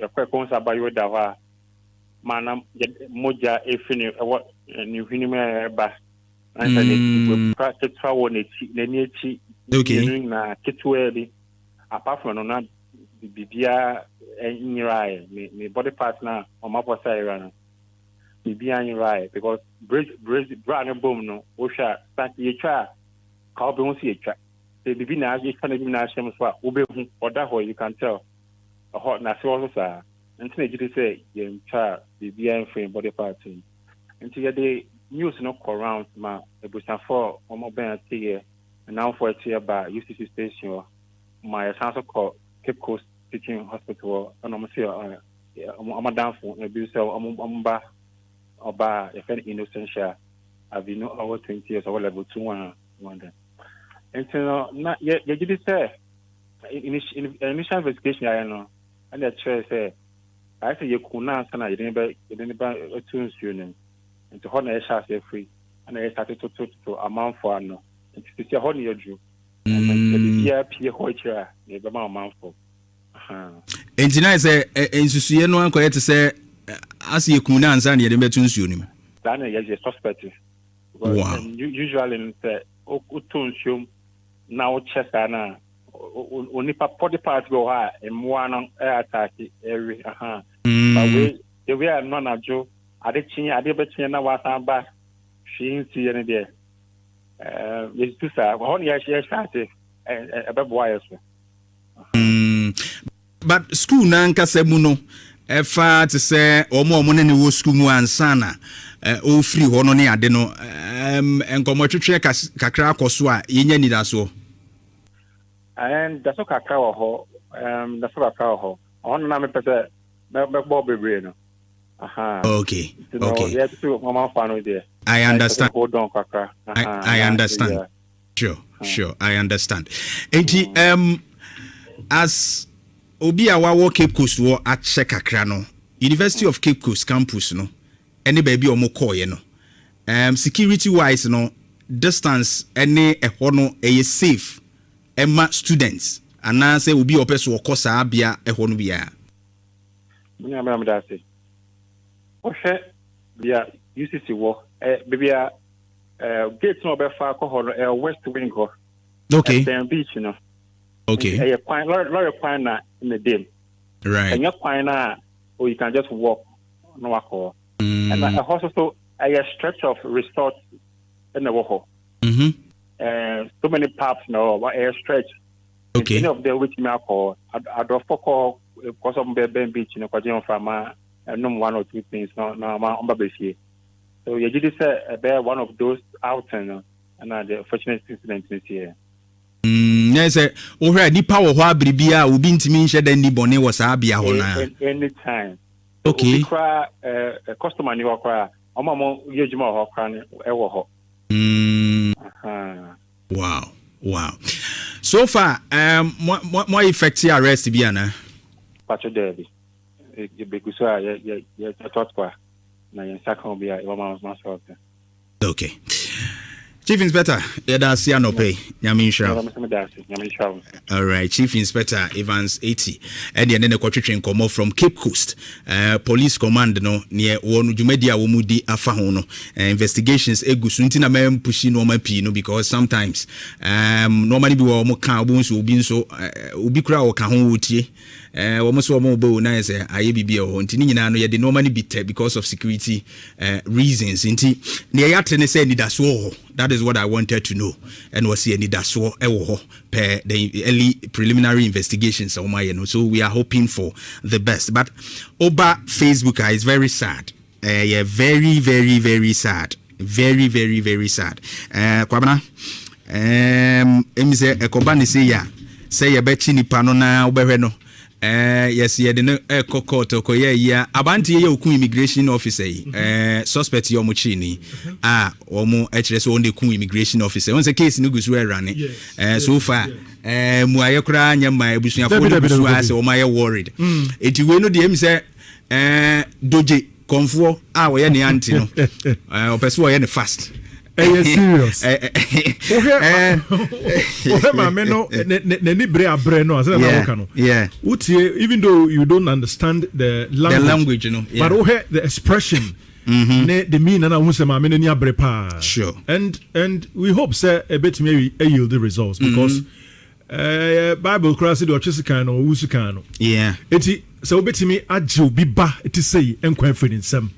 kwa konsa ba yo da wa mana moja efini ni hwini me ba ansa ne practice trawo ne ni echi na kitwe bi apart from no bibia enyirai me body part na o ma po sai ran bibia enyirai because brand boom no o sha start ye twa ka obe hu si ye twa the bibi na ye kana bi na shem so a obe hu oda ho you can tell na so sa nti na jide say ye twa bibia en body part nti ye the news no go around ma ebusa for o mo ben ati now for it ba UCC station my sanso call Cape Coast Teaching Hospital and I'm say I'm down for abuse ba oba if any innocential I've been over 20 years or level 2 one then and so na you did say initial investigation I know and the chair say I say you kuna sana you didn't ba tunes union and to hold na share say free and I started to amount for no to see how you do and the PE hoicha e be ma amount for engineer say ensusuye no anko yet say as you kuna ansa na ye dem betu nsuo nim that na ye suspect usually in say o tunsuo na o chesa na onipa body part go ha emwa no attack every but we are not na jo ade betin na wasan ba shin si ne de yes to say what you share started abeboa yeso but school na nkasa mu no efa te say omo ne ne wo school mu ansana o free ho no ne ade no enkomo twetwe kakra akoso a yenya nidaso and that's okay ho that's okay ho on na me pese me bo bebre no okay yeah to mama fan there I understand. Hold on, Kaka. I understand. Yeah. Sure. I understand. As Obi Awawo Cape Coast wo at Kakra no, University of Cape Coast campus no, any baby or mokoye no. Security wise no, distance any ehono a safe emma students. And now say Obi Opeso kosa abia ehono bia. Munya me da say. Ohwe bia UCC wo baby gate no be far ko west wing ho. Okay. Then beach no. Okay. Lawyer point na in the day. Right. And your point na or you can just walk no walk. And also a stretch of resort in the walk. So many paths no what a stretch. Okay. Any of the which me call I do for because of Ben beach no kwaje from no one or two things no ma on babesi. So you did say bear one of those outings and the fortunate incident this year. Yes, over nipa wo ho abribia obi ntimi nhye da ni bone wo sa bia ho na. Anytime. Okay. Customer ni wakwa omamo yejuma ho kwan e wo ho. Wow. So far more effective arrest bia na. Pacho derby. E beguso ya totwa. Na yen sakon bia e mama was not okay. Chief Inspector, that's Yanope, Yaminsha. All right, Chief Inspector Evans 80. And then the quarter come from Cape Coast. Police command no near one Jumedia Womudi Afahono. Investigations egusuntina mem pushing no pino because sometimes normally be more carbons will be so ubikra or kahunti. Almost one more nice IABB or Tinina, no, they normally be because of security reasons. Inti near say that is what I wanted to know. And was here that's what per the early preliminary investigations on my so we are hoping for the best. But Oba Facebook is very sad. Yeah, very, very, very sad. Very, very, very sad. Kwabana say Ekobani say ya bechi ni panona obehwe yes, yeah, the court or yeah, Abanti Yoku immigration officer, suspect Yomuchini, Omo HRS on the Ku immigration officer. Once a case Nugus were running, so far, Muayakra, my Bushia, or my worried. It you will know the say, Doji, Comfort, our any antino, or Pessoa any fast. serious. Yeah. Even though you don't understand the language, you know, but the expression, the meaning, and sure. And we hope say a bit maybe yield the results because Bible class do chisikano or usikano. Yeah. So bit me ajo biba to say and confidence some.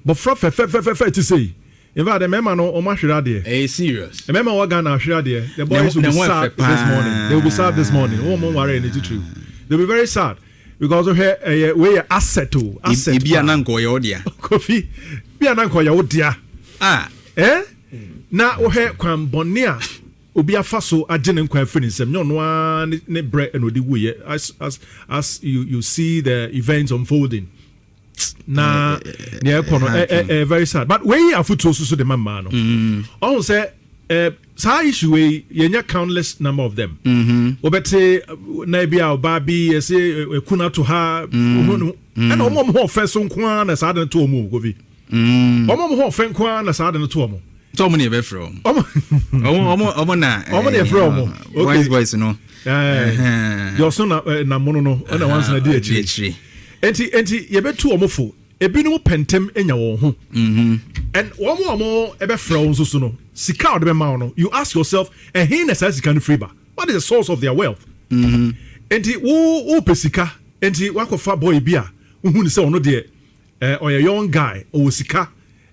But for to say. In fact, the member no omashira there. Serious. The member Wagana ashira there. The boys will be sad this morning. They will be sad this morning. Oh, more worry in true. They'll be very sad because of here we asset to asset. Be an uncle yodia. Kofi. Be an uncle yodia. Na ohe kwam bonia. Obi afaso agene nkwa finisem. No one ne bread and odi wuye as you see the events unfolding. Na very sad, but when you foot so the man no all say sa issue we yenya countless number of them obete na bia obabi say kuna to ha and omom ho fe so nko na sa de to omo govi omom ho fe nko na sa de to omo so many be from omo na from boys no your son na mono no na once na di echi enti yebetu omofo ebinu pentem enya wo ho and omo ebe fra so no sika od be ma no you ask yourself and he na sika no free ba what is the source of their wealth enti wo pesika enti wakofa boy bia hu ni se ono de or a young guy o sika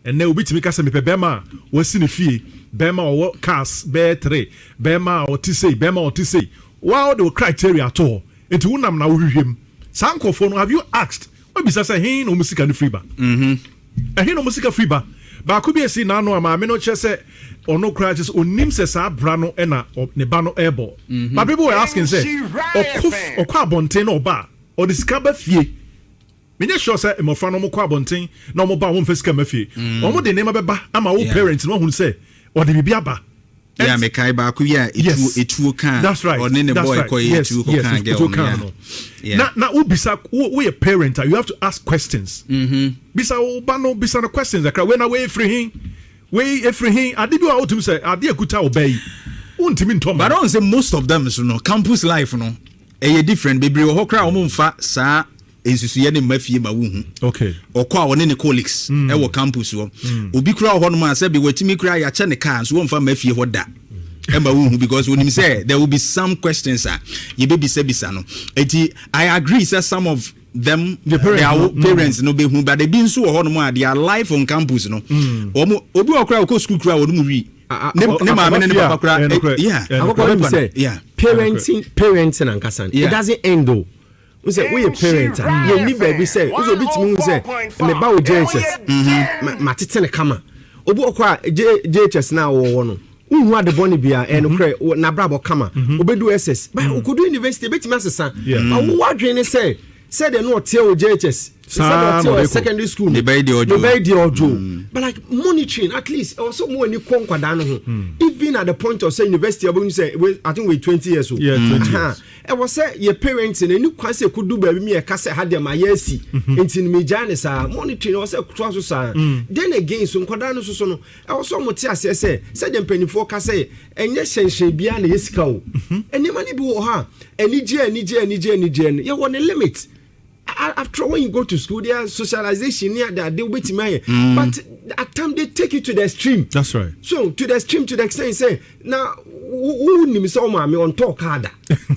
and na obitimi ka se me be ma wasi ne fie be ma o cars be 3 be ma o tisei wow the criteria at all enti wonam na wo hwehwem Sankofo, have you asked? What be say he no music and free ba? He no music free ba. But could be a sin now no ama me no chese or no cry just onim se sa brano ena ne ba no airball. But people were asking say or kwa bonten or ba or the scaba fie. Me not sure say e mo fa no mo kwa bonten no mo ba won fa scaba fie. Omo de name ba ama wo parents no hu say or the bibia ba. Yeah, me kai ba ku ya etu kan. That's right. Or ne boy ko etu kan girl. Yeah. Now ubisa we a parent, you have to ask questions. Bisa uba no bisa no questions. When away free him, adibi wa otum say adi akuta obey. Untimi ntom. But I don't say most of them so no campus life no. E different bebre ho kra omo mfa saa ensusu ye ne mafie ma wo hu. Okay. Okwa woni ne colleagues e wo campus wo. Obi kra ho no ma say be watimi kra ya che ne car so wo mfa mafie ho da. Because when you say there will be some questions you baby bisa no eti I agree say some of them their parents no be who but they been so ho their life on campus no obi okra ko school kra wo no wi ne ma me ne papa kra yeah parenting and kasan it doesn't end though we say we a parent you need baby say we so bit me say me ba wo JHS ma tete ne kama obi okra JHS na wo no who had the bonny beer and na brabo kama obedu SS but okudu university beti masesa but what dream say said they no tell JHS said secondary school they buy the audio but like monitoring at least also more any kwada no even at the point of say university about say I think we 20 years old I was say your parents and any kwan say could do baby me ka say had them ayesi enti me jane sa monitoring was say so sa then again so kwada no so no I was so much say said them penifo ka say enye hyenhyen bia na yesika o eni mani bi wo ha eni je you want a limit. After when you go to school, there socialization near that they wait me. But at times they take you to the extreme. That's right. So to the extreme, to the extent, say now who name so mama on talk harder.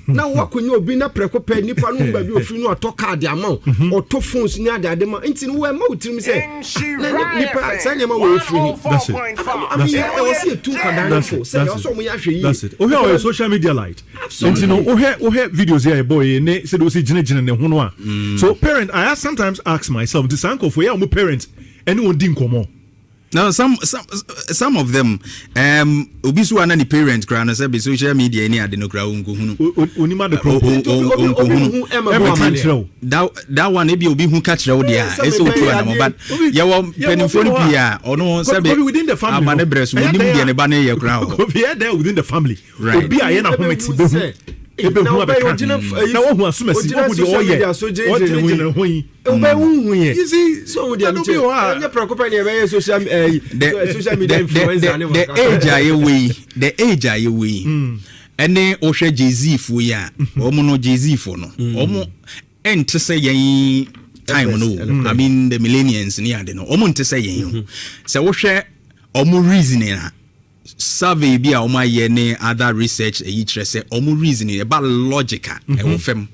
Now what can you be na prepared? Nipa no baby of you no talk hard amount or two phones near that demand. Until we mouth to me say nipa say nema we free. That's it. I mean I was see two kadana for say also me ahwe. That's it. Oh here social media light. Absolutely. And you know oh here videos here boy ne say do see gine ne ho no a. So parent I sometimes ask myself this uncle for your parents anyone din komo. Now some of them obi so ana ni parent kra na say be social media ni ade no kra unko hunu onima de kro that one e be obi hu ka kire wo dia e so to na but ye wo penifo ni bia ono say be within the family amane breast wo nim dia ne ba na ye kra ho obi there within the family obi aye na hometi be hu ebe hu abeka na wo hu asumasi wo de oye what de hu yi ebe hu ye you see so de am che anya preoccupy na ebe social media influencer ne the age aye we ene o hwe Jay-Z fu ya omo no Jay-Z fu no omo ente say yen time no I mean the millennials ni ade no omo ente say yen se wo hwe omo reasoning na survey bi a omo ye ne other research e yitre say omo reasoning about logical e wo fem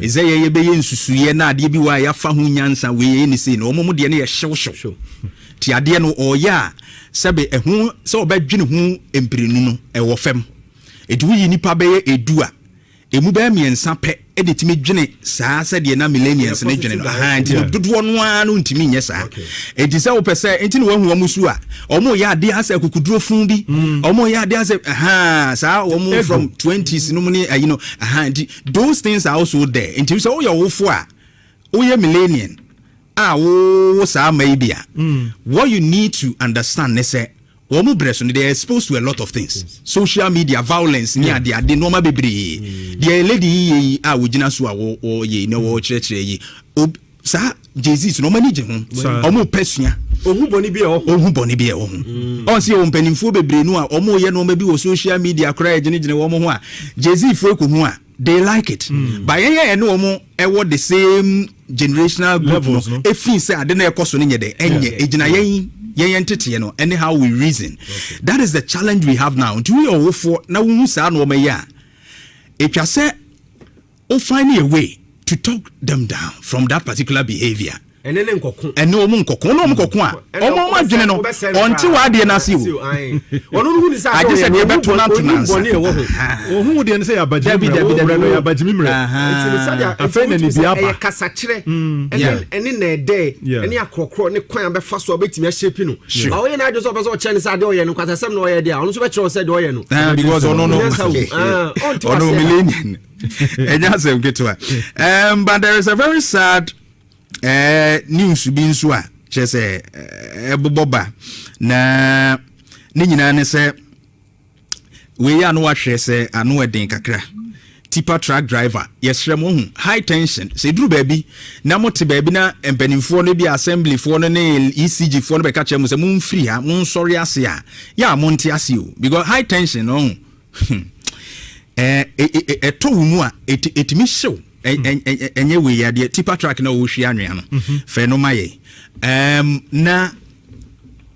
is ye be yen susuye na ade bi wa ya fa ho nyansa we ni say no omo de ne ye hyew ti ade no oya sebe ehu se obadwene hu empirinu no e wo fem edu yi nipa be ye edu a emu ba miensa pe edetimi dwene saa se de na millennials ne dwene no ha nti dodo no a no ntimi nye saa edi se wo pese enti no wahu omusu a omo ya ade asa kokuduro fun bi omo ya ade asa saa omo from 20s no muni you know nti those things are also there enti so wo ya wofo a wo ye millennial wo saa maybe what you need to understand is say womu breso they are exposed to a lot of things social media violence ni ade normal bebre the lady wojina so wo ye na wo chire yi sa Jay-Z no mani je ho omo pesua ohun boni bi e ho on se on penimfo bebre no a omo ye no ma bi wo social media kra gine wo mo ho a Jay-Z fo ko ho a they like it but ye no omo e wo the same generational group no e fin say ade na e koso no nye de enye egina yen tete no anyhow we reason that is the challenge we have now do we all for na wo sa no ya etwa say o find a way to talk them down from that particular behavior enene nkokon ene o mu nkokon no nkokon a omo ma dwene no onti wa de na se o ono no hu ni sa aje se de beto na to na ohun de ne se abajimi mre nti sa dia afena ni biaba e kasa kire ene na ede ene akrokro ne kwan be fa so obetimi a shape no ba wo ye na ajo so person o che ne sa de o ye no kwasa sem no o ye de a ono so be kire o se de o ye no because ono millennial enya se mketwa but there is a very sad news bi nso a chese eboboba na ne nyina ne se we ya no ahwe se ano eden kakra tipper truck driver yesrem hu high tension se duru baabi na mote baabi na empanimfo no bi assembly fo no ne ECG fo no be ka che mu se mun free ha mun sorry ase a ya monte ase o because high tension no eto mu a etimi show enye we ya de tipper truck na wo hwe anwea no fe no maye na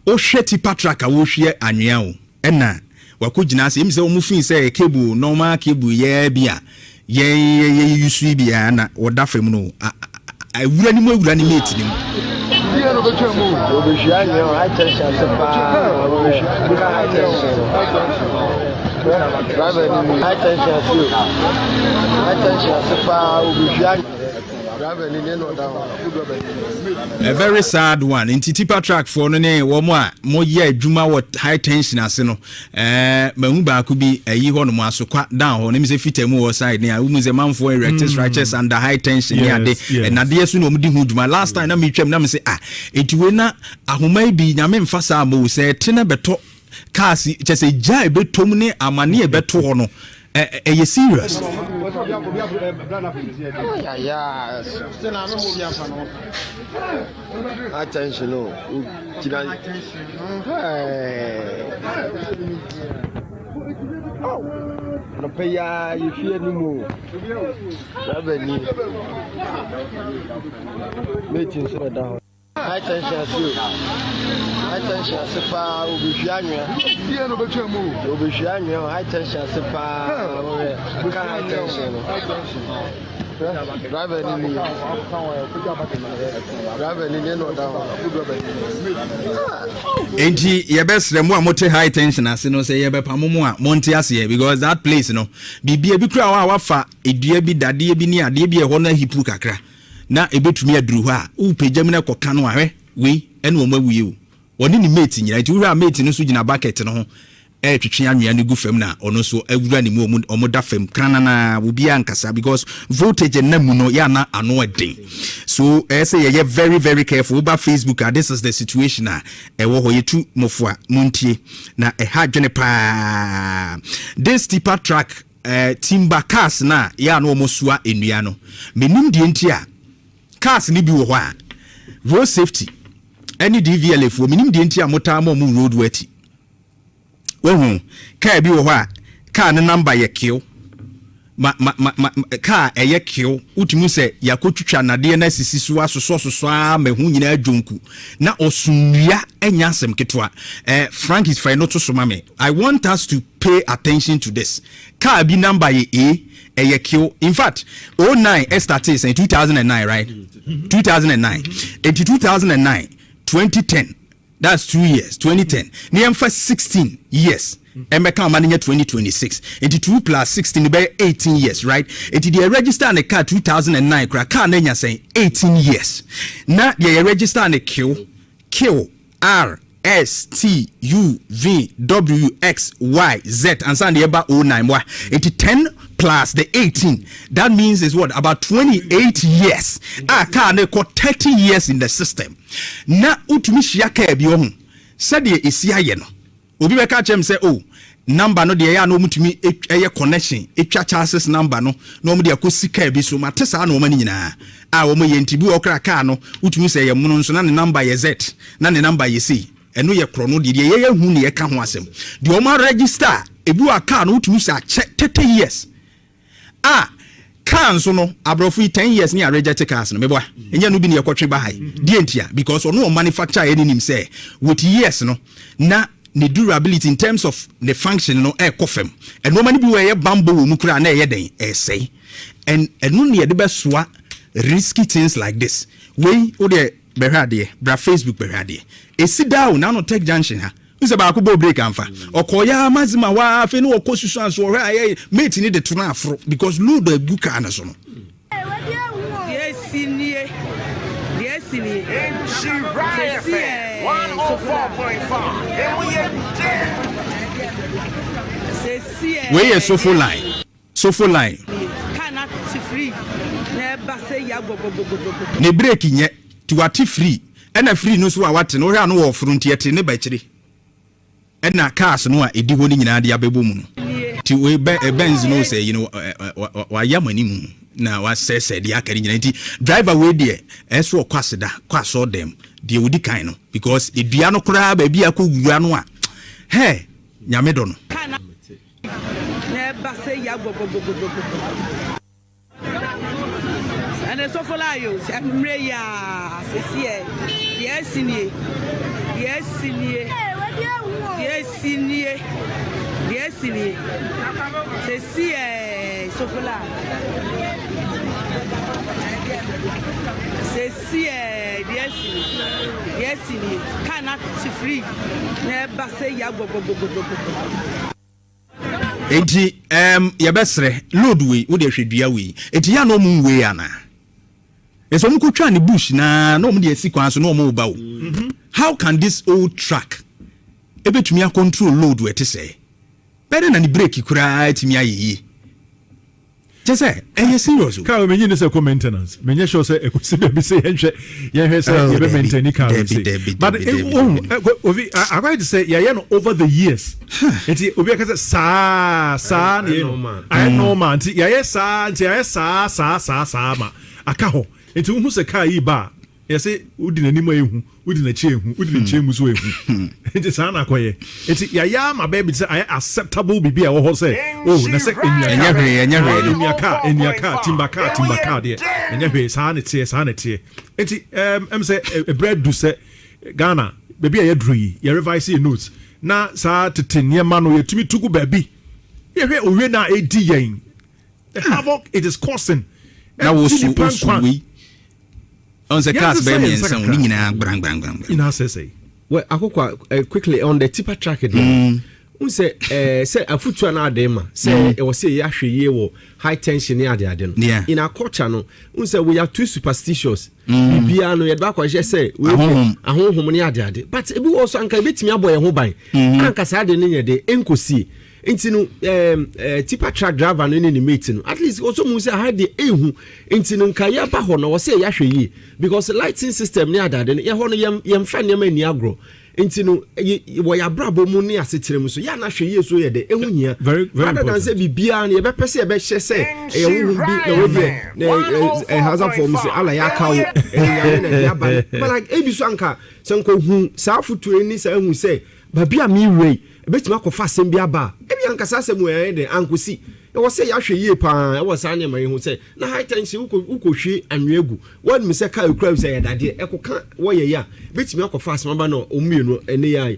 o hwe tipper truck a wo hwe anwea o na wakugina ase emse omu fin say cable normal cable ye bia ye yusu bia na oda fam no awura ni mu mate ni mu dia no betu mu obehia anwea high tension se pa obehia high tension driver ni high tension super obihia driver ni no down a very sad one in tipper track for no ne wo mo a mo ye adwuma what high tension ase no mahu ba ko bi ayi ho no mo asokwa down ho ne mi se fitamu wo side ne a wo mu ze manfo erectus righteous under high tension ne ade na de yesu no mo di hu dwuma last time na me twam na me se etiwe na ahoma bi nyame mfa sa mo se tena beto kasi chese jai betom ne amane beto ho no ye serious yeah tena no mo bi afa no attention no kina no pay ya you fear no more rabani meeting so down attention sepa obihwanwa die no betwa mu obihwanwa high tension sepa ka high tension driver ni no down enti ye besre mu a mote high tension ase no say ye bepamu mu a monte ase because that place no bibia bi kura wa wafa edua bi dade bi ni ade bi e ho na hipu kakra na ebetumi aduru ho a upejam na koka no ahwe we ene wo mawie o woni ni mate nyina nti wura mate no so gina bucket no ho twetwe anwea ne gu fam na ono so awura ne mu omoda fam kranana wo bia nkasa because voltage na mu no ya na ano eden so say ye very very careful over Facebook this is the situation wo ho yetu mofo a muntie na ha dwene pa this tipper track timber cars na ya no omosua enua no menim die ntia cars ni bi wo ho a road safety any DVLA for menim die ntia motama mu road wati wehu car bi wo ho a car ne number ye kill car eye kill utimu se yakotwitwa nade na sisi so mehu nyina adwonku na osunua enya asem ketwa Frank is fine not to so mame. I want us to pay attention to this. Car bi number ye eye kill. In fact 09 started in 2009, right? 2009 into 2009 2010, that's 2 years. 2010 near for 16 years. Emeka Mania 2026. 82 plus 16 be 18 years, right? It is register on the car 2009. Car nenya saying 18 years. Now the register on the Q R S T U V W X Y Z and send the about 09. It is 10 plus the 18. That means is what about 28 years. Car ne got 30 years in the system. Now utumishia kebi ohun. Said ye isi ayeno. Obi be catch him say number no de ya no mutumi eye connection etwa chances number no no mo de akosika bi so matesa na o mani nyina a o mo ye ntibi okra ka no utumi say ye muno nso na ne number ye Z na ne number ye C eno ye kro no de ye hu ne ye ka ho asem de o ma register ebi wa ka no utumi say 30 years car nso no abrofu 10 years ni a register cars no meboa enya no bi ne ye kotwe ba hai die ntia because ono manufacture any nim say with years no na the durability in terms of the function no kofem and no many be where bamboo mukura na den say and no near the best risky things like this we o de berade bra Facebook berade e sit down now no tech junction ha use ba ko break amfa okoya mazima wa afi no okosusu anso hwe aye mate ni de tuna afro because load the guka na so no She right 104.5 and we are dead. Where is Sofo line? Cannot free. Never say ya go. Ne break nye to ati free. Ena free no so awate no hwa no wo frontier te ne ba kire. Ena cars no a edi ho ni nyina de abebo mu no. Ti we Benz no say you know wa yamani mu. Na wa sese dia akari nyina nti driver we there eso kwaseda kwaso dem de wudi kan no because edua no kura ba bia ko wura no a he nyame do no never say ya go and so for you amre ya sese yes ni sese so for la yes, cannot free. Never say ya go. Enti ya besre load we wo de hwedua we enti ya no mu we ana eso mu kotwa ne bush na no mu de sikwan so no mu ba wo how can this old truck ebetumi control load we te say better na ni brake kura etimi ayi just say serious car me nyine say maintenance me nye sure say ekosi be say yenhwe say you be maintain car but ovi I going to say yeah no over the years enti obi ka say sa na I know man enti yeah sa enti yeah sa ma aka ho enti hu say car yi ba yes udi nanimu ehu udi na chi ehu udi na chi emu so ehu enti sa na koye enti ya ma baby say I acceptable bibi a wo say na say enya car timber car there enya hwe sa na tie enti say a bread do say Ghana baby a yedru ye revise your notes na sa tete niema no yetumi tugu baby ye hwe owe na edi yen the havoc it is causing na wo su we on the cars baby and some nyina brang in our say well akokwa quickly on the tipper track again say afutu na adema say e was say ya hweye wo high tension ya ade no in our culture no say we are too superstitious bibia no ye ba kwa say we ahonhom ne ade but ebi also anka betimi aboye ho ban anka sa ade ne ye de enkosi enti no tipper truck driver no ni mate no at least also mu say had the ehu enti no nka ya ba ho no was say ya hweye because lighting system ne ade no ye ho no yem fa ne ma ni agro nti no wo ya brabo mu ne asetere mu so ya na hwe yeso ye de ehu hia rather than say bibia na ye be pese ye be hye say e wu bi na wo de hazard form say ala ya kawo ya na ya ba but like ebi so anka sanko hu sa futu ni sa hu say babia mi wei ebetima kofa asem bia ba ebi anka sa asem we de ankosi e wo say ya hwe ye pa e wo sa na mai hu say na high tension uko hwe anwegu won mi say ka ekura say yadade e koka wo ye ya ebetima kofa asem ba no omienu ene ya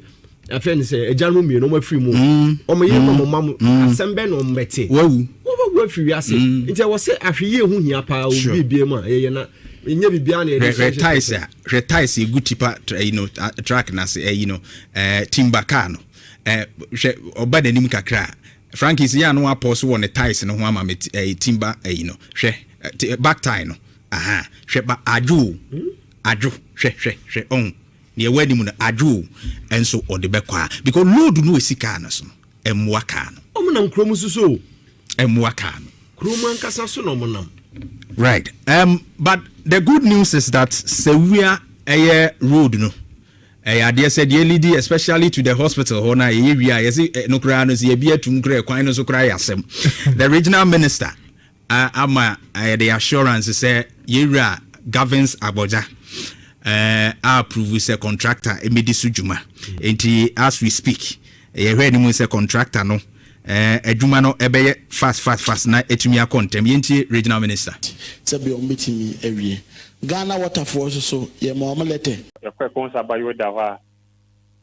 afeni say ejanu mienu ma free mu o mo ye mo mam asem be no mbete wawu wo free ase nti wo say ahwe ye hu hia pa obi bie mu ye na inye bibia na retice a good tipa track na say timber car no oba na nim kakra Frankie is ya no apostle won the ties no ho ama timber back tie no hwe ba aju hwe on ne wadi mu no aju enso ode bekwa because load no esika na so emwa ka no omunam krom suso emwa ka no krom ankasa so no omunam. Right. But the good news is that Sewia road no. I said the LED, especially to the hospital. The regional minister, the assurance say Yera governs Abuja. Approve a contractor Emedisu Juma. And as we speak, a contractor no. Ejuma no ebeye fast na etumi akontem yenti regional minister sabi o metimi ewie Ghana water force so ye mo amalete ya kwa konsa bayo da wa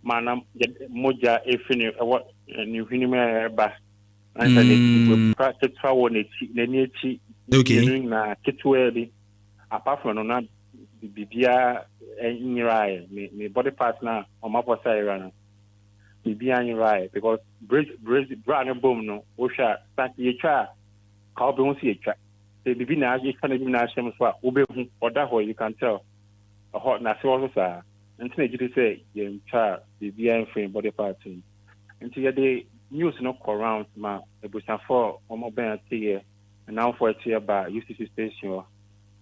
mana moja efini ni hwini me ba anta ne practice trawo ne ni echi na kitwe bi apart from no na bibia enyirai me body part na o maposa era na bibia right because brand boom no osha start ye twa ka be won see twa the bibi na ye kana bi na shem so a obe hu oda ho you can tell a hot na so so until you say ye twa bibia en frame body part until ye the news no go around ma ebusa for omo ben tie and now for tie ba UCC station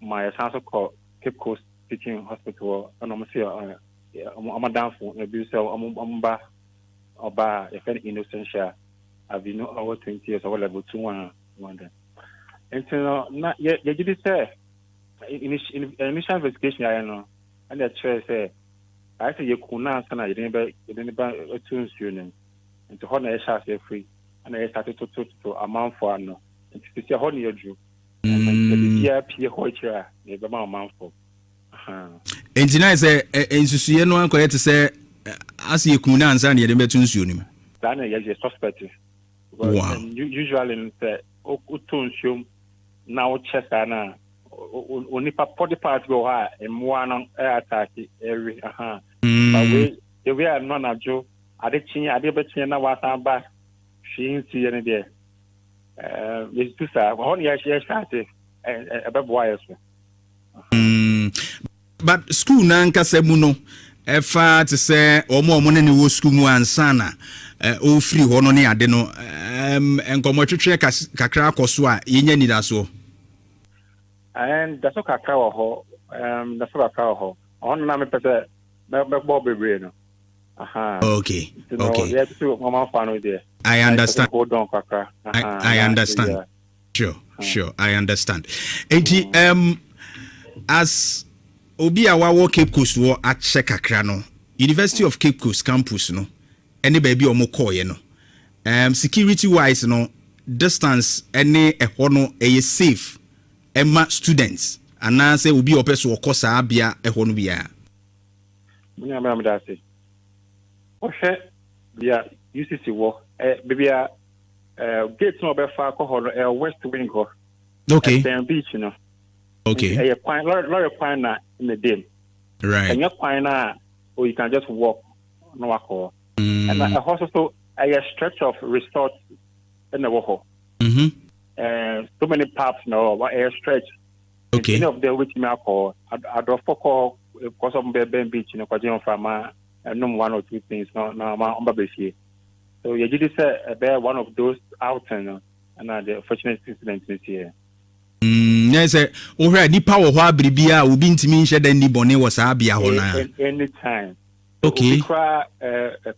my sanso call Cape Coast Teaching Hospital and omo say omo down for ebusa omo ba oba a very innocential have been over 20 years or level 2 1 and so na ye did say initial investigation I know and the chair say I say you kuna sana you didn't ba tunes union and to honor a say free and I started to amount for no and to see how you do and the PRP hoicha the amount for engineer say ensusu no an correct say as you kuna ansa na yede betu nsuo nim that na ye suspect wow. Usually in the utunsium now chesa na onipa body part go ha emwa no attack every but we are not na jo ade betin na wasan ba shin si ene de yes to say what ya share start ebeboa yeso but school na nkasa mu no efa to say omo ne wo school mu ansana o free ho no ne ade no enkomo twetwe kakra akoso a yenya nida so and that's okay ho that's okay ho on na me pese me bo bebre no okay yeah to mama fan there I understand hold on kakra I understand sure I understand enti as obi a wa Cape Coast wo a check kakra no University of Cape Coast campus no any baby o mo call ye no security wise no distance any ehɔ no e safe emma students ana say obi opeso okosa abia ehɔ no bia munya me da say o hwɛ bia UCC wo bibia gate no be fa ko ho west wing ho okay beach no okay e kwan lorry kwan na in the day right and you kwan na or you can just walk no walk and a also a stretch of resort in the walk so many paths no what a stretch okay any of the which me call I do for because of Ben beach in Kwajion farmer and no one or two things no on babesi so you did say about one of those out and the fortunate incident this year yes o hra nipa wo ho abribia obi ntimi nhye da ni bone wo sa bia ho na anytime Okay.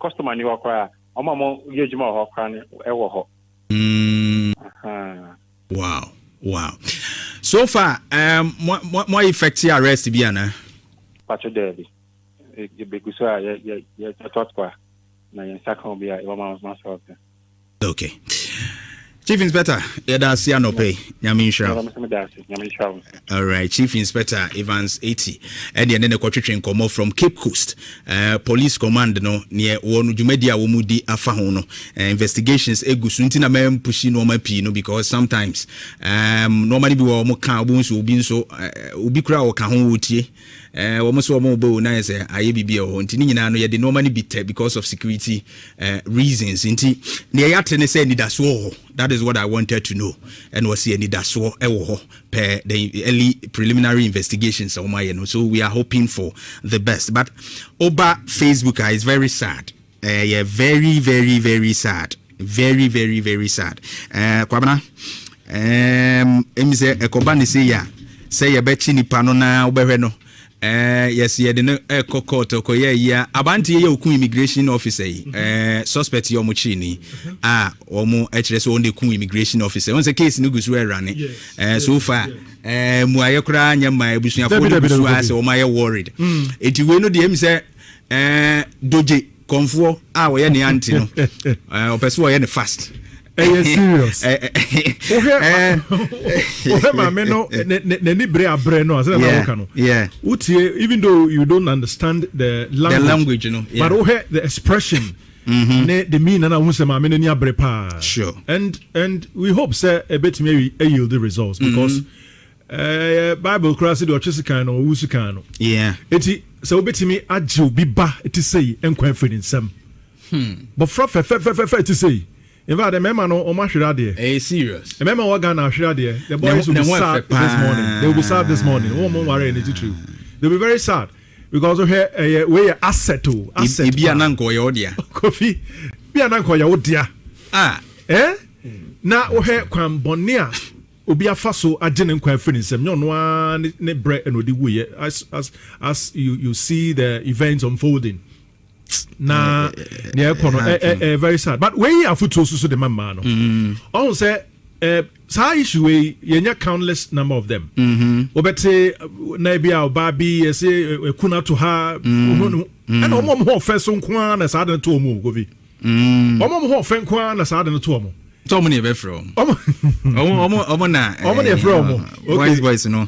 Customer ni wakwa. Omo yejuma ho kwan ewo ho. Wow. So far, more effective arrest bi ana. Pacho Derby. You be good, sir. Yeah, thought kwa. Na yen second be a mama so. Okay. Chief Inspector, that's Yanope, Yamisha. All right, Chief Inspector Evans 80. And then the quarter come from Cape Coast. Police command no near one Jumedia Womudi Afahono. Investigations egusuntina mem pushing no pino because sometimes normally we were more carbons will be so ubikra or kahunti. Almost one more nice IABB or Tinina, no, they normally be because of security reasons. Inti near say that is what I wanted to know. And was here that's what per the early preliminary investigations on my end. So we are hoping for the best. But Oba Facebook is very sad. Yeah, very, very, very sad. Very, very, very sad. Kwabana, say Ekobani say ya bechi ni panona ubeheno. Yes, yeah, the court or Abanti Yoku immigration officer, suspect Yomuchini, Omo HS only Ku immigration officer. Once a case Nugus were running, so far, Muayakra, my Bushia for or my worried. It you will know the say, Doji, Comfort, our any antino, or pursue any fast. Serious. Yeah. Even though you don't understand the language, you know, but the expression, the meaning, sure. And we hope, sir, a bit maybe yield the results because Bible class or Chesikano or Usikano. Yeah. So bet me ajo biba to say and confident in some. But for to say. In fact, the member no Omashirade. Serious. The member Wagana Shirade. The boys will be sad this morning. They will be sad this morning. Oh, Mom, they'll be very sad because we are asset to asset. Be an uncle, Yodia. Coffee. Be an uncle, Yodia. Now, we have Bonia. Obi afaso agene nkwa finisem no no ne bre and odi wuye as you see the events unfolding. Na very sad, but when you are foot so the man no on say sa issue we yenya countless number of them obete na bia obabi say kuna to ha and omom ho feso nko na sa de to omo govi omom ho fe nko na sa de to omo so many be from omo na from boys no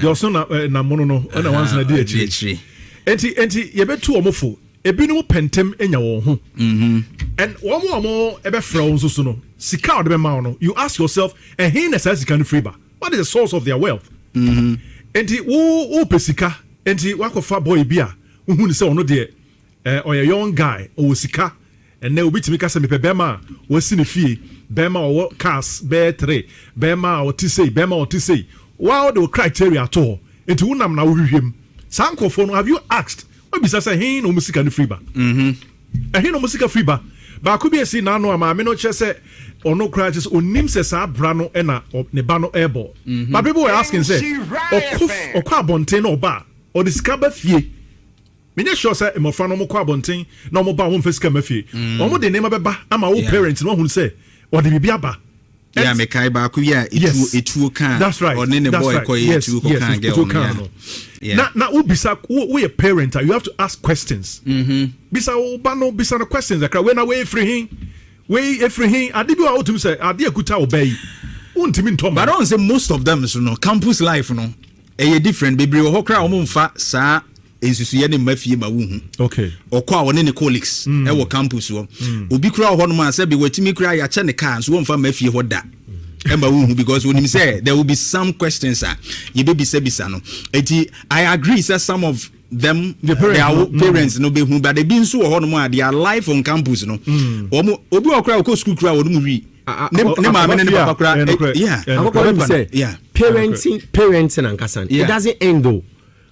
your son na mono no na once na dey echi enti yebetu omofo ebinu pentem enya wo ho and omo ebe fra so no sika od be ma no you ask yourself and he na sika no free ba what is the source of their wealth enti wo pesika enti wakofa boy bia hu ni se ono de or a young guy o sika and now obitimi ka se me bema wo si ne fie bema o cars be 3 bema o tisei bema o tisei wow the criteria at all enti wonam na wo hwehwem Sankofo, have you asked? What be say he no music and free ba? He no music free ba. But could be a sin now no ama me no chese or no crashes or nim se sa brano ena or ne ba no airball. But people were asking say or kwa bonten or ba or the scabba fie. Me not sure say e mo fa no mo kwa bonten no mo ba won fesika mafie. Omo de name ba ama wo parents no hu say or the bibia ba. Yeah, me kai ba ku ya etu kan. That's right. Or ne boy ko etu kan girl. Yeah. Now, we a parent, you have to ask questions. Bisa obano bisa no questions. When away free him, I did what to say. I did good obey. But I don't say most of them, so no campus life, no. Different. Baby, hokra omumfa sa ensusuye ne mafie ma wu hu. Okay. Okwa woni ne colleagues e wo campus wo. Obi kura ho no ma say be watimi kura ya che ne car so won fa mafie ho da. Because when you say there will be some questions, you baby bisa no. I agree that some of them their parents no be who, but they been so on their life on campus no. Obi okra ko school kra wo no wi. Ne ma me ne papa kra. Yeah. Parenting and kasan. It doesn't end though.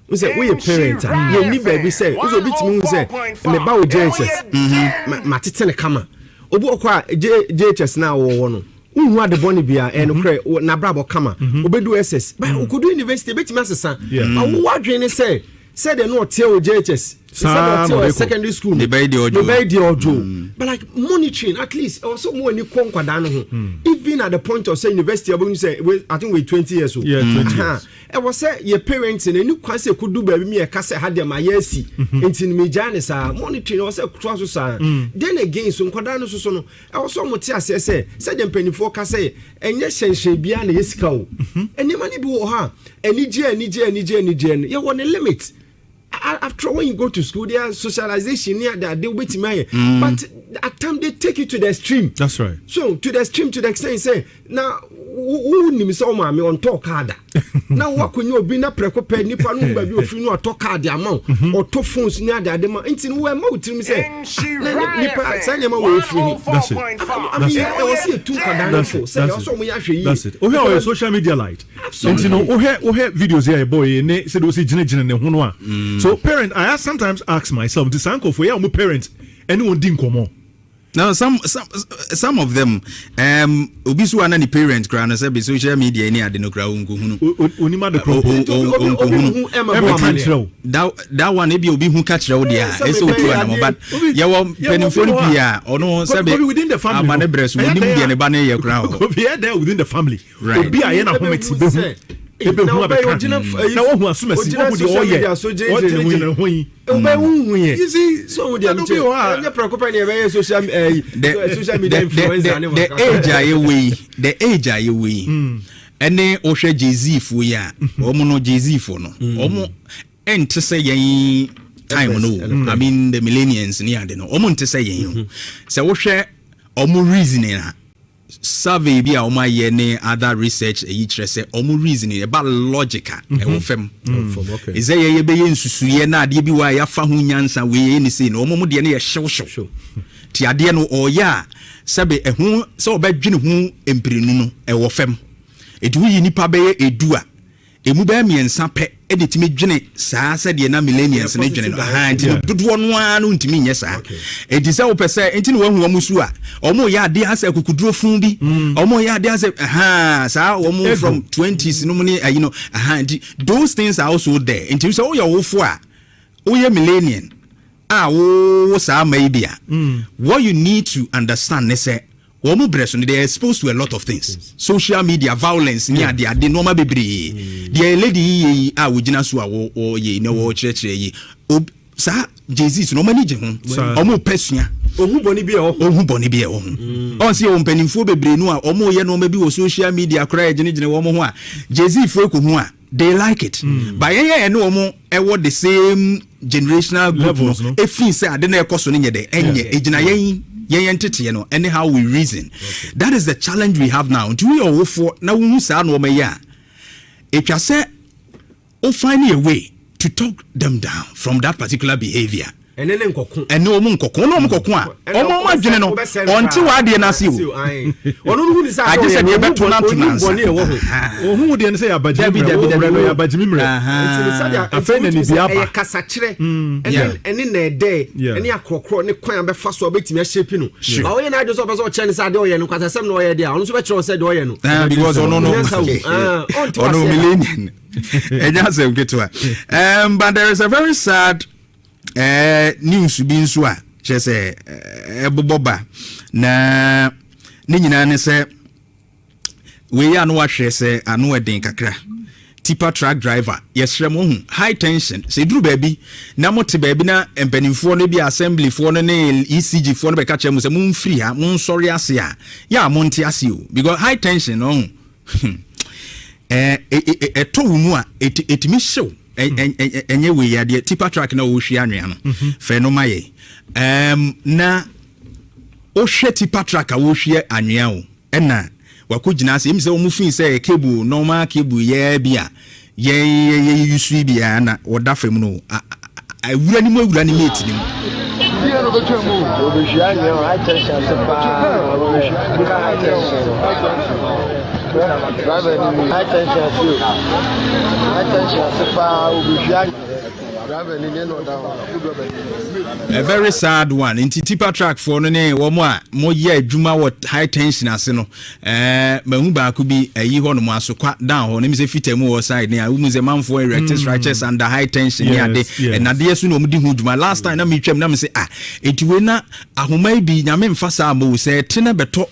We say we a parent. You need baby say. We so bit me say me ba o JHS. Ma tete ne kama. Obi okra JHS na wo no. Who had the bonny beer and na brabo kama obedu SS but okudu university beti masesa but what dream say said they no tell JHS secondary school. But like monitoring, at least also more any even at the point of say university, I think we're 20 years old. Yeah, 20 years. I was say your parents and any question could do baby me a cassette had them my yes into me Janice monitoring or say then again so Quadano so I was so much say said them penny for cassette and yes she be an esco and the money be her any you want a limit. After when you go to school, there are socialization near that they wait me. But at times they take you to the extreme. That's right. So to the extreme, to the extent, say now who name so mommy on talk harder. Now what can you be not prepared? Nipa no baby if you know talk hard the amount or two phones near the demand. Until we mouth to me say nipa send them away free. That's it. I mean I was here too for say also we actually. That's it. Oh here social media light. Absolutely. And you know oh here videos here boy ne say do see jine ne ho no a. So parent, I sometimes ask myself, this uncle for your parents, anyone didn't come on. Now some of them obisu anani parents grana say be social media any ade no kra unkuhunu onima de kro that one e be obi hu ka kire wo dia e say otu ana but ye wo penifo ni bia ono say be within the family amane breast wo nim dia ne ba ne ye kra ho be there within the family obi aye na hometi be hu ebe hu abeka na wo hu asumasi wo hu de oye so we dey preoccupy near social media influencer the age are we ene o hwe Jay-Z fu ya omo no Jay-Z fu no omo ente say yen time no I mean the millennials ni ade no omo ente say yen se wo hwe omo reasoning na survey bi a omo ye ne other research e yire say omo reasoning about logical e wo fam is say ye be ye nsusuye na ade bi wa ya fa ho nyansa we ni say no omo de ne ye hyew ti ade no oya sebe ehu se obadwene hu empirinu no e wo fam edu yi nipa be ye edu a emu ba miensa pe edetimi dwene saa se de na millennials ne dwene no ha nti dodo no anu ntimi nye saa edi se wo pese enti ne wahu omusu a omo ya ade asa kukuduro fun bi omo ya ade asa saa omo from 20s no muni you know nti those things are also there enti se wo ya wo fo a wo ye millennial wo saa maybe what you need to understand is say womu breso they are exposed to a lot of things social media violence ni ade normal bebre the lady wujina so wo ye ne wo church yi sa Jesus no mani je ho omo pesua ohun boni bi e ho on se on penimfo bebre no a omo ye no ma bi wo social media kra gine wo mo ho a Jesus fo ko ho a they like it but ye no omo e wo the same generational group no e fin say ade na e koso ne nye de enye egina yen entity no anyhow we reason that is the challenge we have now do we all for na we say no ya if you say o find a way to talk them down from that particular behavior ene nkokon ene o mu nkokon no nkokon a omo ma dwene no onti wa de na se o ono no hu ni sa aje se de beto na to na ohun de ne se abajimi mre nti sa dia afena ni bia ba kasa kire ene na ede ene akrokro ne kwan be fa so obetimi a shape no ba wo ye na ajo so so che ne sa de o ye no kwasa sem no o ye de a ono so be kire se de o ye no because ono millennial enya se mketwa but there is a very sad news bi nso a che se eboboba na ne nyina ne se we ya no ahwe se ano eden kakra tipper truck driver yesrem hu high tension se duru baabi na mote baabi na empanimfo no bi assembly fo no ne ECG fo no be ka che mu se mun free ha mun sorry ase a ya monte ase o because high tension no eto mu a etimi hyew enye we ya de tipper truck na wo hwia anwea no fe no maye na o hwe tipper truck a wo hwia anwea o na wakugina ase emse omu fin say cable normal cable ye bia ye yusu bia na oda fam no awura ni mu mate ni mu dia no betu mu obehia nye o high tension se pa obehia high tension driver ni high tension se pa obehia A very sad one. In tipa track for no ne wo mo a mo ye adwuma what high tension ase no. Mahu ba ko bi ayi ho no mo aso kwa down ho. Ne me se fitamu wo side ne a wo mu ze manfo erected structures under high tension ne ade. Na de yesu no mo di hu dwuma. Last time na me twam na me se etiwe na ahoma bi nyame mfa sa mo se tene beto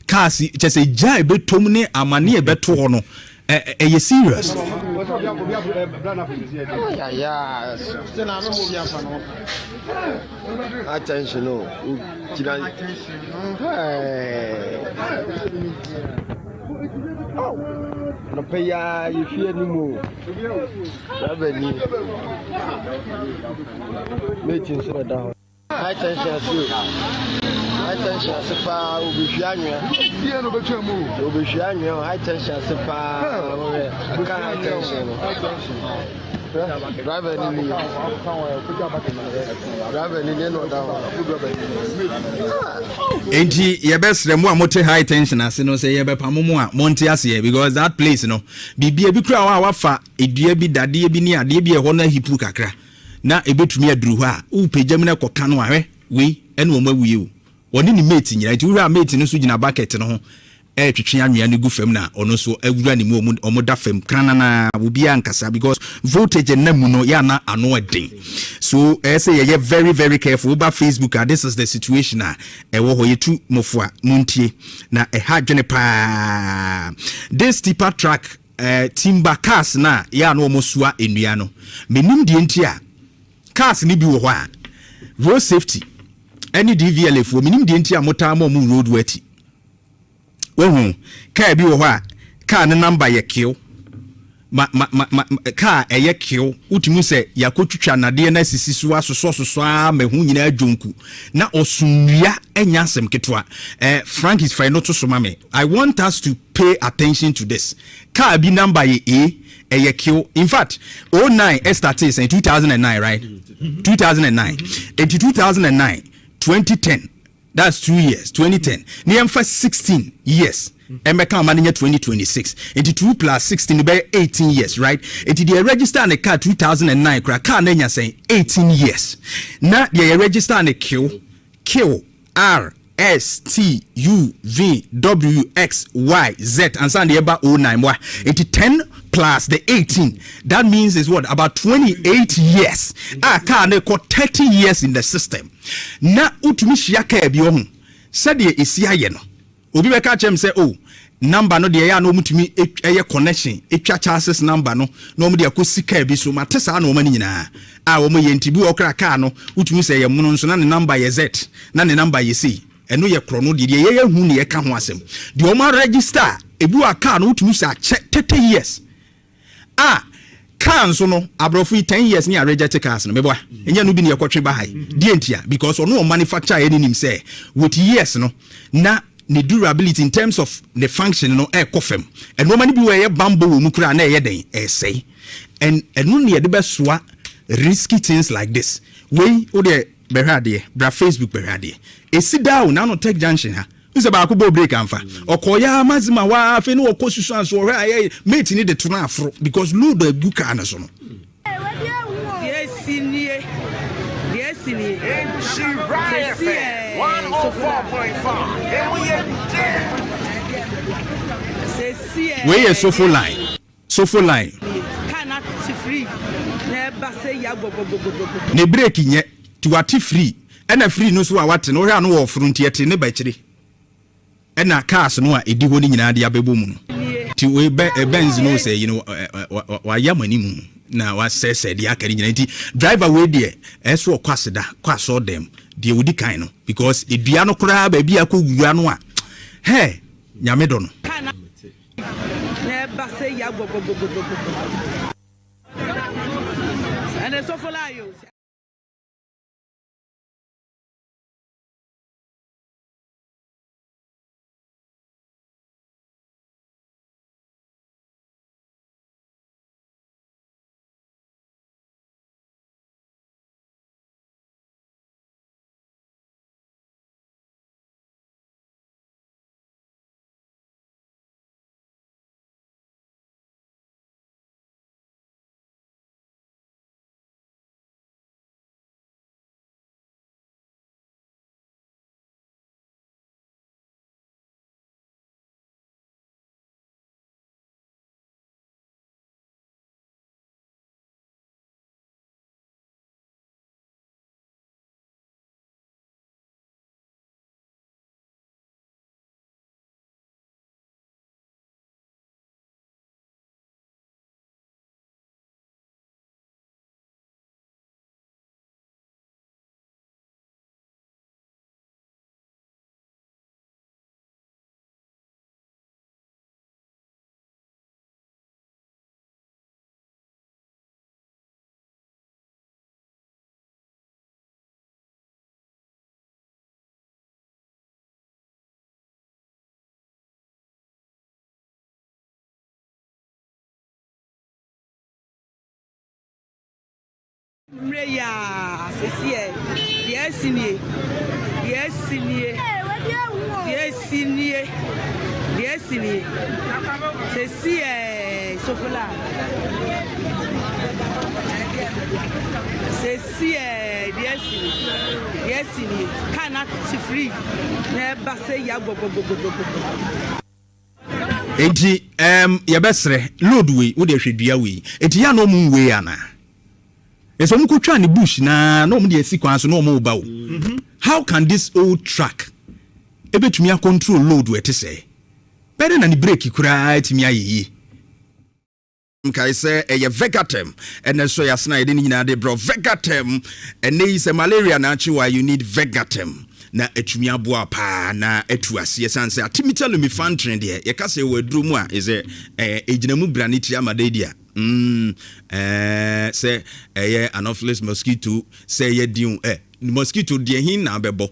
kasi chese jai betom ne amane beto ho no. You serious? Attention, no. No pay ya, you fear no more. Meeting so down. Attention, high tension sepa obihwanwa tie no betwa mu obihwanwa high tension sepa aka high tension driver ni no down enti ye best remu amote high tension ase no say ye be pamomo a monte ase because that place no bibia bi kura wa wafa edua bi dade bi ni ade bi e ho na hipu kakra na ebetumi aduru ho a u pejam na koka no ahwe we ene wo mawie o woni ni mate nyira nti wura mate no so gina bucket no ho twetwe anwea ne gu fam na ono so awura ne mu omoda fam kranana obia nkasa because voltage na mu no ya na ano eden so say ye very very careful over Facebook. This is the situation ewo ho yetu mofo a muntie na ha dwene pa this tipa track timber cars na ya no omosua enua no menim die nti a cars ni bi wo ho a road safety any DVLA for minim de ntia motama mu road wati wehu car bi wo ho a car ne number ye kill car eye kill utimi se yakotwitwa nade na sisi so asoso a mehu nyina adwonku na osunua enya asem ketwa Frank is fine not to so mame. I want us to pay attention to this. Car bi number ye eye kill. In fact 09 started in 2009, right? 2009 into 2009 2010, that's 2 years. 2010 near for 16 years. Emeka Mania 2026. 82 plus 16 be 18 years, right? It the register on the car 2009 car nenya saying 18 years. Now the register on the Q R S T U V W X Y Z and send the about 09 wa. 10 plus the 18. That means is what about 28 years. Car ne ko 30 years in the system. Na utumi shiaka bi ohun. Said ye isi aye no. Obi be ka chem say number no de ya no mutumi eye connection etwa chances number no no mu de akosika bi so matesa na o mani nyina o mo ye ntibi okra car no utumi say ye muno nso na ne number ye Z na ne number ye C eno ye kro no de ye hu ne ye ka ho asem de o ma register ebi wa car no utumi say 30 years car nso no abrofu 10 years ni a reject cars no meboa enya no bi ne ye kotwe ba hai die ntia because ono manufacture ye nim say with years no na the durability in terms of the function no kofem and no many be where bamboo mu kura na ye den say and no near the best risky things like this we o de berade bra Facebook berade e sit down na no tech junction ha use ba ko break amfa okoya mazima wa afi no okosusu anso hwe aye mate ni de tuna afro because load the good car na so no yes ni MC Ryan 104.5 and we are so full line cannot free never say ya go ne break nye to ati free na free no so a wate no hwe no wo front yete ne ba kire na cars no a edi ho ni nyina de abebo mu no ti we Benz no say you know wa yamani mu na wa sese de akari nyina nti driver we de eso kwaseda kwaso dem de wudi kan no because edua no kura ba bia ko wura no a he nyame do no never say ya go and so for you Mreya, Cecilie, yes, Sini, yes, Sini, yes, Sini, yes, Sini, Cecilie, Sofola, Cecilie, yes, Sini, cannot see free, never say Yago. Enti yabesre load we wo de hwedua we enti ya no mu we ana eso mu kotwa ne bush na no mu de asikwan so no mu ba wo how can this old truck ebetumi a control load we te say better na ni brake kura etimi ayeyi mkai say eye vegatem ene so yasna ede ni nyina de bro vegatem ene yi say malaria na achi why you need vegatem na etumi aboa pa na etu ase sanse atimitalo mi fan trend ye kase wadru mu a is ejinamu brani ti amade dia say anopheles mosquito say ye diun mosquito de hin na bebo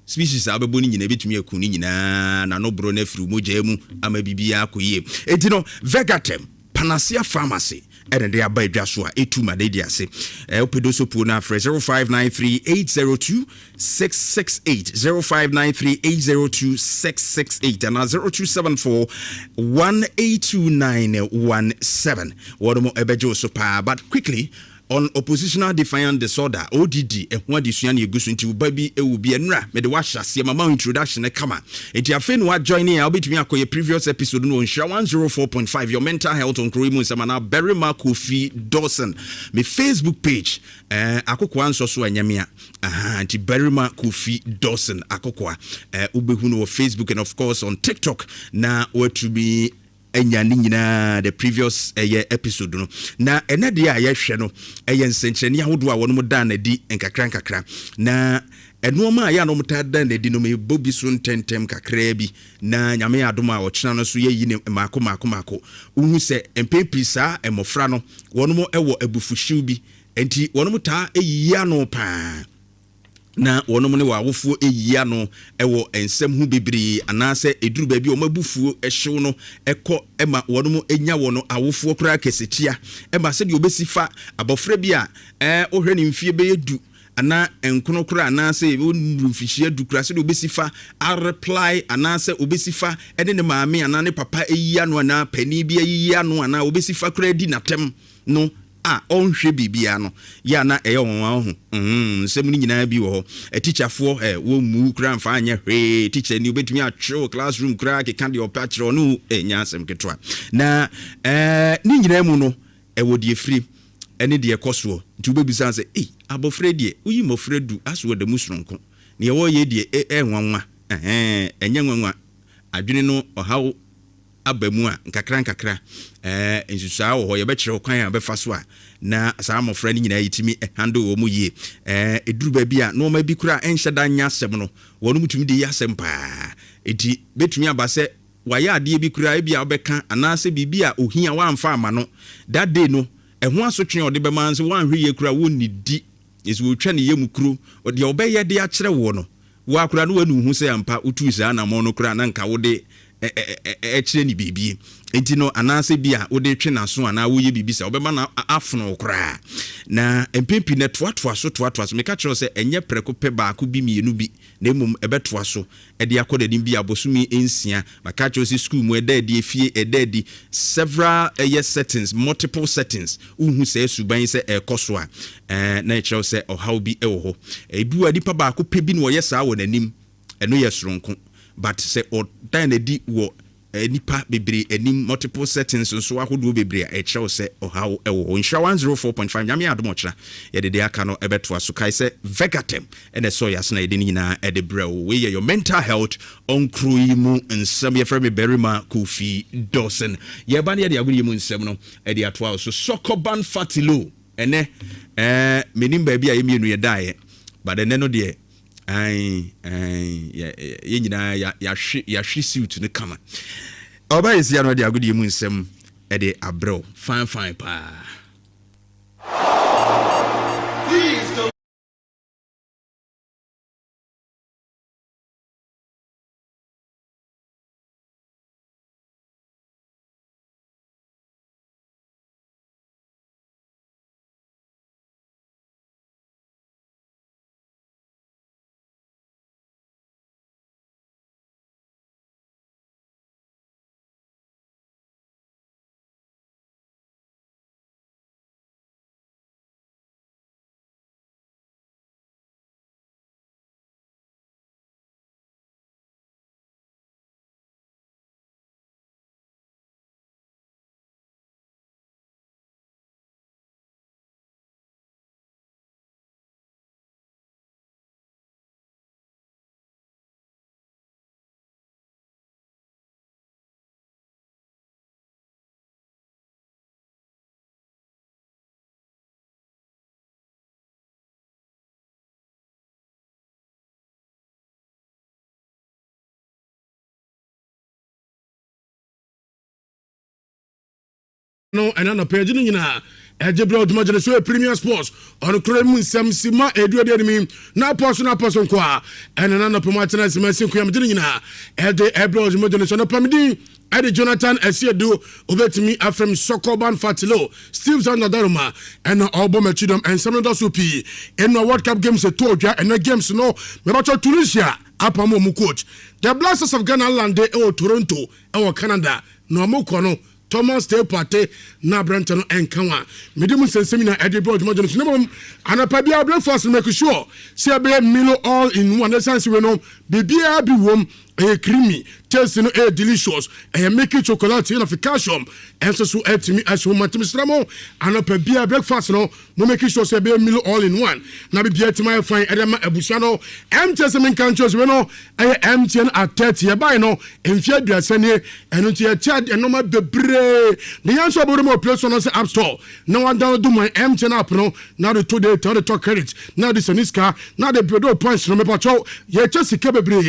species abebo ni nyina betumi akuni nyina na no bro na fru moja mu ama bibia akoye etino vegatem Panacea Pharmacy and they are by Joshua etu madedi ase opedoso po na 0593802668 0593802668 and 0274182917 what more ebejo so pa but quickly on oppositional defiant disorder ODD ehwa disua na egusu nti ubabi ewubi enra me de washa se mama introduction e kama enti afi no joining ya obetumi akoye previous episode no nsha 104.5 your mental health on Kurimu Samana Berima Kofi Dawson me Facebook page akokwa nso so anyamia anti Berima Kofi Dawson akokwa ubehu no Facebook and of course on TikTok na what to be enyani nyina the previous episode no na enade a yehwe no nsencheni ahodo a wono da na di nkakra na enoma a ya no mta da na di no me bobi so ntentem kakra bi na nyame adom a ochena no so yeyi ne mako uhu se empepisa emofra no wono mo ewo abufuhyiw bi enti wono mta eyi ano pa na wonom ne wawofuo eyia no ewo ensem hu bebre anase eduru ba bi o mabufuo ehyew no ekọ ema wonom enya wono awofuo kra kesetia ema se de obesifa abofra bi a ohwe ne mfie be yedu ana enkono kra anase onrumfihie du kra se de obesifa a reply anase obesifa ede ne maame ana ne papa eyia no ana pani bi eyia no ana obesifa kra di natem no onhwe bibia no ya na wonwa ho nsem ni nyina bi wo teacher fo wo mu kra mfa anya hwe teacher ni obetumi atwe classroom kra ke kan de opatro no nya asem ketwa na ni nyina mu no wo de free ene de ekoso nti obebisa se abofre de uyi mofredu aso de musronko ne wo ye de enwanwa enye nwanwa adwene no ohawo abamu a nkakra nsusa wo ho ye be kire kwan a be fa so a na saa mofra ni nyina yitimi handle wo mu ye eduru ba bi a no ma bi kura enhyeda nya asem no wono mutumi de yasem pa eti betumi abase waya ade bi kura e bi a obeka anase bibi a ohia wa amfa ama no that day no eho asotwe ode be manse wan hwe ye kura woni di esu wo twa ne ye mukuru ode obeye de a kire wo no wa kura no wanu hu se ampa utu saa na mo no kura na nka wo de kire ni bibi enti no anase bia wo de twe na so ana wo ye bibi sa obema na afono kra na empempi na toatoa so meka kire se enye preko pe ba ko bi mienu bi na emum ebetoa so ede akoda dim bia bosumi ensia maka kire se school mu ede de efie ede de several settings multiple settings uhu se suban se ekoso a na kire se ohaw bi ewo ho ebi wadi pa ba ko pe bi no ye saa wo nanim eno ye soronko but se o dan edi wo nipa bebre enim multiple settings so ahodo bebre a ekyerɛw se ohaw ewo insha 104.5 nyame adom kyerɛ ye de aka no ebeto aso kai se vegatem ene so yasna ede ni nyina ede brew we your mental health on Kurimu nsem ye frame Berima Kofi Dawson ye ba ne de agudi mu nsem no ede ato so sokoban fatilo ene menim ba bi a ye mienu ye dae but ene no de ye nyina ya hwe suit ne kama oba isi ya no de agudi mu nsem e de abro fine pa no and no page ni na ejebro oduma so Premier Sports on krem samsima eduade mi na poso nko a and na no pema chana simasi nko am ni na ebro oduma so no pamdi Eddie Jonathan Esiedu obetimi afrem Sokoban Fatilo Steve Zanadaruma and Obomachidom and Samuel Supi in the World Cup games at Toja and the games no Mebacho Tunisia apamo mu coach the Blasters of Ghana lande e Toronto e Canada no amokono Thomas Day Party na Brantano and Kawa. Medium seminar at the Broad Modern Cinema and a Pabia breakfast make sure. See a Milo all in one essence we know. Bibia be warm a creamy, tasting a delicious, and make it chocolate in a calcium. And so add to me as you want to Mr. Ramo and a Pabia breakfast no make sure say be Milo all in one. Now be to my fine Edema Abusano, M. Testament countries we know I am 10 at 30 by no in February Sunday and until a chat and no matter the the answer about more place on the App Store. Now I download my M10 app no. Now the 2 day tell the talk credit. Now the Soniska. Now the Bredo points no me pacho. Yeah, just capable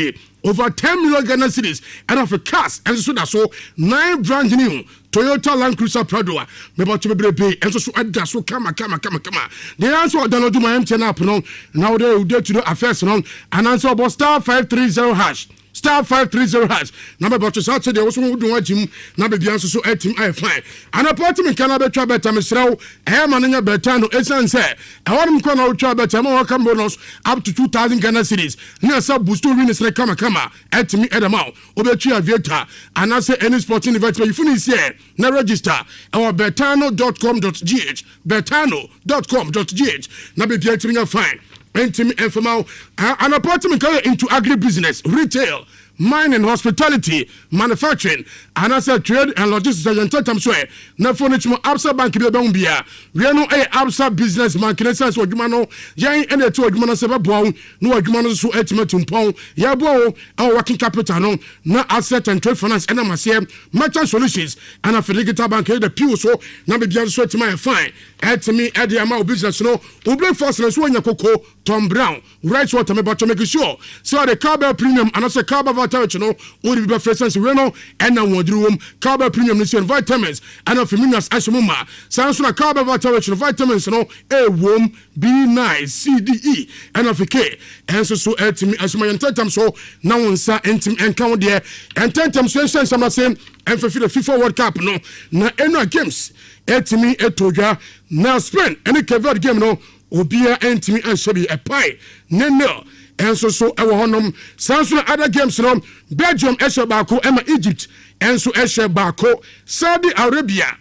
over 10 million Ghana cedis and of a cast and so that's so 9 brand new Toyota Land Cruiser Prado. Me pacho be pay and so add that so come. The answer I download my M10 app no. Now they to do affairs no. And answer about *530# hash. *530#. Number about to Saturday also do watch him. Number the answer so team I fine. An apartment can be trouble better Mr. I am an betano essence. I want him to trouble better more come bonus up to 2,000 Ghana cedis. Near sub boost to winners like come at me at amount. Obechi Avieta and I say any sporting event where you finish here. Now register our betano.com.gh betano.com.gh. Number the answer fine. Intimate informal an apartment into agribusiness, retail, mining, hospitality, manufacturing, and as a trade and logistics and totem swear. Na furniture Absa Bank be bia. We no a Absa business man can sense what you know. Yan and the two admana seba bon, no admana so ultimate pon. Ya bo our working capital no na asset and trade finance and amasem merchant solutions and a Fidelity Bank the pew so na be bia so my fine. At me at the amount business no. Oble force so nya koko Tom Brown, right water me bacho make sure. So the Carbon Premium and also Carbon Vitality no, all the preferences we know and now room Carbon Premium is vitamins and of minerals asumuma. Sounds like Carbon Vitality vitamins no, A warm, B9, C, D, E, and of K. And so at me as my intentum so now on sa intim and count there and 10 times some same and for the FIFA World Cup no na any games at me at Toga now Spain any covered game no. Obia entimi anshabi a pie neno and so our honum sanso other games no Belgium Eshabako Emma Egypt and so Eshabako Saudi Arabia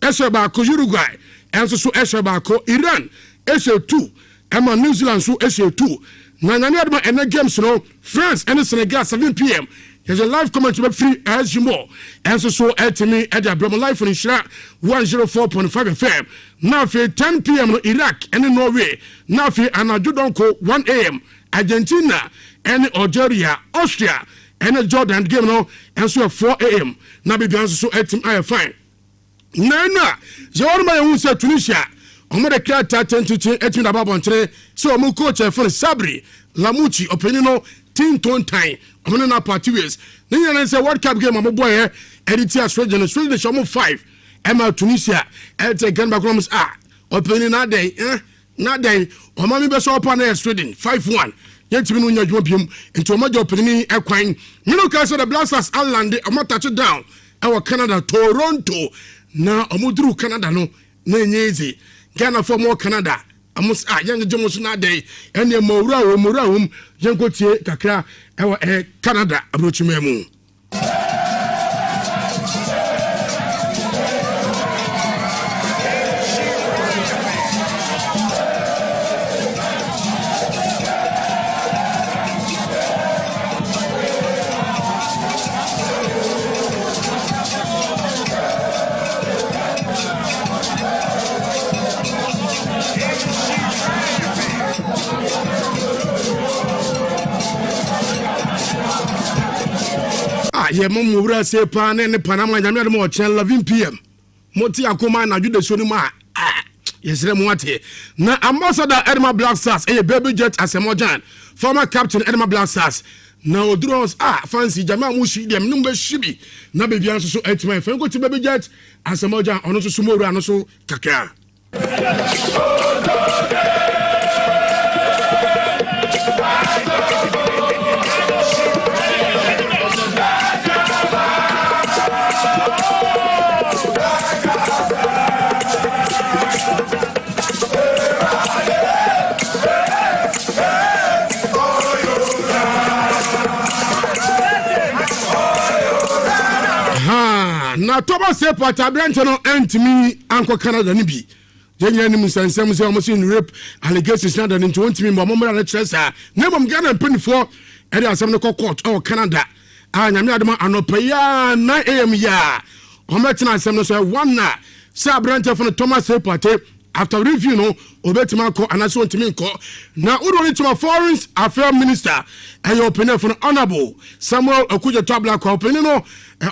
Eshabako Uruguay and so Eshabako Iran Esha2 Emma New Zealand so Esha2 Nanyadma and games no France and Senegal 7 p.m. There's a live comment to be free as you more. And so at me at the Brahma Life on Ishra 104.5 FM. Now for 10 p.m. in Iraq and in Norway. Now for Anadudonko 1 a.m. Argentina and Algeria, Austria and Jordan game no and so 4 a.m. Now be so at him I fine. Nana, Jorma who said Tunisia. I'm the character 10 to 18 about on today. So I'm coach for Sabri Lamuchi opinion. Team tone time. I'm going to party ways. Then you say World Cup game. I'm a boy here. Edit Australia. Australia show 5. Emma Tunisia. And take gun back rooms. Opening that day. Not day. Or mommy best open there. Sweden 5-1. Yet to be no job into a major opening equine. You know, because the Blasters Island. I'm not touch it down. Our Canada Toronto. Now I'm going to Canada. No, easy. Ghana for more Canada. Amos young Jones na day and the Mora young Gautier Kakra our Canada Abrochimemu. Ye mom wura se pa ne Panama nyame mo 11 p.m. Moti akoma na jude so ni ma yesre mo ate na ambassador Edma Black Stars baby jet asemojan former captain Edma Black Stars Now draws fancy Jama Mushi them number shibi na baby answer so at my friend go to baby jet as a moja on also sumo and also kaka. Na Thomas Airport Abrante no entimi anko Canada ni bi. Yenya ni musansam se omo in rape allegations na dan nti ontimi mo mo na tresa. Na mom Ghana penifo e dey asem no court o Canada. Nyame adama anopa 9 am ya. Omo tena asem no so 1 na. Se Abrante for Thomas Airport after review no obetima ko anaso ontimi nko na uroni to foreign affairs minister and your opinion for honorable Samuel Okuja Tabla ko opinion no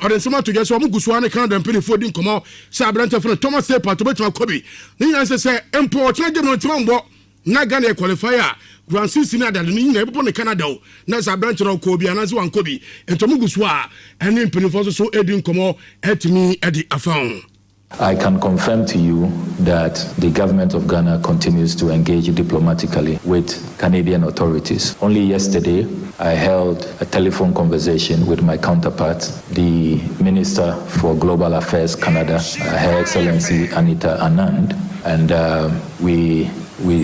or the summer to get so mugusu ane Canada mpini fodin komo se Abrante for Thomas Airport obetima kobi ni yan say import na dem no timambo na Ghana qualifier Grand Six na da ni na ebo ne Canada na se Abrante no ko bi anaso wan kobi ento mugusu a ene mpini fo so edin komo etimi edi afan. I can confirm to you that the government of Ghana continues to engage diplomatically with Canadian authorities. Only yesterday, I held a telephone conversation with my counterpart, the Minister for Global Affairs Canada, Her Excellency Anita Anand, and we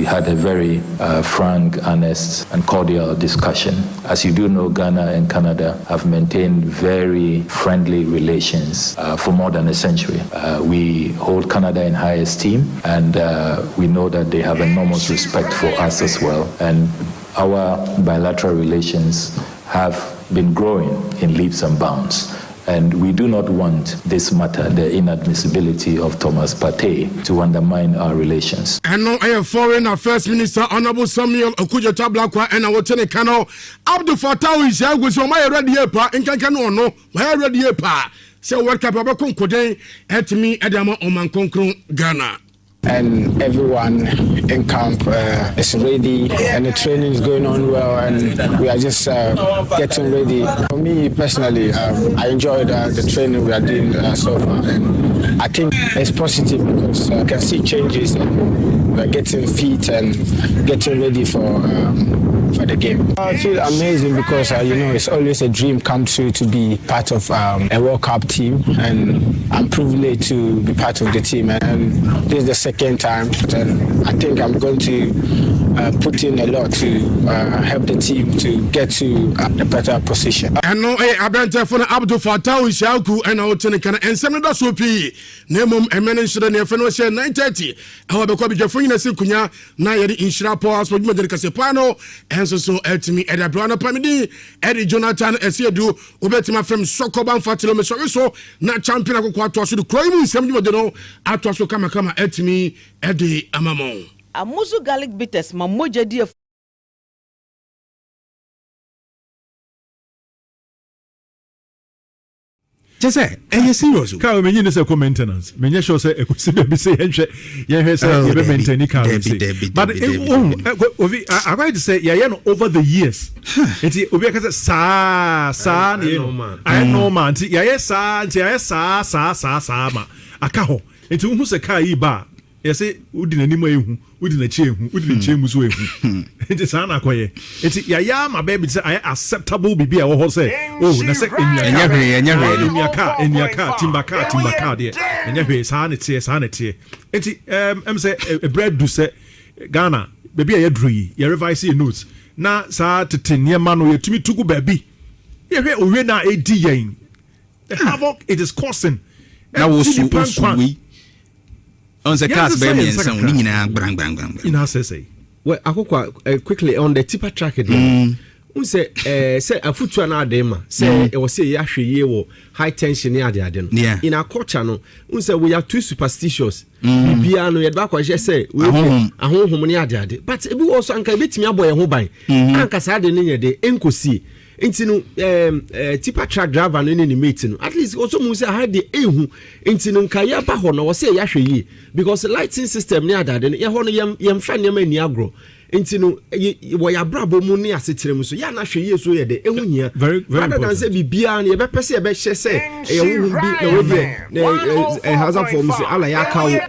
had a very frank, honest, and cordial discussion. As you do know, Ghana and Canada have maintained very friendly relations for more than a century. We hold Canada in high esteem, and we know that they have enormous respect for us as well. And our bilateral relations have been growing in leaps and bounds. And we do not want this matter, the inadmissibility of Thomas Partey, to undermine our relations. And now I have Foreign Affairs Minister Honorable Samuel Okuja Tablakwa and our Tenekano Abdul Fattah is here with my ready pa in Kankano, my ready pa. So what Kapabakon Koden at me Adama Oman Konkron Ghana. And everyone in camp is ready, and the training is going on well, and we are just getting ready. For me personally, I enjoyed the training we are doing so far, and I think it's positive because I can see changes, and we are getting fit and getting ready for the game. I feel amazing because it's always a dream come true to be part of a World Cup team, and I'm privileged to be part of the team, and this is the second time, and I think I'm going to put in a lot to help the team to get to a better position. And no, Abrante for Abdul Fattah Ishaku and our Tenekana and Senator Sopi, Nemum and Menace near Fenosia 9:30. However, Jeffrey Nasukunya, Nayadi Inshrapo, Aspo Casepano, and so at me at Abrana Pamidi, Eddie Jonathan Esiedu, Ubetima from Sokoban Fatilo Mesoso, not champion of Quatos to Crime, some you don't know, Atwaso Kamakama at me, Eddie Amamon. Amuzu garlic bitters, Mamoja dear. Just say, and you serious? Car meaning is a maintenance. Many shows say, baby say, you maintain the car. But I write to say, over the years, it's Ubeka sa, I know man, yes, sa, Akaho, it's who's a car bar. Yes, wouldn't any way, wouldn't a chain, wouldn't change way. It is an acquire. It's Yaya, my baby, I acceptable be a horse. Oh, in your car, timber, dear, and your sanity. It's a bread do say Ghana, baby, I agree. You revise your notes. Now, sir, to 10 year man, to me, to go baby. You're here, Urena 80 yen. The havoc it is causing. Now, we. On the cast, baby, and some bang. In our say, well, I quickly on the tipper track again. Say a foot to another dema. Say it was say Yashi high tension near the Aden. Yeah. In our court channel, say we are too superstitious. Piano yet back, I just say, we are home near the Aden. But it will also uncle bit me a boy who buy. Uncle Saturday near the Encosi. Into tipper track driver in any meeting. At least also Musa had the Ehu into Kaya Bahon or say Yashi because the lighting system near that and Yahon yam fan yam in Yagro. nti no wo ya brabo mu ne asetere mu so ya na hwe yeso ye de ehu hia rather than say bibia na ye be pese ye be hye say e wo bi na wo de hazard form say ala ya kawo ya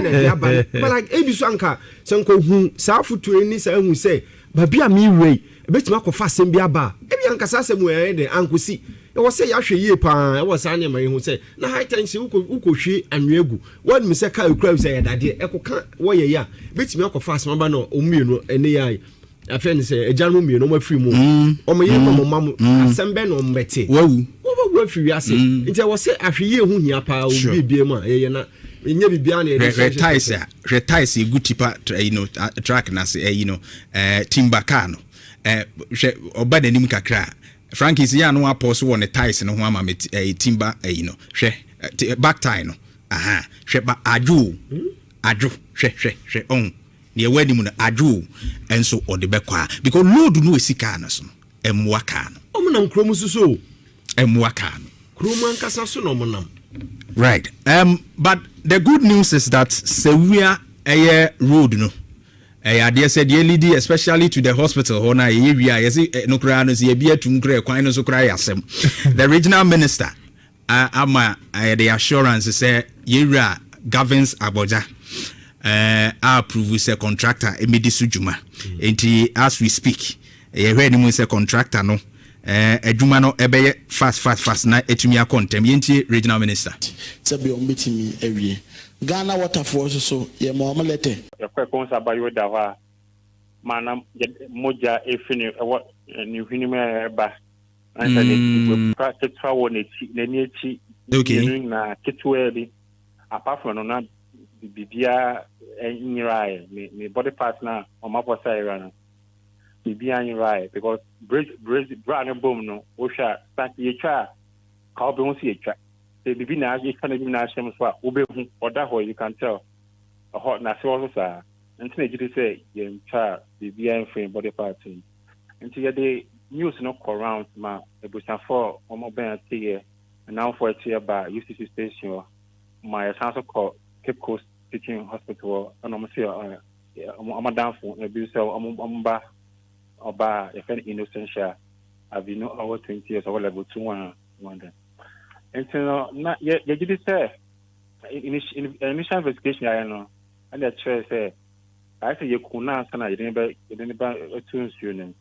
na ya ba but like ebi so anka sanko hu sa futu ni sa hu say ba bia mi wei ebetima kofa asem bia ba ebi anka sa asem we de ankosi e wo say ya hwe ye pa e wo sa ne ma hu say na high tension uko hwe anwegu won mi say ka ukra say ya dade e ko ka wo ye ya ebetima kofa asem ba no omienu ene ya afen say ejanu mienu ma free mu o mo ye mo mam asem be no mbete wo afiri ase nti wo say ahwe ye hu hia pa obi bie mu ye na nya bibia na retice good tipa track na say timber car no oba nanim kakra Frankie is no apostle on the ties no ho ama timber back tie no ba aju hwe on ne wadi mu no aju enso ode bekwa because load no esika na so emwa ka no omunam krom suso emwa ka no krom ankasa so no omunam right but the good news is that Sewia road no they said the LED especially to the hospital hona no kra no se bia tum kra kwan no so kra yasem the regional minister ama the assurance say yera governs Aboja approve say contractor emedisu juma enti as we speak hwe ni mu say contractor no adwuma no ebeye fast na etumi akontem yenti regional minister sabi ombetimi ewie Ghana water force so ye mo amalete yakwa konsa bayo dawa mana moja efini ni hwinima ba anta ne practice trawo ne ni echi na kitwe bi apart from na bibia enyirai me body part na o maposa era na bibia enyirai because brand boom no o sha start ye twa ka obi ho si etwa the bibi na you can even ask them so obe hu oda ho you can tell a hot na so also sa nti na gidi say ye twa bibi en frame body part nti ye the news no go round ma ebusan for omo ben tie and now for tie ba UCC station my sanso call Cape Coast Teaching Hospital and omo say omo danfo na bi say omo ba oba e fen innocential have you know over 20 years or level 2 one and so na ye did say initial investigation I know and the chair say I say you kuna sana you didn't ba tunes union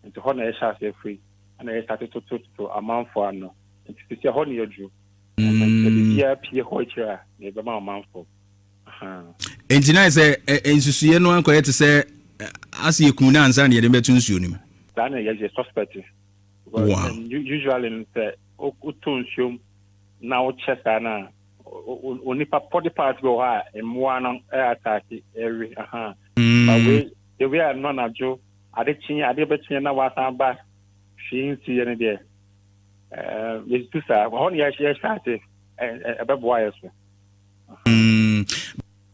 and to honor a say free and I started to amount for no and to see how you do and the PRP hoicha ne be ma amount for engineer say ensusuye no anko yet say as you kuna ansa ne be tunes union that na ye suspect usually in say o tunes union now chesa na oni pa body part go ha emwa no attack every but we the way no na jo ade betin na wasan ba shin ti ene de yes to sa ho ya start ebe boy so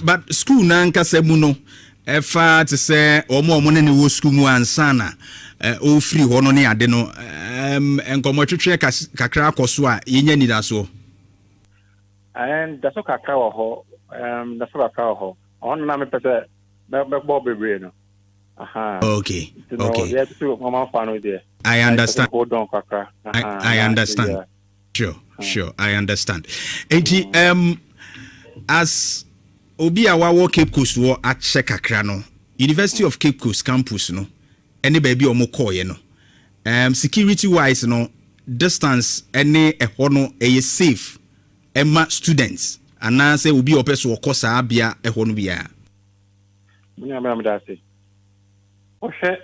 but school na nkasa mu no efa to say omo ne wo school mu ansana o free ho no ne ade no enkomotwetwe kakra akoso a yenya nida so and that's okay ho that's okay ho on na me pese be bob bebre no okay yeah to mama fan there I understand hold on kakra I understand sure I understand enti as obi a wa Cape Coast wo a check kakra no University of Cape Coast campus no any baby omo call ye no security wise no distance any ehɔ no ɛyɛ safe ɛma students ana say obi opeso okosa abia ehɔ no bia munya me da say o hwɛ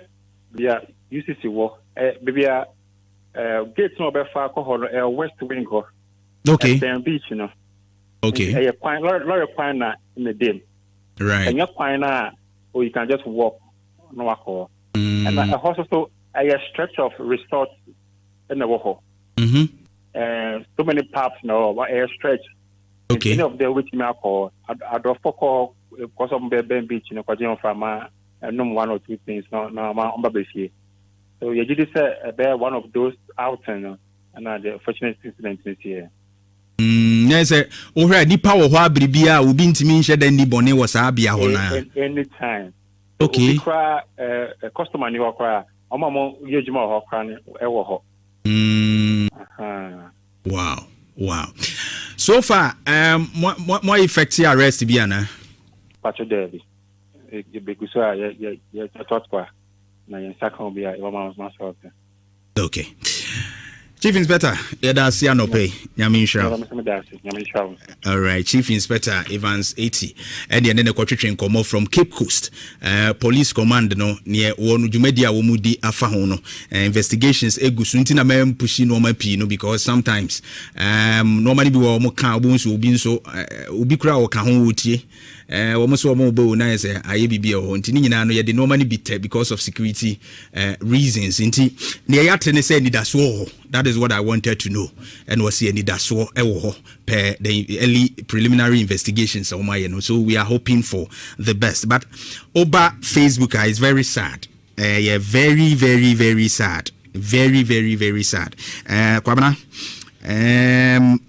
bia UCC wo bibia gate no be fa ko hɔ west wing hɔ okay beach no okay ɛyɛ kwan lorry kwan na in the day right ɛnyɛ kwan na or you can just walk no walk and also a stretch of resort in the water. So many paths now, but a stretch. Okay. Any of the which me call, I do for because of Ben Beach in a Kwajian Farmer, and no one or two things. No, on Babashi. So you did say bear one of those out and the fortunate incident this year. Yes, already power wa bribia will be intimate than the bonnet was abia anytime. Okay. Customer ni wakwa. Omo yejuma ho kwa ni ewo ho. Wow. So far, more effective arrest bi ana. Pacho Derby. Begusa ya totwa na yen sakon bi a e mama so. Okay. Chief Inspector, that's Yanope, Yaminsha. All right, Chief Inspector Evans 80. And then the quarter come off from Cape Coast. Police command no near one Jumedia Womudi Afahono. Investigations Egusuntina mem pushing normal pino because sometimes normally be more carbons will be so ubikra or kahunti. Almost more bow nice IABB or Tinina no yet normally be because of security reasons. Inti near Yatene said that's war. That is what I wanted to know. And was any that's war per the early preliminary investigations on my so we are hoping for the best. But Oba Facebook is very sad. Yeah, very, very, very sad. Very, very, very sad. Kwabana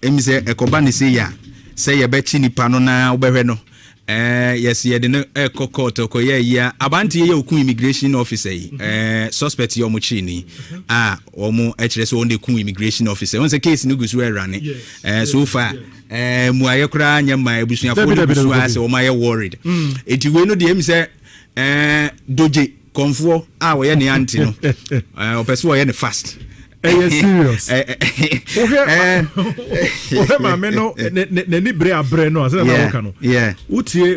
emise ekobani say ya bechi ni pano na obehwe yes, yeah, the court yeah, Abanti ye oku immigration officer suspect yo muchini omo HS on the immigration officer. Once a case no gusu running so far mu ayekra nya ma ebusuafo no gusu ase o ma ye worried enti we no de em say doje konfo we ye ne anti no opeso ye ne fast. Serious. Yeah.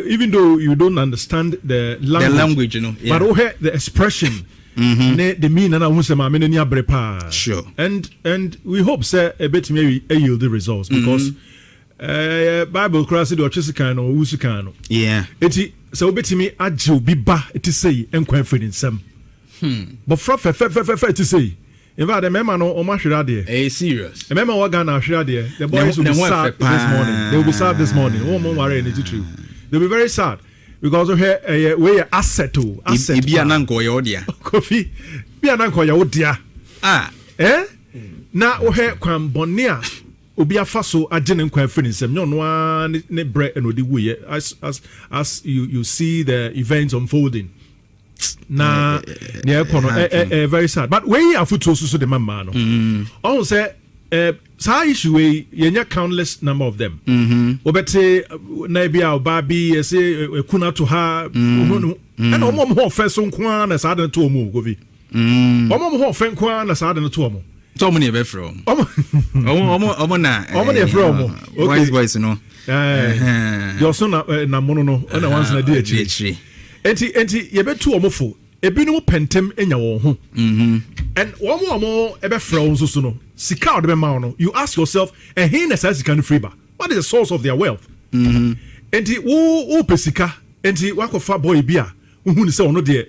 Even though you don't understand the language, you know, yeah. But the expression, the meaning, sure. And we hope, sir, a bit maybe yield the results because Bible class or Chesikano, Usikano. Yeah. So bet me ajo biba it is say and confident in some. But for to say. In fact, the member no Omashirade. Serious. The member Wagana Shirade. The boys will be sad this morning. They will be sad this morning. One more worry in the true. They'll be very sad because of here we are asset to asset. Be an uncle yodia. Coffee. Be an uncle yodia. Na ohe kwam bonia. Obi afaso agene nkwa finisem. No one ne bread and odi wuye as you see the events unfolding. Na very sad. But when you have foot so the man no. Also say sa issue we yenya countless number of them. Obete na bia obabi say kuna to her and omom ho fe so nko na sa de to omu govi. Omom ho fe nko na sa de to omu. So many be from. Omo na from. Voice no. Your son na mono no na once na dey achi. Enti yebetu omofo ebinu pentem enya wo ho and omo ebe fra so no sika odebe ma no you ask yourself and he na sika no free ba what is the source of their wealth enti wo pesika enti wakofa boy bia hu ni se ono de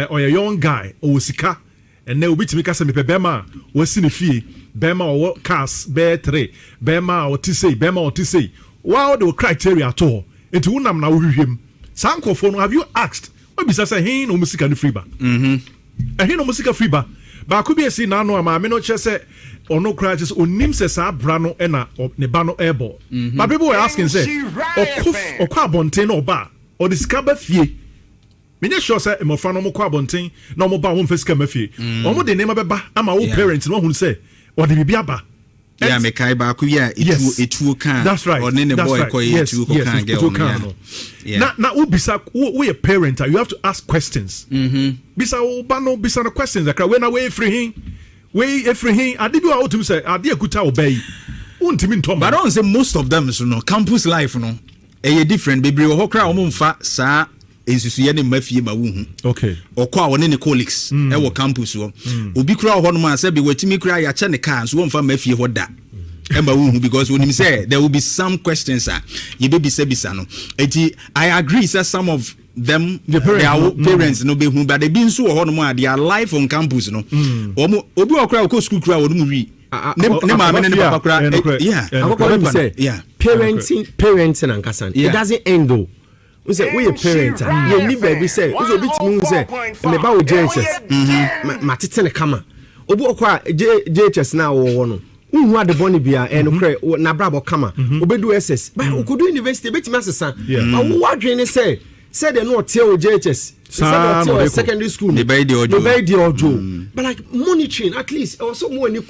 or a young guy or sika and na obitimi ka se me bema wasi ne fie bema or cars be 3 bema or tisei bema or tisei wow the criteria at all enti unam na wo hwehwem Sankofo, have you asked? What be say he no music and free ba? And he no music free ba. But could be see now no ama me no chese or no cry just onim se sa brano ena ne ba no airball. But people were asking say or kwa bonten or ba or the scaba fie. Me not sure say mo fa no mo kwa bonten no mo ba won fesika mafie. Omo de name ba ama wo parents no hu say or the bibia ba. Yeah, me kai ba ku ya etu kan. That's right. Or ne boy ko etu kan girl. Yeah. Na ubisa we a parent, you have to ask questions. Bisa oba no bisa no questions akra when away free him. We free him. Ade bi wa otum say ade akuta obey. Untimi ntom. But I don't say most of them so no campus life no. E different bebre wo kra o mfa sa ensusuye ne mafie ma wo hu. Okay. Okwa woni ne colleagues e wo campus wo. Obi kra ho no ma say be watimi kra ya che ne car so wo mfa mafie ho da. Emba wo hu because when him say there will be some questions you be bisa no. Eti I agree say some of them their parents no be hu but they be nso ho no ma their life on campus no. Omo obi okra ko school kra wo no mu wi. Ne ma me ne papa kra. Yeah. Parenting and kasan. It doesn't end though. We say we a parent. You need baby say. We so bit me say. Me ba wo JHS. Ma tete ne kama. Obi okwa JHS na wo no. Who had the bonny beer and na brabo kama. Obedu SS. But we could do university bit me asesa. But what dream say? Said they no tell JHS. secondary school. They buy the audio. But like monitoring, at least also more in the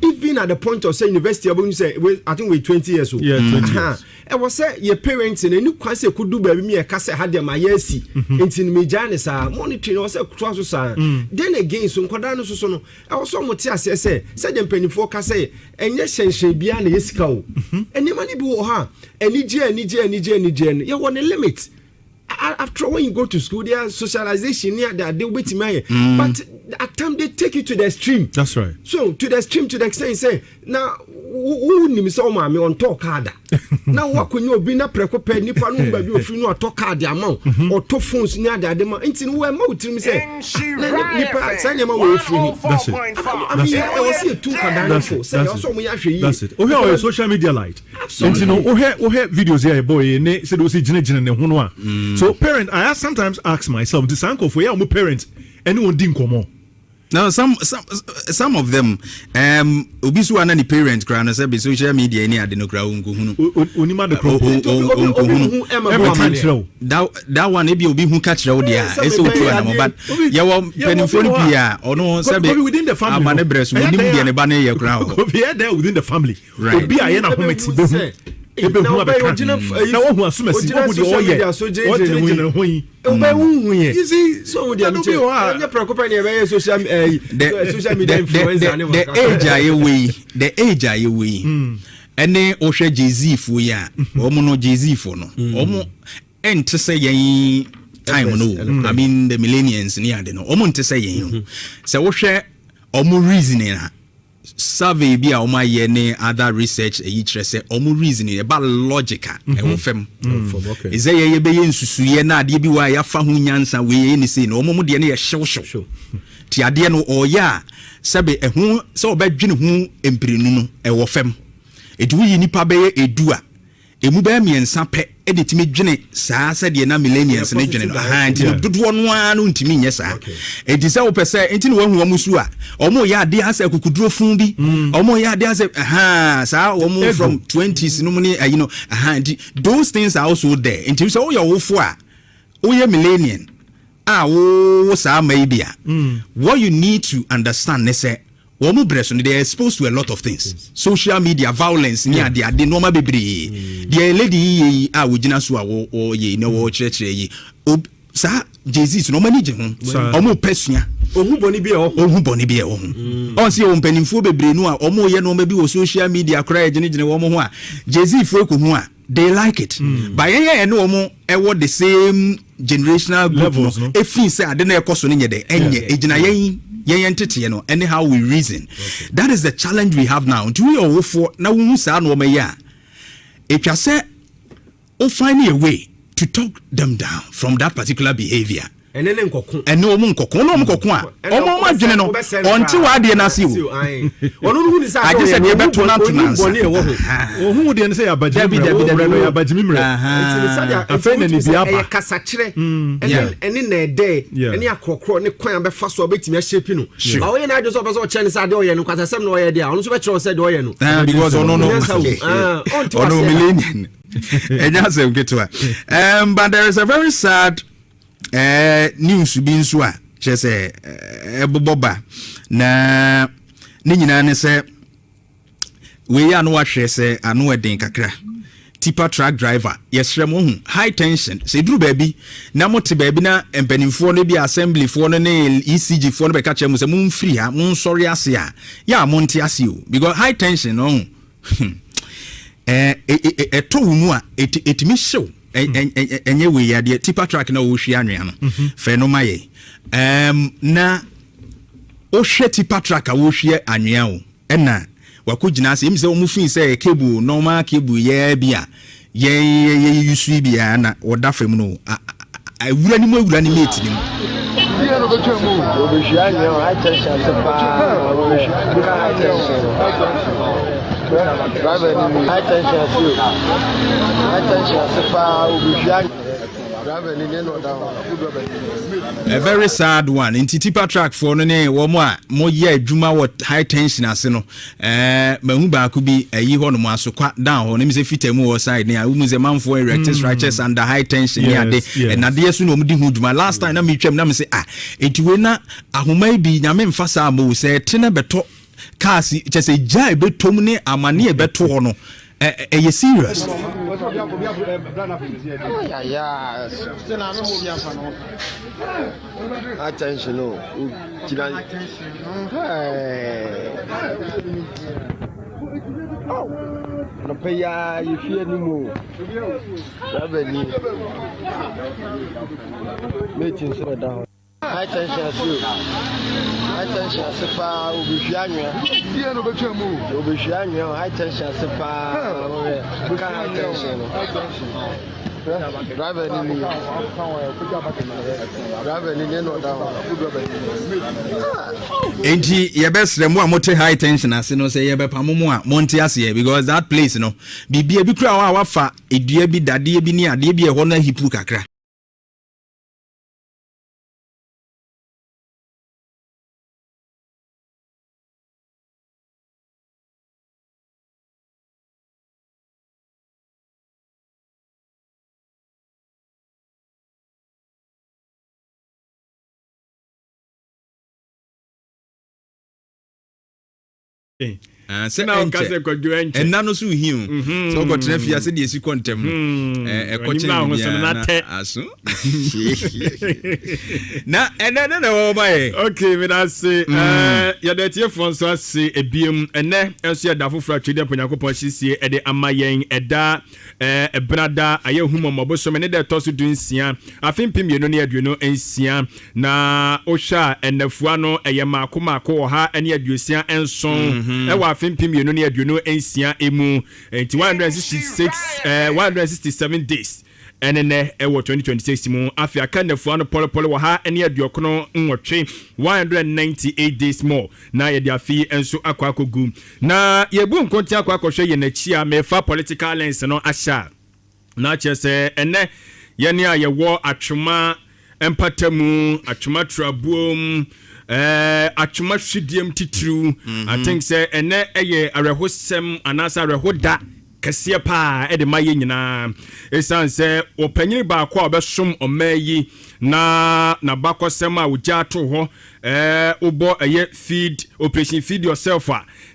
even at the point of say university, I think we're 20 years old. Yeah, 20 years. I was say your parents in a new class could do baby me a casse had their my yesi into me Janis monitoring was a cross. Then again, so Quadano Sono, I was so much as I say, said them penny for casse, and yes, she beyond the Yesco. And the money boo her, and Niger, you want a limit. After when you go to school, there's socialization near that they wait me. But at time they take you to the extreme. That's right. So to the extreme, to the extent, say now who name so me on talk harder. Now what can you be not prepared? Nipa no baby if you know talk hard the amount or two phones near the demand. Until we are to me say. Nipa send them away free. That's it. I mean, I was here too for say also me actually. That's it. Oh here social media light. Absolutely. And you know, oh here videos here boy. Ne said we see jine ne hono. So parent, I sometimes ask myself, this uncle for ya parents, anyone didn't come on. Now some of them obisu anani parent kra na say be social media ni ade no kra unku hunu onima de kro that one e be obi hu ka kire wo dia e so otu na mo but ye wo penifo ni pia ono say be within the family amane breast wo nim dia ne ba na ye kra ho obi there within the family obi aye na hometi be hu ebe hu abeka na wo hu asumasi wo de oye you see so they are preoccupied about social media influencer the age are we ene o hwe Jay-Z fu ya omo no Jay-Z fu no omo ente say yen time no I mean the millennials ni ade no omo ente say yen say wo hwe omo reasoning na survey bi a omo ye ne other research e kire say omo reasoning about logical e wo fam is say ye be nsusu ye na ade bi wa ya fa ho nyansa we ye ni say no omo de ne ye hyew ti ade no oya sebe ehu se obadwene hu empirinu no e wo fam edu yi nipa be ye edu a emu ba miensa pe e timi dwene saa se de na millennials ne dwene no ha nti dodo no a no ntimi nye saa e di se wo pese nti no wahu amusu a omo ya ade asa kukuduro fun bi omo ya ade asa saa omo from 20s no money you know nti those things are also there nti so wo ya wo fo a wo ye millennial wo saa maybe what you need to understand is say womu breast they are exposed to a lot of things social media violence near the normal bebre the lady we jina so wo ye no wo chire yi sa Jay-Z no mani je ho omo pesua ohu boni bi e ho on see on penimfo bebre no a omo ye no ma bi wo social media kra jine wo mo ho a Jay-Z fo ko ho a they like it but ye no omo e wo the same generational levels no e fi say ade na e koso no nye de enye ejina yen anyhow we reason that is the challenge we have now to we all for now we say no ya if you say o find a way to talk them down from that particular behavior and then nkoko no nkoko a omo adwene no onti wa de na se o onu hu ni sa I just said you better not to answer ohu de say abajimi no abajimi mre afena ni bia kasa kire ene na ede ene akrokro ne kwan be fa so betimi a shape no ba we na ajo so be so che ne sa de oye no kwasa sem no oye de a onu so be kire se de oye no because ono millennial enya se mketua but there is a very sad news bi nso a che se eboboba na ne nyina ne se we ya no ahwe se ano eden kakra tipa truck driver yesrem hu high tension se duru baby na mote baby na empanimfo no bi assembly fo no ne ECG fo no be ka che mu se mun free ha mun sorry ase a ya monte ase o because high tension no to mu a etimi show enye we ya de tipa truck na wo hwe anwea no fe no maye na o hwe tipa truck a wo hwe anwea o na wakugina ase emse omu fin say cable normal cable ye bia ye yusu bia na oda fam no awura ni mate ni A very sad one. In Tipa track for no name, one more year, Juma, what high tension as no. Mahuba could be a year on so quite down. On him, if it more side near who's a man for erectus righteous under high tension. And Nadia Suno Mudima. Last time I meet him, say, it will not, who may be Yamen Fasamo, say, Tina Beto, Cassie, just a jai betomune, a mania betono. Are you serious? Attention, no pay you fear no more. Meeting so down. Attention, Sepa, Ubishania. Yeah, no, but you move. Ubishania, attention, Sepa. Attention. Driver your best more motor high tension as no say Pamoa, Montias here because that place no be a big crowd our fa a dear be that dear be near dear be a honor he pukakra. Say now kase kwadwo enche and nano so him so got na fia se de esi kontem e koche na aso na na wo mai okay me na say ya de tie fon so ase ebiem ene enso ya da foforo atwede ponyakopon hyesie e de amayen eda ebrada aye humomobo so me ne de to so dunsia afempim ye no ne aduno ensia na ohwa enafua no eye makomako wo ha ene aduosia enson e wa afempim ye no ne aduno ensia emu 167 days enene ewo 2026 mu afia kanafua no pole wo ha ene aduokono nwotwe 198 days more na ye dia fi enso akwakogu na ye bu nkonti akwakwohwe ye na chia mefa political lens no asha na chese ene ye ne ayewo atwoma empatamu atwoma trabuom atwoma hwidiem titru I think say ene eye arehosem anasa arehoda kese pa e de maye nyina esanse opanyini ba kwa obesom omayi na bakosem a uja to ho ubo eye feed operation feed yourself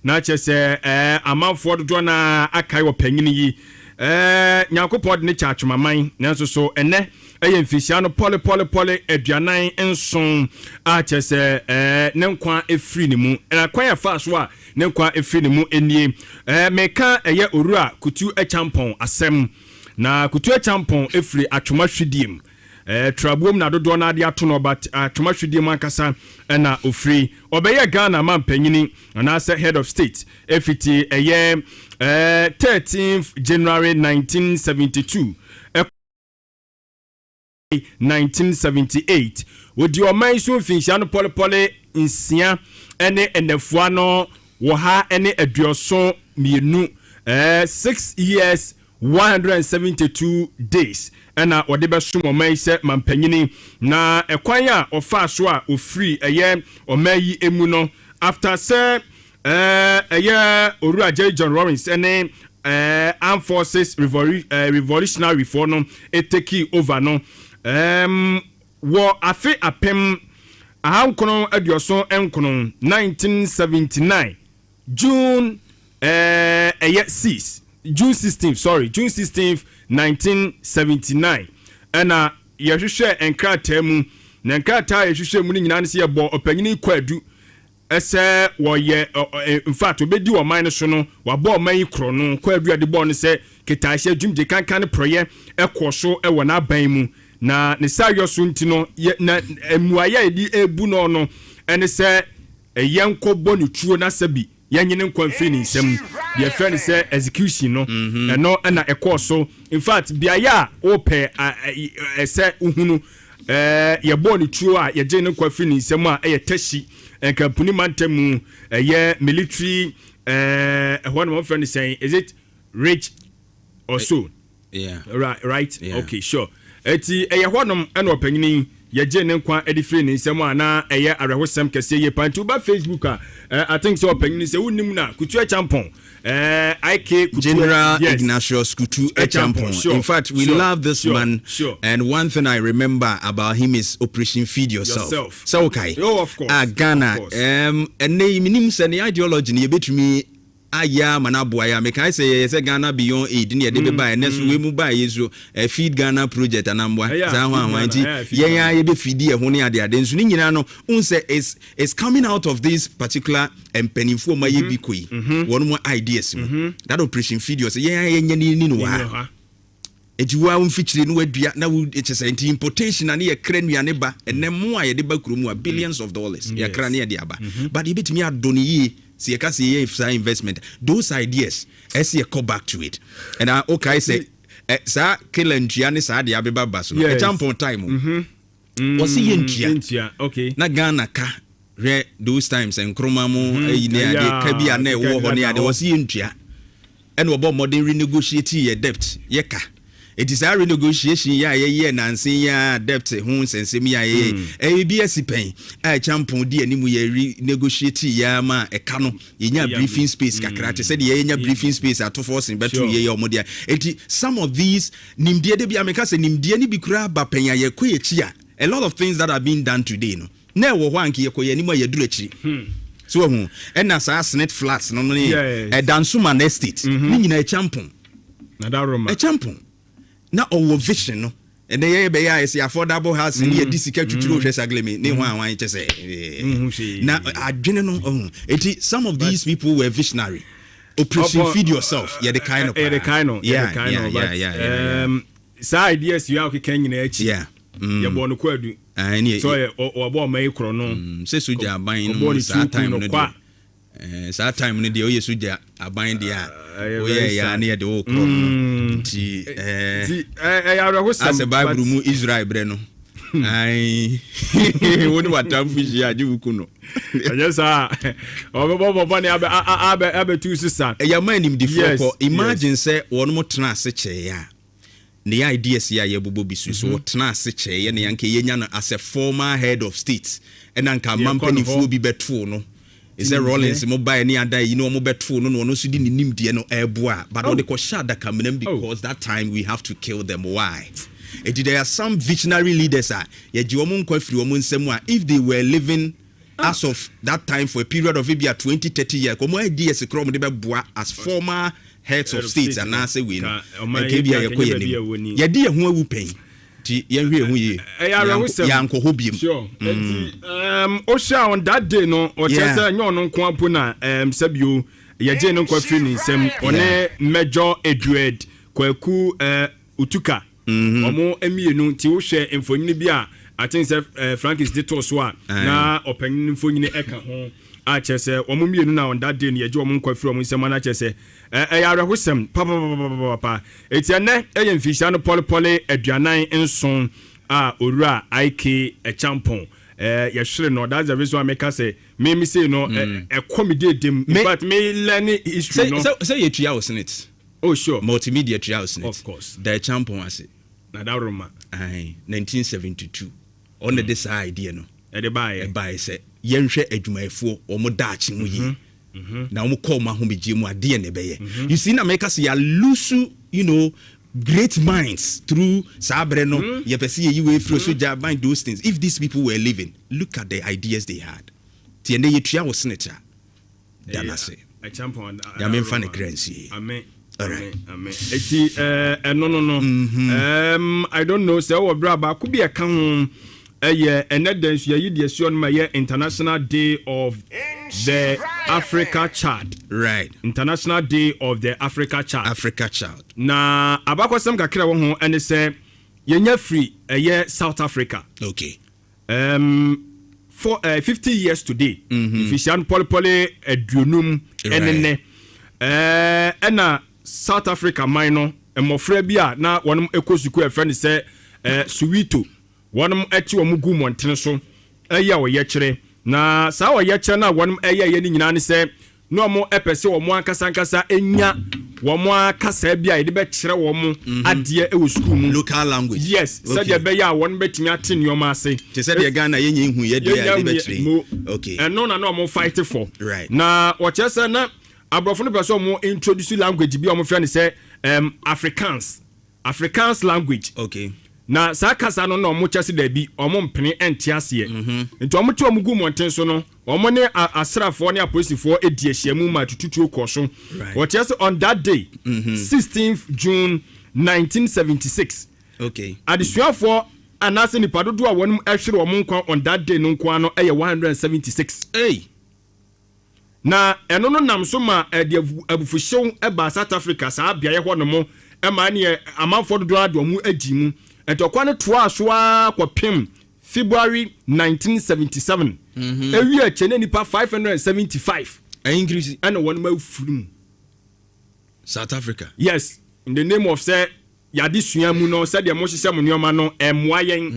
na chese amanfo dodo na akai opanyini yi nyakopod ne chaachmaman nanso so ene eye mfisia no pole aduanan enson a chese ne nkwa efiri ne mu na kwan ya fa so a ne nkwa efiri ne mu enie meka eye orura kutu echampon asem na kutu echampon efiri atwoma hwidiem trabuom na dodo na ade ato no but atwoma hwidiem ankasa na ofiri obeye Ghana mampanyini na say head of state efiti eye 13th January 1978 wodi oman so finhia no pole nsia ene enafua no wo ha ene aduoso mienu 6 years 172 days ena wode besom oman se mampanyini na ekwan a ofa so a ofiri eye oman yi emu no after say Orua J. John Lawrence ene Armed Forces Revolutionary for no take over no wo afe apem ahankono adioso enkono 1979 June 16th 1979 ena yehwehwe enkrata mu na enkrata yehwehwe mu ni nyina ne se yebo opanyini kwadu ese wo ye in fact obedi wo man so no wabo man kro no kwadu ade bo no se kitaahye dwumje kankan proye ekoso e wona ban mu na ne sayo so ntino na emuaya edi ebu no no ene se yenko bonu tuo na sabi yanyene nkwanfi ni nsem de friend se execution no eno na ekoso in fact biaya ope ese uhunu ye bonu tuo a ye gene nkwanfi ni nsem a ye tashi company mantemu military one more friend saying is it rich or so yeah right yeah. Okay sure eti eye honom ena opanyini ye ne nkwa edifre ne nsem ana eye arehosem kese ye pantu ba Facebook I think so opanyini se wonim na kutu echampon IK General Ignatius Kutu Echampon. In fact, we love this man. And one thing I remember about him is Operation Feed Yourself. So okay. Oh, of course. Ghana. And they minim send ideology ni bit me aya manaboya make I say Ghana beyond aid near the buy next we move by is feed Ghana project and I'm yeah be feed here honey at the then no unse is coming out of this particular penny for my bikui one more ideas that Operation Feed Yourself yeah ejiwa unfitri no adua na it is importation and ye kra nuane ba enne mo a ye de ba kuromu a billions of dollars ye kra na ye de aba but you betimi adoni yi see you can see if investment those ideas as you come back to it and okay say sa kelentua sa de abeba baso e champon time o see yentua okay na Ghana ka re those times en kroma mo eyine ade ka bia na e wo ho ne ade o see yentua and we modern renegotiate your debt ye ka. It is our renegotiation ya nansi ya debt hun sensem ya ABS pen champon di animu ya renegotiate ya ma eka no yenya briefing space kakra te said yenya briefing space at force in better ye omodia enti some of these nimdie de bia meka se nimdie ni bikura ba pen ya ko ye a lot of things that are being done today no na wo ho anke ye ko ye ni ma ye duru achi so hu and na sa snet flats no no dansuma estate ni nyina champon na da roma champon na owo vision no and they be ya is affordable house in here disika twituro hwe sagleme ne ho anwan che se na adwene no some of these people were visionary. Operation Feed Yourself the kind of sa ideas you are okay nyina achi ya bo no kwadu so obo mai kro no se suja aban no sa time no sa time no de o yesuja aban de a o ye ya na de o kro no ti as a Bible mu Israel bre no ai woni watam fishi ya jibuku no yes obo ne abe tu sisa ya man him the for imagine say won mo tena se che ya the ideas ya ye bobo bisu so tena se che ye ne yanke yenya no as a former head of state and anka mampani fu bi beto no is a Rollins mobile ni ada you know mo beto no no so di nim de no eboa but no dey ko shada kamnem because that time we have to kill them. Why? There are some visionary leaders if they were living as of that time for a period of maybe 20-30 years as former heads of states and now say we on that day no or just no kwampuna sabio ye no kwafri ni sem one Major Edward Kwaku Utuka omo emienu ti wo hwe emfonyini bi a I think Frankis dito so a na opanyin emfonyini eka ho a chese omo mienu na on that day ne yeje omo nkwafiri omo nsem na chese ya rehosem papa etiane eyemfisha no polepole aduanan nson a owura IK Echampon ya hwere no that's the reason I make say me say no comedy dem in fact me learn history no say you tua was in it. Oh sure, multimedia trials of course. The Champon was it. Na da Roma. 1972. On this idea no. E de buy say yenhwe adwumayefo omo daachi mu yi. Na omo call ma ho begie mu ade ne beye. You see na make us ya lose great minds through sabre no. Ye pese ye we free so ja mind those things. If these people were living, look at the ideas they had. Ti ene ye tua wo senator. Dana say. A Champon. Ya me fa ne currency. Amen. All right. Amen. No. I don't know. Say what braba could be a can and then she the my International Day of the Africa Child. Right. International Day of the Africa Child. Africa Child. Na abako some kakira wo and say yenya free South Africa. Okay. For 50 years today. If you shan polypoly adunum enene ena South Africa minor and mofre bia na wonum ekosuku e friend say Suwito wonum eti omugu montene so eya wo yekere na sa wo yekere na wonum eya ye ni nyina ne say no mo epese wo mo ankasa enya wɔn akasa bi a yɛde bɛkyerɛ wɔn adeɛ wɔ school mu local language yes sɛdeɛ bɛyɛ a wɔn bɛtumi ate nneɛma ase te sɛdeɛ Ghana yɛnyɛ hu yɛde a yɛde bɛkyerɛ okay ɛno na wɔn fight for right na wɔkyerɛ sɛ na aborɔfo no pɛ sɛ wɔn introduce language bi a wɔn frɛ no sɛ Afrikaans language okay na saa kasa no na ɔmo kyɛ se da bi ɔmo mpene ɛnte aseɛ nti ɔmo te ɔmo gu mmɔnten so no ɔmo ne asrafoɔ ne apolisifoɔ edi ahyiamu ma tututuo kɔ so wɔkyɛ se on that day 16th June 1976 okay adesuafoɔ anaasɛ nipa dodoɔ a wɔn ɛhwere ɔmo nkwa on that day no nkwa no ɛyɛ 176 na ɛno no nam so ma ɛde abufuhyew ɛba South Africa saa beaeɛ hɔ no mo ɛma ne amanfoɔ dodoɔ ade ɔmo adi mu ɛtɔkwa no toa so a kɔpem February 1977 ewi a ne nipa 575 increase ɛna wɔn ma furum South Africa yes in the name of say yade sua mu no sɛ deɛ mo hyehyɛ mo nneɛma no ɛmoa yɛn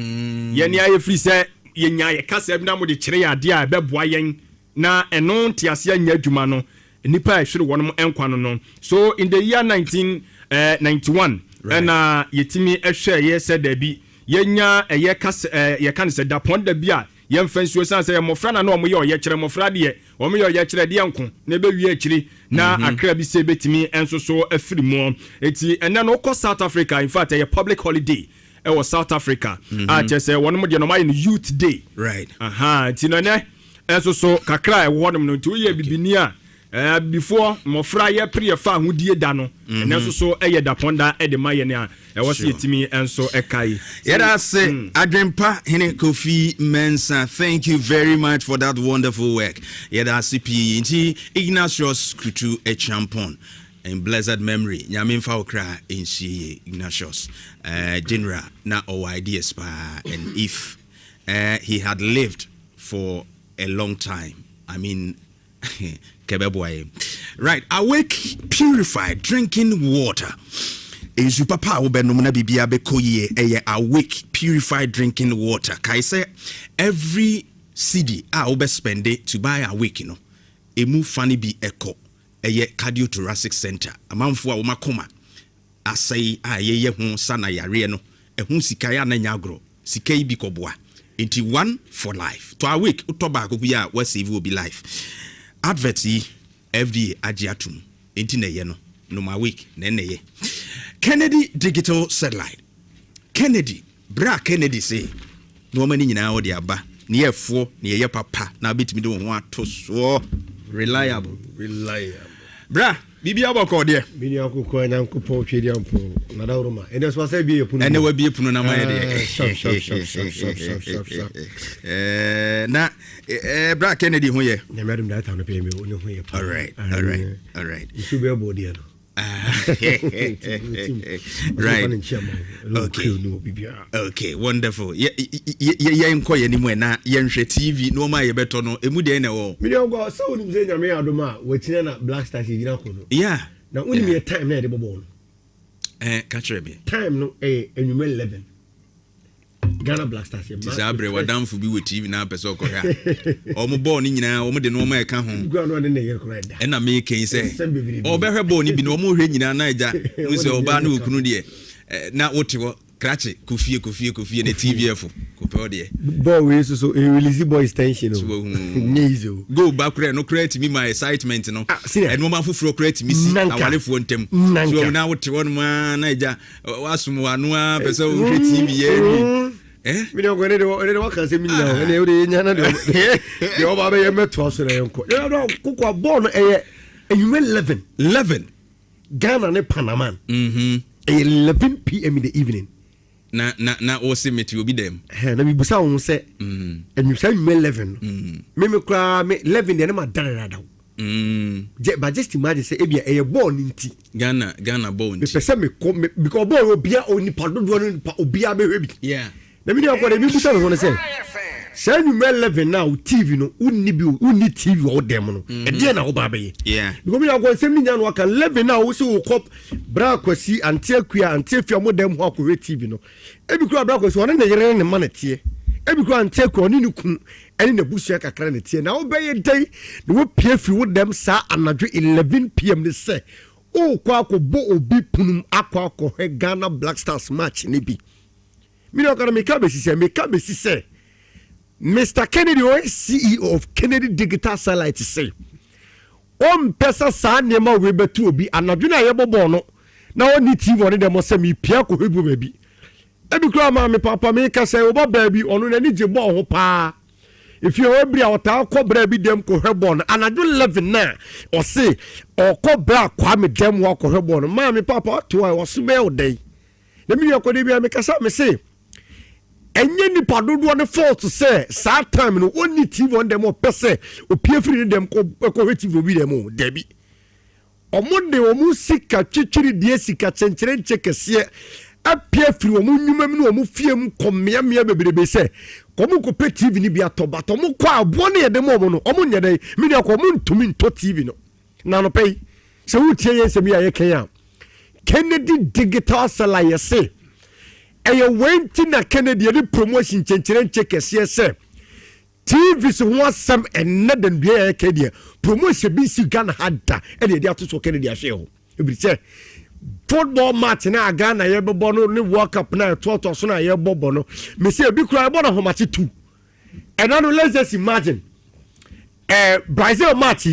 yɛn ne ayɛ firi sɛ yɛnya yɛ kasa bi na mo de kyerɛ yɛ adeɛ a ɛbɛboa yɛn na ɛno ntease anya adwuma no nipa a ɛhwere wɔn nkwa no so in the year 1991 ɛna yɛtimi ɛhwɛ yɛ sɛ da bi yɛnya ɛyɛ kasa yɛka ne sɛ dapɔn da bi a yɛmfa nsuo san sɛ mmɔfra na ɔmo yɛ ɔyɛ kyerɛ mmɔfra deɛ ɔmo yɛ ɔyɛ kyerɛ deɛ nko na ɛbɛwie akyiri na akra bi sɛ bɛtumi nso so afiri mu eti ɛnɛ no wokɔ South Africa in fact ɛyɛ public holiday ɛwɔ South Africa a kyerɛ sɛ wɔn mo deɛ no ɔmayɛ no youth day right nti no ɛnɛ ɛnso so kakra ɛwɔ hɔ nom no nti woyɛ bibini a before mmɔfra yɛ pere yɛfa ahodie da no ɛnɛ nso so ɛyɛ dapɔnda ɛde ma yɛn a ɛwɔ sɛ yɛtumi nso ɛkae yɛda se adwempa hene Kofi Mensah, thank you very much for that wonderful work. Yɛda se pii nti Ignatius Kutu Echampon in blessed memory nyame mfa wo kra enhie Ignatius general na our ideas pa, and if he had lived for a long time, I mean right, awake purified drinking water is papa obenom na bibia bekoye awake purified drinking water kai say every cedi a obespende to buy awake no emu fani bi eko cardiothoracic center amanfo a wo makoma asai a ye ho sana yare no ehun sika ya na nyagro sika yi bi koboa enti one for life to awake utoba kokuya wa save will be life advert yi FDA agiatum enti na ye no ma week na ye Kennedy digital satellite Kennedy bra Kennedy say no mani nyina wo de aba ne yefo ne ye papa na betimi de ho ato so reliable bra bibia boko de bini akoko na nkopon twedi ampo na dawroma ene so say bi epunu ene wa bi epunu na ma ye de na bra Kennedy ho ye na madam that no pay me oni ho ye all right isu be bo de no right okay wonderful ye nkoye ni mu na ye nhwe TV no ma ye beto no emu de na wo mi go so oni mze nyame adoma watina na Black Stars yina ko no yeah na oni me time na de bobo no catch me time no enwuma 11 Ghana Black Stars yema disabre wadamfo bi we TV na pese okohwa omo ball ni nyina omo de no ma eka ho guano de na ye koreda na me ken say obehwe ball ni bi no omo hwe nyina na agya mu se oba na okunu de na wotewo krache kofie na TVF kopɛ de ball we so release boys tension no nyezo go back no create me my excitement no and mo ma foforo create me si awalefo ntem so na wotewo no ma na agya wasum wano a pese o hwe TV ye ni mi no go ne de waka se mi na ne o de nya na de o ba be ye meto so na yenko ya do kokwa ball no enwuma 11 Ghana ne Panama 11 p.m. in the evening na o se meti obi dem na mi busa won se enwusa 11 me kra me 11 de na ma darada but just imagine say ebia e ball nti Ghana ball nti pese me because ball obia oni padodo no obia be hwe bi yeah na mi de akwa de mi busa me won se say you 11 now TV no unni bi unni TV o dem no e de na wo ba be yeah because mi akwa sem ni nya no aka 11 now wo se wo kop bra kwasi antiakua antiafia mo dem ho akwa TV no e bi kura bra kwasi won na yere ne ma na tie e bi kura antiakua oni ni kun eni na busu kakra na tie na wo be ye dai na wo pie fi wo dem sa anadwo 11 p.m. ne se o kwa ko bo obi punum akwa ko he Ghana Black Stars match ni bi me no kana me ka be sise Mr. Kennedy o CEO of Kennedy Digital Satellite say pesa sa nema we betu obi anadwo na ye bobo no na oni TV on dem say me pia ko hebu baby ebi kura ma me papa me ka say oba baby onu na ni je bo ho pa if you every ota ko bra bi dem ko hebo no anadwo 11 na o say o ko bra kwa me dem wo ko hebo no ma me papa to I was be o dey na me ko dey bi me ka say me say enye ni padodo ne fault say sa time no oni TV on dem o pese o pie free dem ko TV bi dem debi omonde omu sika chichiri die sika chenchere chekese apia free omu nyuma mi no omu fie mu komia mia bebrebe say komu ko pe TV ni bi atoba to mu kwa abo ne yede mo no omu nyede mi de ko mu ntumi nto TV no na no pay se wutie yesem ya ye kan Kennedy Digital Satellite say eye wenti na Kennedy the promotion chenchere chekese say TV so one some and then be a Kennedy promotion be si Ghana hadda e dey atoso Kennedy ahwe ho e bi say football match na Ghana ye bobo no ni World Cup na to so na ye bobo no me say bi kura bobo ho match 2 and now let's just imagine Brazil match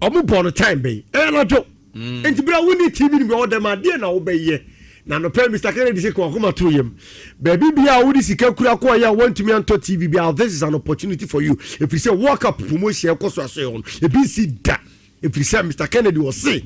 omo born time be no jo enti bra woni TV ni be order ma de na wo be ye na no pray Mr. Kennedy say ko akoma to yem baby bia wo di sika kura ko ya want me onto TV bia this is an opportunity for you if you say World Cup promotion ko so aso on e bi si da if you say Mr. Kennedy will say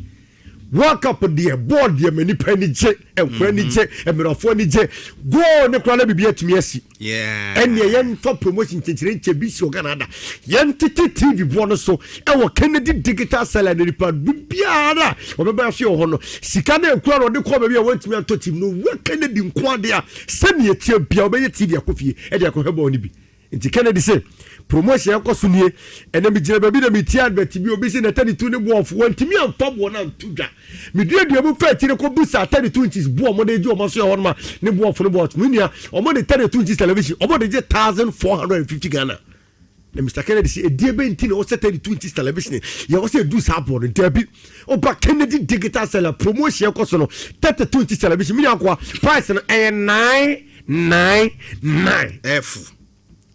World Cup the board the many penny je e kwani je e merofo ni je go ne kura na bibia tumi asi and yen for promotion chinchire nche bi si Canada yen titi TV bono so e wo Kennedy Digital Satellite report biara obeba fi ho no sika na kura no de ko ba bia wantumi anto team no we Kennedy nko ade a se ne etie bia obeye TV akofie e de akoheba oni bi nti Kennedy say promotion ekoso nie ene mi gire baby na mi ti advert bi obi se na 32 ne bo of wantumi amfa bo na ntudwa mi dua mu fa tire ko busa 32 inches bo mo de ji o mo so ho ma ne bo of ne bo mu nia o mo de 32 inches television o mo de 1450 Ghana na Mr. Kennedy say edie be nti na o 32 inches television ya o say do support ntabi o ba Kennedy Digital Satellite promotion ekoso no 32 inches television mi akwa price no 999 F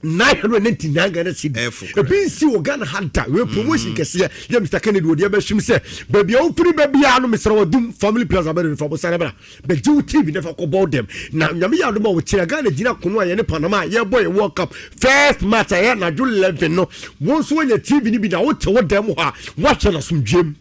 999 Ghana cedi be si o Ghana hadda we promotion kese ya Mr. Kennedy wodi be hwim se baby o free baby ya no Mr. Wadum family plaza be for Bosanebra be ju TV never ko board them na nyame ya do ma wo kire Ghana gina kono aye ne Panama ye boy World Cup first match ya na ju 11 no won so nya TV ni bi na wo te wo dem ha watch na sumdwem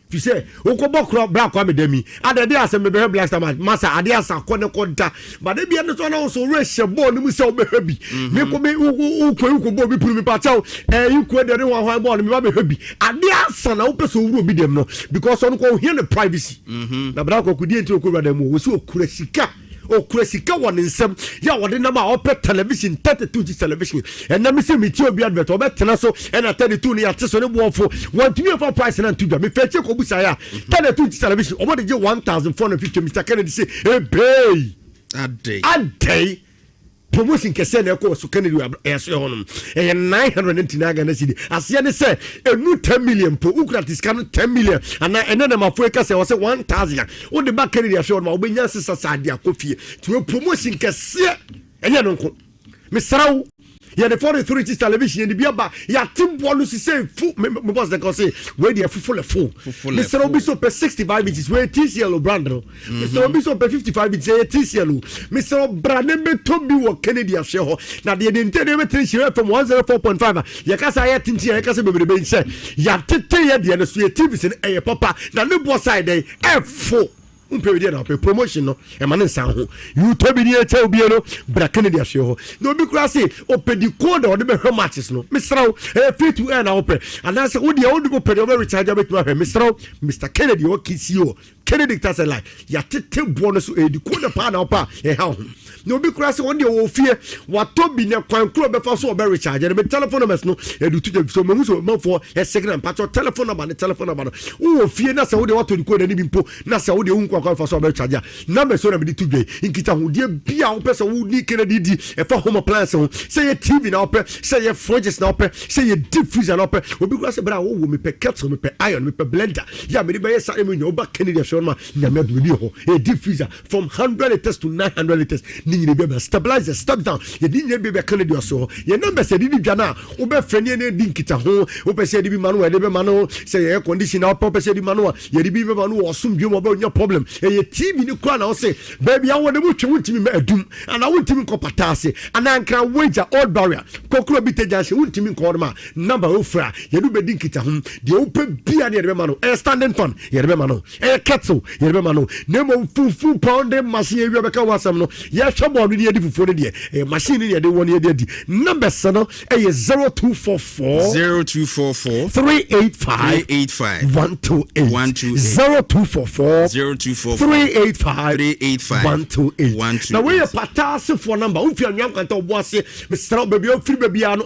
fi say o ko bokro black kwa medami adade asem be Black Star masa ade asa ko ne ko da ba de bia ne so na so re hye ball ni mu se o be habi me ko be u ko ball bi puru mi pa chaw you ko de re wan ball mi ba be habi ade asa na wo person wuro bi dem no because on ko here the privacy na bra ko kudi enti o ko da mu wo se o kura sika won nsem ya wode na ma opet television 32 inch television and na me se me ti obi advert obetena so and 32 ni ate so ne boofo want me for price na ntudwa me feche ko busa ya 32 inch television o mo de 1450 Mr. Kennedy say hey pay a day promotion kese na ko so Kennedy eso honum 999 Ghana cedi asia ne say enu 10 million po ukratis kan 10 million ana ene na mafo ka say o say 1000 o de ba Kennedy eso ma obenya sisa sade akofie to promotion kese enye no nko misraw ya the 43 inch television ni biaba ya timbo no say fu me boss dey say we dey full Mr. Obiso per 65 inches we TCL brand no Mr. Obiso per 55 inches TCL Mr. Braneme to bi wo Kennedy ahwe ho na de intende we share from 104.5 ya kasa ya tinti ya kasa bebrebe nse ya tete ya de no so ya TV se e papa na ne boss side dey f4 unpewede na promotion no e ma ne nsan ho you to bi ni e che obi no bra Kennedy ahwe ho no bi kura se opedi code o de be hwe matches no misraw free to air na ope and say wo de wo de go pedi o be recharge be to misraw Mr. Kennedy o kisio Kennedy Digital Satellite ya tete bo no so e di code pa na opa e ha ho no be kura se won de wo fie wato bi ne kwan kuro be fa so be recharge ne be telephone numbers no e do to so me so man for e signal patch telephone number no wo fie na se wo de wato ni ko ni bi mpo na se wo de hu kwa fa so be recharge number so na be to dwe nkita ho de bia wo pese wo ni Kennedy di e fa home appliance ho say ye TV na ope say ye fridges na ope say ye deep freezer na ope obi kura se bra wo me pe kettle me pe iron me pe blender ya me be ye sa me nyo ba Kennedy so ma nya me do ni ho e deep freezer from 100 liters to 900 liters ni ni be stabilize stock down ye di nya be Kennedy so ye number se di dwa na wo be frani ne di nkita ho wo pe se di bi manu e de be manu say ye condition na ope se di manu ye di bi be manu wo sum bi mo be nya problem e ye TV ni kura na wo say baby I want dem twe ntimi me adum and I want ntimi kopatase and ankra wager old barrier kokro bi tejanse ntimi nkorma number ofra ye do be di nkita ho de wo pe bia ne de be manu e standing fan ye de be manu e kettle ye de be manu nemo fufu pound machine e be ka wasam no ye hwebo no de di fufu de e machine ne de won ye de di number no e 0244 385 128 0244 385 128 na we patase for number unfi anwam kanta oboase mesra baby o free baby ano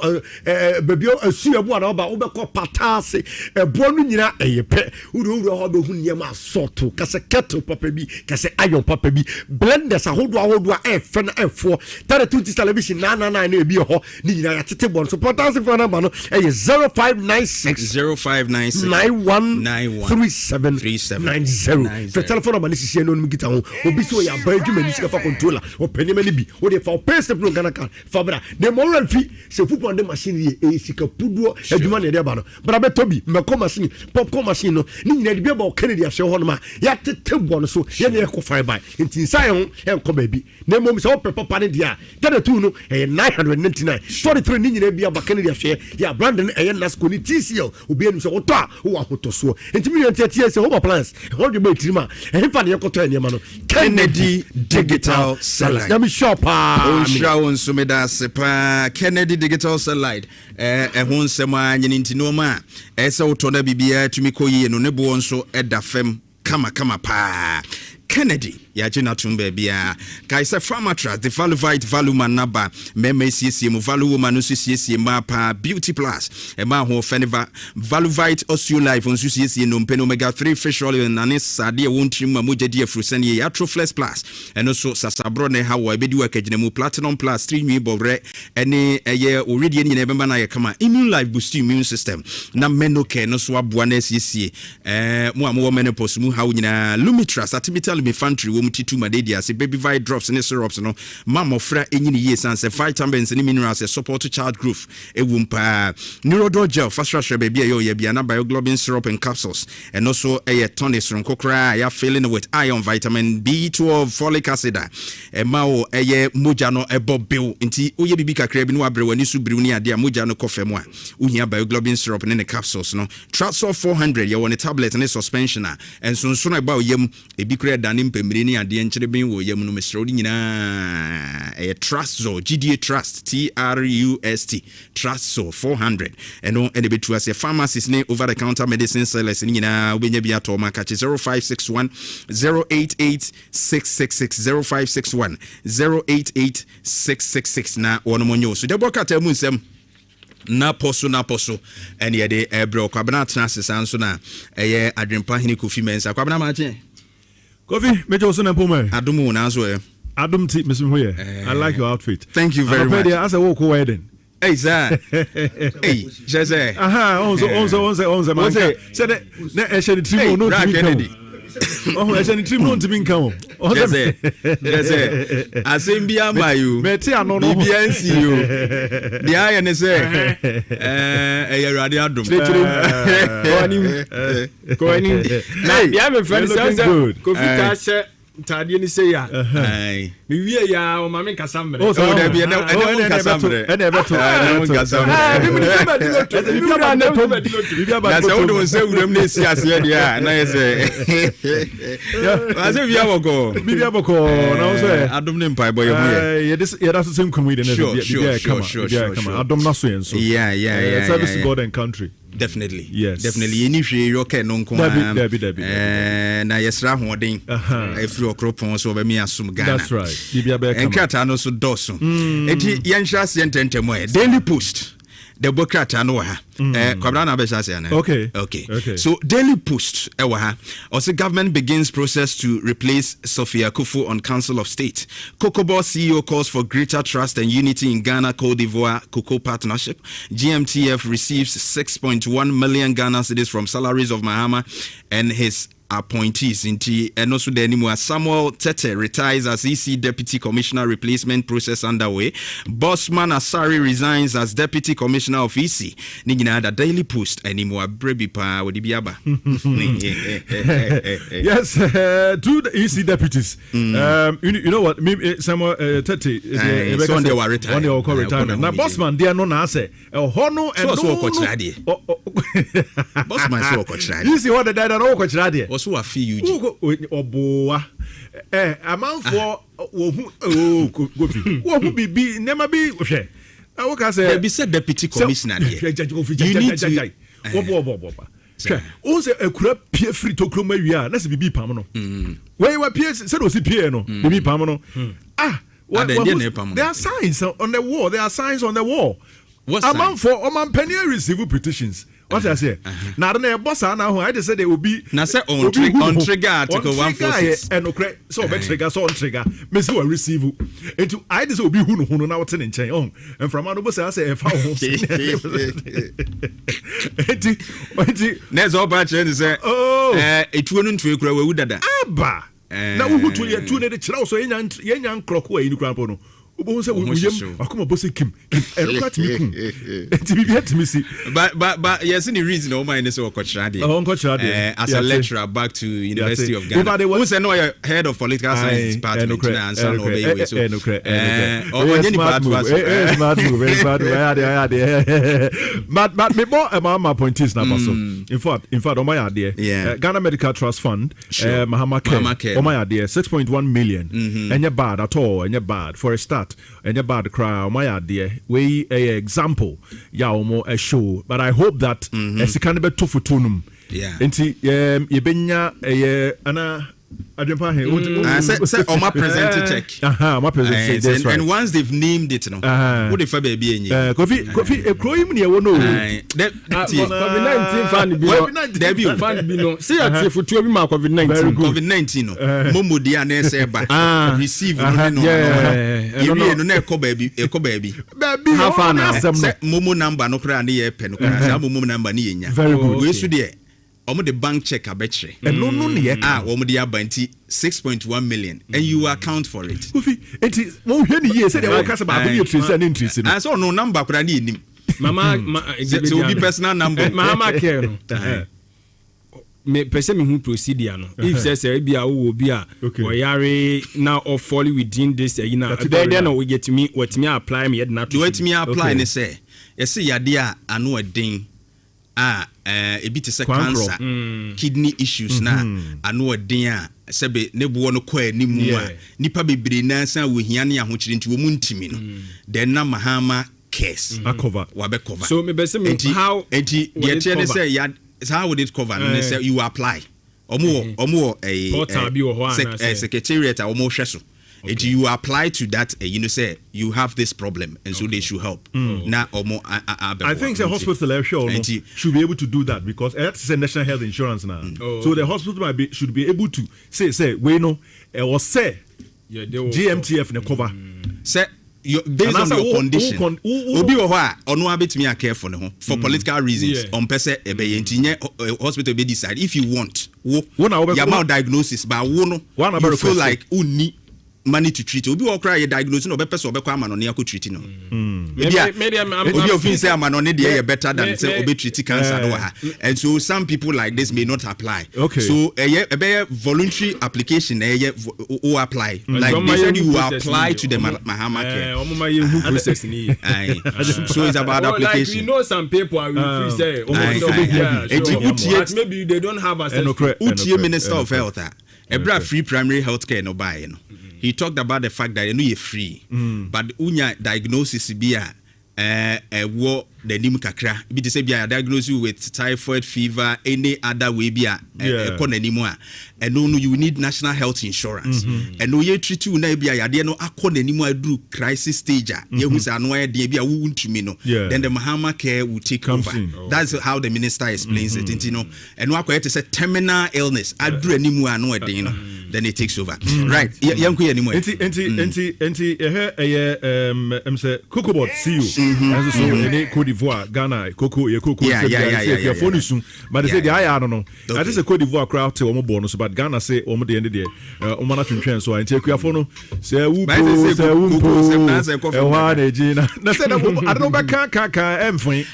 baby o asu ebu ana oba obekọ patase ebo no nyina eyepe uru ho be hu niam asoto kase kettle papa bi kase iron papa bi blenders ahodo e fe na efo 32 television na ebi ho ni nyina ya tete bon so patase for number no e 0596 9137 for telephone number ni sisi no mgita ho obi so ya ba adwuma ni sika fa controller o penima ni bi o de fa paste pro Ghana kan fa bra the moral fee se football de machine ye sika puduo adwuma ne de ba no bra be tobi meko machine popcorn machine no ni nyina de bi ba o Kennedy ahwe ho no ma ya tete bo no so ye ne ko fire by ntin sai ho en ko ba bi na mom se o papa ne dia tade tu no e 999 43 ni nyina bi ba Kennedy ahwe ya Brandon e Nasco ni TCL obi enu se o to a o ahoto so ntimi ni tie se home plans ho de ba tirima e fa ne yekoto ene ma no Kennedy Digital Satellite. Let me shop. Shawon sumeda sepa Kennedy Digital Satellite. Ehun sema nyinti noma. Esa utona bibia tumiko ye no nebo nso edafem kama pa. Kennedy ya jina tumbe bia kaisa farmer trust the valuvite valuma naba meme siesie mu valu woman no siesie mapa beauty plus e ma ho feniva valuvite osio life on siesie no mpeno omega 3 fish oil and anisade wontrim ma mogedi afrusane ya atroflex plus eno so sasabro ne hawo ebedi wakagina mu platinum plus 3 nwi bobre ene eye already ni na bemba na ye kama immune life boost immune system na menoke no so aboa na siesie mu amwo menopause mu hawo nyina lumitras artificial infantry titu madedia se baby vi drops and syrups no mama fra enyini ye sanse vitamins and minerals support child growth ewumpa neurodol gel fast rush baby ye bia na bioglobin syrup and capsules and also a tonic from kokra ya filling with iron vitamin B12 folic acid e mao eye moja no ebobil nti oye bibi kakra bi no abre wani su briu ni ade moja no kofem a ohia bioglobin syrup and the capsules no Traxol 400 ye won tablet and suspension and so na ba oyem ebi kra danim pemire ni ade nkyere ben wo yam no mesro ni nyina trust zo GDA trust TRUST trust so 400 eno ene betu as pharmacies ne over the counter medicine sellers ni nyina obenya bia to maka 0561 088666 0561 088666 na wono monyo so de bokata mu nsem na poso ene ye de ebro kwabana transes anso na eye adwempa hene Kofi mensa kwabana mache Kofi, mejo so na poma. Adumu na so e. Adum ti Mr. Hoye. I like your outfit. Thank you very much. As a walk wedding. Hey sir. Hey, Jose. Aha, onze man. Said na e she trimo no Kennedy. Oh, e she trimo no timi nkan o. Jose. Asembia mayu. Meti ano no. BNC you. The eye ne say e rade adum. Ko ani. Na ya me friend say Kofi ka she tade ni say ya. Me wie ya o ma me kasambre. Oh, so there be na kasambre. E na beto. Na say we don say we na si ase dia na ye say. Na say bia boko na say adom ne mpai boy hu ye that same comedy na sure. adom na so yen so yeah service to God and country. Definitely. Yes. Definitely. Any free you can no ko. Na yesra hoden. Every okropon so be me asum Ghana. That's right. Bibia be come. Enkrata no so doso. Enti yenhwa sententem Daily Post. The Bokrata no ha. Kwabrana be shase ana. Okay. So Daily Post ewa ha. Also government begins process to replace Sophia Kufu on Council of State. Cocoa CEO calls for greater trust and unity in Ghana Cote d'Ivoire Cocoa Partnership. GMTF receives 6.1 million Ghana cedis from salaries of Mahama and his appointees and also the anymore. Samuel Tete retires as EC Deputy Commissioner, replacement process underway. Bossman Asari resigns as Deputy Commissioner of EC. Nigina the Daily Post anymore. Brebi pa wodibiaba. Yes, two EC deputies. You know what? Samuel Tete so on they were retired. On your retirement. Now Bossman they are no na say hono and so Bossman so kochra. You see what the dad no kochra so afi yuji oboa amanfo wo hu bibi nema bi hwe wo ka say be said deputy commissioner there you need to wo o se akura pie free to kroma wi na se bibi pam no we pie se do si pie no bibi pam no there are signs on the wall What amanfo omanpani receive petitions. What I say? Now, the boss are now. I just said they will be. Now, say on trigger article 146. And okay, so trigger, so on trigger. Miss will receive it. To I just will be who now what's in chain on. And from our boss, I say, if I Next, all batch and say, oh, it wouldn't trick where we would that. Abba. Now we would to 2 days. So, young clock way in the crampono. But yes, any reason all mine is so as a lecturer back to University of Ghana. Who's no head of political science department and son of but me more my point is now in fact on my idea Ghana Medical Trust Fund Mahama Care on my idea 6.1 million and you're bad at all and you're bad for a start. And your bad cry, my idea. We a example, a show. But I hope that as a kind of a tofu tunum. Yeah. Enti yebenya ana adempa he say on my present check. My present check. And once they've named it, no. What if I be Kofi a crime near one. COVID-19 fan debut fan no. See at for 2 weeks COVID-19 no. Momo dia na say ba receive no. No ko baby. Baby how far now? Momo number no kra na ye pe no kra. Sa momo number na ye nya. Very good. We su there. Omo the bank check abetre. No ne omo the abanti 6.1 million and you account for it. Kofi enti mo hwe ni ye say dey work as ba be trace and interest no. So no number kra na enim. Mama so be personal number. Mama care no. Me person me who procedure no. If say be a wo bi a or yare now or fall within this you know then we get me what me apply me na to. What me apply ne say. You see yade a ano edin a bit is cancer kidney issues na ano den a sebe ne bo no kwa ni mu a nipa bebre na san wo hia ne ahokyire nti wo mu ntimi no then na Mahama case cover wa be cover. So me be say me how enti the chair say ya how would it cover and say you apply omo a secretariat a omo hweso. If you apply to that, say you have this problem, and so they should help. Now, I think the hospital should be able to do that because that's a national health insurance now. So the hospital should be able to say we know or say GMTF ne cover. Say based on your condition. Obi oha ono abetimi care for no for political reasons. On pese ebe yentinye hospital be decide if you want. Your diagnosis, but you feel like uni money to treat. Obi okra ye diagnose no be person obekwa ama no ne akọ treat no. Obi ofin say ama no ne dey better than say obi treat cancer no ha. And so some people like this may not apply. So a voluntary application o apply. Like they said you apply to the Mahama Care. So it's about application. Like we know some people are free say maybe they don't have access to Minister of Health. A free primary health care no buy no. He talked about the fact that you know you're free, but unya diagnosis be the nim kakra bi te say bia diagnose you with typhoid fever any other way bia ekonanimo and no you need national health insurance and no ye treat you na bia yade no akonanimo aduru crisis stage ye hu say ano ye de bia wo ntumi no then the Mahama care will take over. That's how the minister explains it, you know. And what I say terminal illness aduru animu ano e no then it takes over. Right. Yanku anymore. Say Cocoa Board see you. As so in Cote d'Ivoire, Ghana, Cocoa, yeah. Phone soon. But they say I don't know. I just a Cote d'Ivoire crowd to omo bonus, but Ghana say omo the end of the day. Omo na twentwen so I take your phone. Say who say na say that I don't back emfin.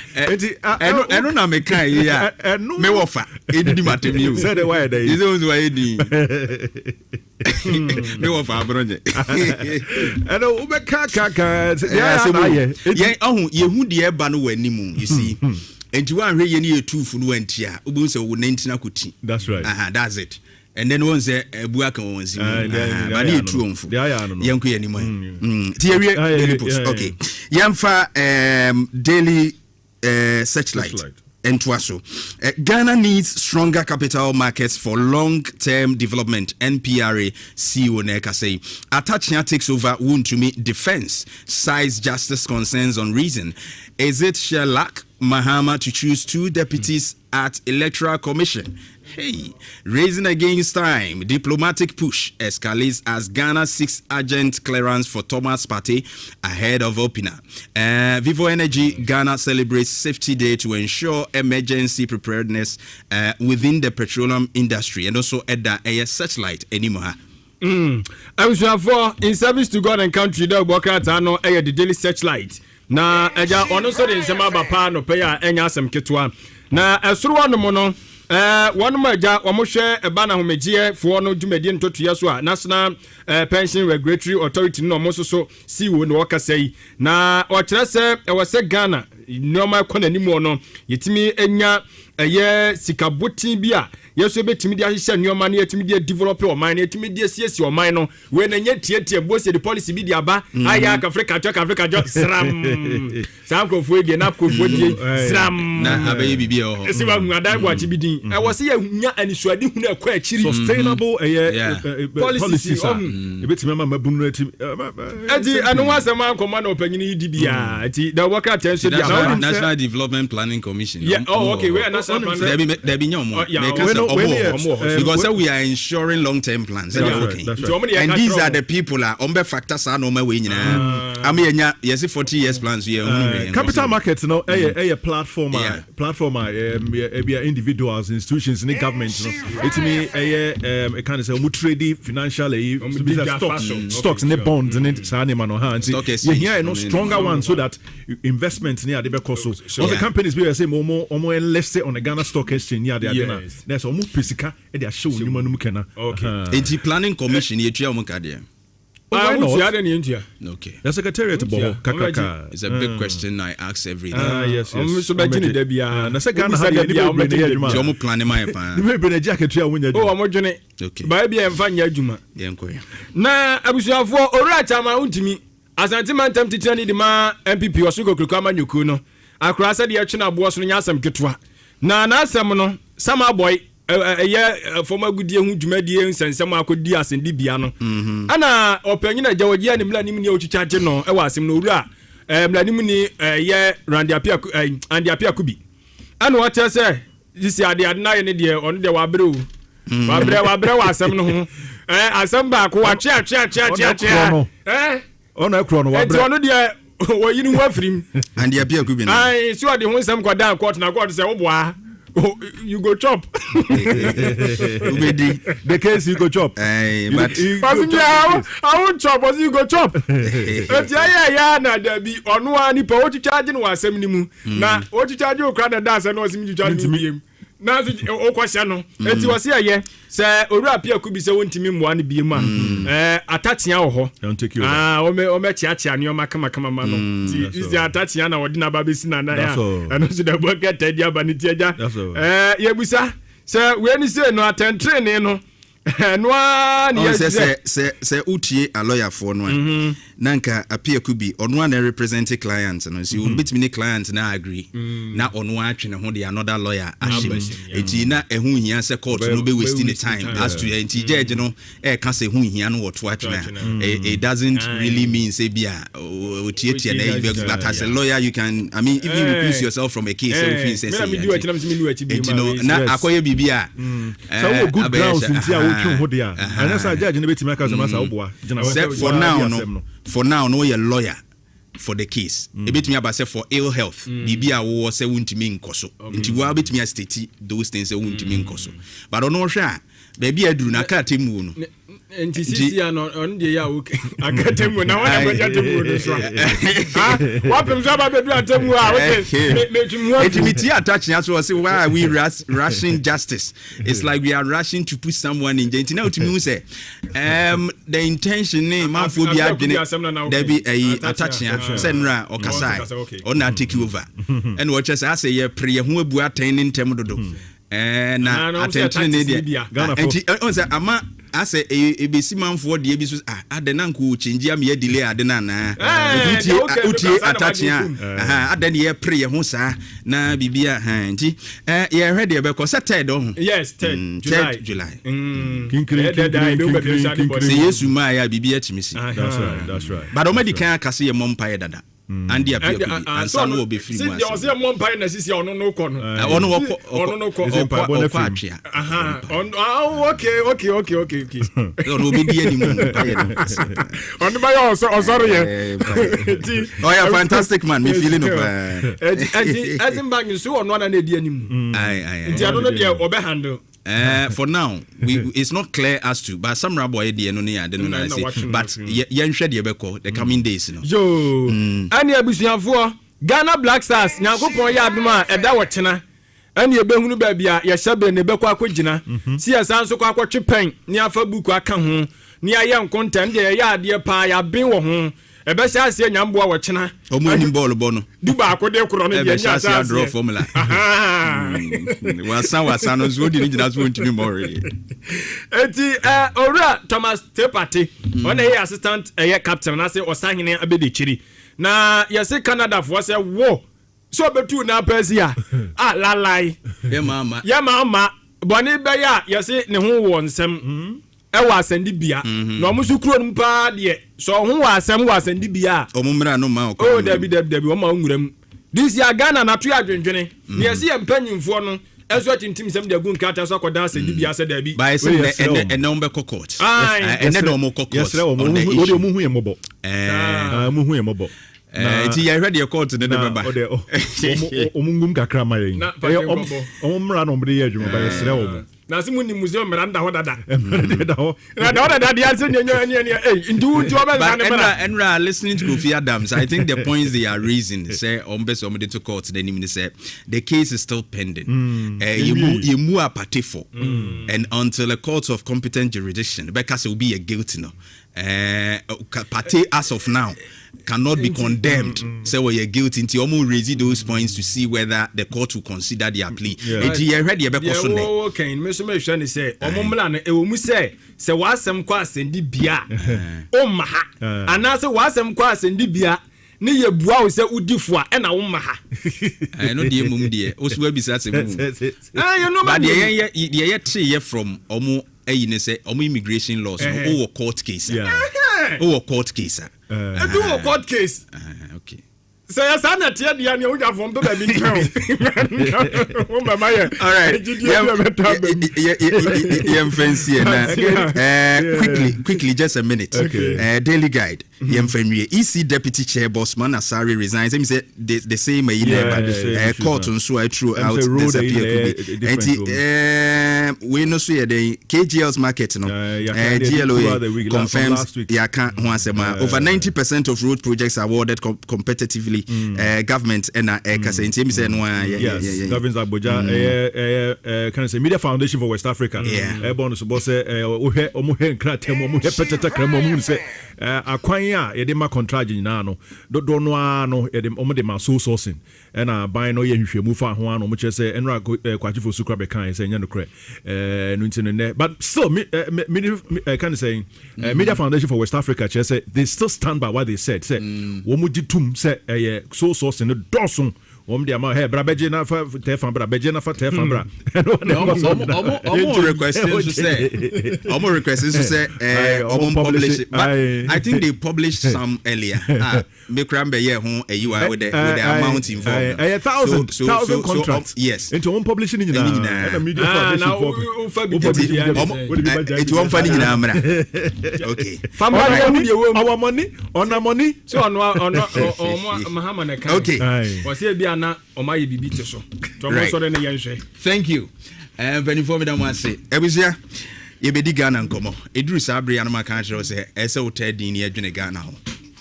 Eno na me kan ya. Me wofa. Edi matem you. Say the why dey. Is those why edi. Me wofa bronje. Eno ube kaka. Yehu de eba no wanimu, you see. And you are really near 2 for 20 years. That's right. That's it. And then once a buaka once, but need 2 for Yanku anymore. Okay. Yamfa daily searchlight. And Twaso. Ghana needs stronger capital markets for long-term development. NPRA CEO Neka say. Atachia takes over Wuntumi defense. Size justice concerns on reason. Is it Sherlock Mahama to choose 2 deputies at Electoral Commission? Hey, raising against time. Diplomatic push escalates as Ghana seeks urgent clearance for Thomas Partey ahead of opener. Vivo Energy Ghana celebrates Safety Day to ensure emergency preparedness within the petroleum industry and also at the searchlight anymore. I was for in service to God and country. The Bokatano the daily searchlight. Na eja ono so de nsema bapa no pay a enya asem ketwa. Na esuru wano mono one maja omohwe eba na homegie fo no dwumadi ntotua so a National Pension Regulatory Authority no mo so CEO no wakasai na o kire se e wose Ghana nyoma konanimu no yetimi enya eye sikabotin bi a yeso betimi dia hye nyoma na yetimi dia develop o man na yetimi dia siesi o man no we na nya tietie bosi the policy bi dia ba aya Africa jo sram sam ko fuege na ko fuege sram na abaye bibi o esi ba hu adan bo achi bidin e wo se ya nya anisuade hu na kwa achiri sustainable policy e betimi ma mabunu ati ati anu wasema akoma na opanyini di bia ati da work attention dia National Development Planning Commission. Yeah, okay, we are national planning. There be no more. Because we are ensuring long-term plans. Right. And these are the people on the factors are no way. I mean, yes, 40 years plans here. Capital markets, no, a platform, individuals, institutions, and governments. It's me a kind of trade financial stocks and bonds and it's animal hands. Yeah, no stronger one so that investments near the cost. So the companies we are saying more let's say on the Ghana Stock Exchange near the there's almost physical and they are showing you manukena. Okay. It's the planning commission here to Mukade. Okay. The Secretariat Kakaka. It's a big question I ask every day. Yes. So Debia. The second had planning my okay. Baby and Fanya Juma. Na Abusiafo Oracha ma untimi. Asante man tem titani di ma MPP osugo krukama nyuku no. Akra sa de etwe na bo so nya asem ketwa. Na asem no sama boy former gudie hu dwumadie nsensem akodi asendi bia no. Ana opanyina jawagia ni mlanim ni ochichache no e wasem no owura mlanim ni ye Randy Apia Kubi. Ana wo che se disi ade na ye ne de on de wabre wabre wasem no ho. Asem ba ko wa chia Oh no, Chrono. It's one of the you know what film and the appear could be. I saw the one some down court and I got to say, oh, boy, you go chop. The case you go chop. But I won't chop as you go chop. Yeah, there be on one nipo to charge in was 70. Now, what you charge you crowd dance and was me to him. Now, oh, question. And you was here, sir, or appear could be so intimate one be a man. Attaching our don't take you. Ome chiachi and your makama man. Is the Attachana or Dina Babisina and also the work at Tedia Banitija. Yabusa, sir, when you say no attend train, Noa ni say utie a lawyer for no nanka appear could be on one represent clients and so you bit me clients na agree na on one atwe ho de another lawyer ashim enti na ehu hia say court no be wasting the time as to enti judge no e ka say hu hia no what it doesn't really mean say bia utie na but as a lawyer you can, I mean, if you recuse yourself from a case say na akoye bibia so good grounds inti a wotwe ho de a and say judge no betimi aka so masa oboa for now no your lawyer for the case ebetimi abase for ill health bibia wo say wuntimi nkoso nti wo abetimi state those things say wuntimi nkoso but ono hwe a baby aduru na ka temu no nti sisi on de ya okay akatemu na wana baja temu no so wapem so ba bedu atemu a metimiti attach ya so say why are we rushing justice? It's like we are rushing to put someone in jail. Now utimi say the intention name man for be adwene there be attach ya senra okasai ona take over and what just say ye pre ho abu aten ntem dodo na attention ne dia on say ama ase ebesi manfo de ebiso adena nko change am ye delay adena na uti attach ya adena ye pre ye ho sa na bibia nti ye hwe de be ko setted on yes 10 July say yesu ma ya bibia chimisi that's right but o medical akase ye mompa ye dada and the appear could be and some will be free once there was a one pie na sisi ono no ko no ono ko okay no be di any pie on buy also sorry oh yeah fantastic man me feeling up as in bang so ono na di any mu nti ano no dey obe handle for now it's not clear as to but some raboy dey no na say but yen hwe dey be call the coming days no yo ani abusuafo Ghana Black Stars nyankopon ya adoma eda wo kyena ani ebehunu ba bia ya hyabe ne bekọ akogina si asan so kwa akotwe pen ni afa buku aka ho ni aye nkontam de ya ade pa ya ben wo ho ebe sha ase nyamboa wo kyena omo ni ball no duba akode kro no de nya sha draw formula wasa no so di ni gina so ntimi more eti owura Thomas Tepate on a assistant captain na say osahene abedechiri na yesi Canada for say wo so betu na Persia lalai ya mama boni be ya yesi ne ho wo nsem e wa asandi bia na omusu kuro mpa de so ho wa asem wa asandi bia omumra no ma oh debi wo ma nwuram this year Ghana na to adwenwene yesi ye mpanyimfo no ezo tintim sem de gun kata so akoda asandi bia se debi by say and no be court and no mo court yes re wo mu hu ye mobo mu hu ye mobo enti ya hwede court ne beba omungum kakra ma yen omumra no mbe ye adwuma ba yes re wo na simu ni museum meranda ho dada na dia se nya ndu ti obenza ne listening to Kofi Adams, I think the points they are raising say ombeso omde to court then him say the case is still pending you mu apate for and until a court of competent jurisdiction because it will be a guilty no party as of now cannot be condemned say we are guilty until almost raise those points to see whether the court will consider their plea okay me so me hwe say omomla no e wo mu say wasem kwa asendi bia o maha ana say wasem kwa asendi bia ne ye bua wo say udifo a na wo maha no de mum de o so abisa se mum you know but ye tree from omo ayine say omo immigration laws o court case court case court case okay so ya sana tie dia ne uja from to be town o mama ye all right fancy quickly just a minute daily guide yemfanwie EC deputy chair Bosman Asari resigns him say the same court on so I threw out disappear we no so the KGL's market no GLO confirms ya can ho asema over 90% of road projects awarded competitively actually government and kasa nti say no yes government Abuja can say Media Foundation for West Africa bonus boss ohwe omuhe nkratem omuhe peteta kram omu say akwan a ye de ma contract nyina no do no ano ye de omde ma so sourcing and buy no ye hwehwemu fa ho ano mo che say enra kwachifo sukra be kan say nya no kre no ntino but still can say Media Foundation for West Africa che say they still stand by what they said say wo mu ditum say so sourcing no dosun the amount here brabeje na fa tefan brabeje na fa tefan bra request to say publish it. But I think they published some earlier me crambe here ho with the amount involved 1,000 contracts yes into one publishing in the Media Foundation it won't funny in amra okay our money so on Muhammad okay was here na omaye bibi te so to mo so na yenhwe thank you benifo me da mo ase ebusia ye bedi Ghana nkomo eduru sabre anoma kan kire se ese utadin ne adwene Ghana ho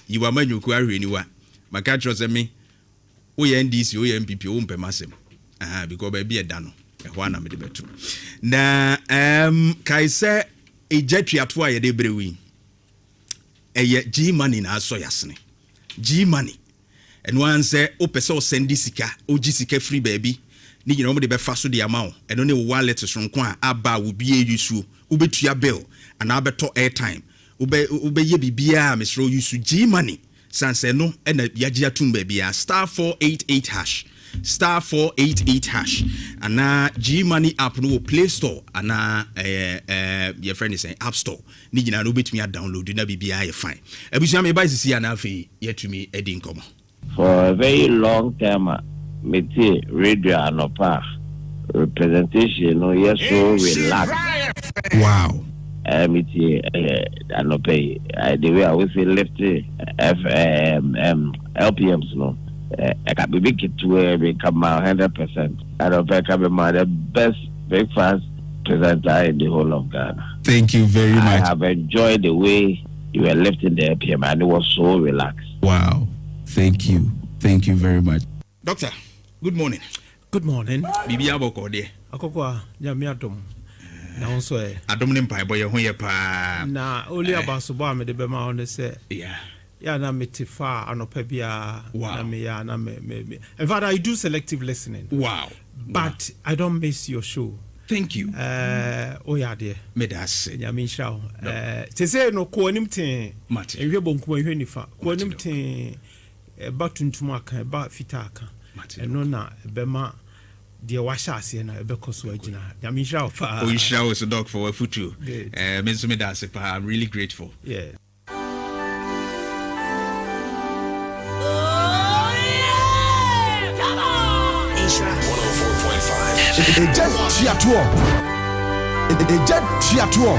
yiwa manyuku ahwe niwa maka kire se me wo ye NDC wo ye MPP wo mpamasem because ba bi eda no ho na me de betu na kai se ejatuato a ye de brewi eye G money na aso yasne G money and one say opeso send sika oji sika free baby ni nyina mo de be fa so de amount and only wallet so nko a aba wo bie yusu ubetua bill and abeto airtime ube ye bibia mesro yusu G money sanse no and yaji atum baby star 488 hash star 488 hash and G money app no Play Store and your friend is saying App Store ni nyina no betumi download na bibia ye fine ebusia me buy sisi na afi yetumi edi nkomo. For a very long time, Meti radio anopa representation no yes so relaxed. Wow. Meti anopa the way I was left LPMs no. I can be big to become 100%. I don't think I'm the best breakfast presenter in the whole of Ghana. Thank you very much. I have enjoyed the way you were lifting the LPM and it was so relaxed. Wow. Thank you very much. Doctor, good morning. Good morning. Bibi aboko de. Akokwa nyame adom. Na wonso adom ne mpai boye ho ye pa. Na oli abaso ba me de be ma on say. Yeah. Ya na metifa anopa bia na me ya na me. In fact, I do selective listening. Wow. But I don't miss your show. Thank you. Oh yeah dear. Me das. Nyame shaw. Te say no ko anim ten. Mate. Ehwe bonkum ehwe nifa. Ko anim ten batuntum aka ba fitaka eno na bema de washa ase na ebekoso agina nyame hira fa o hira was a dog for a futu me da se pa. I'm really grateful. Yeah. Come on. 104.5 Ejet Chiatuo Ejet Chiatuo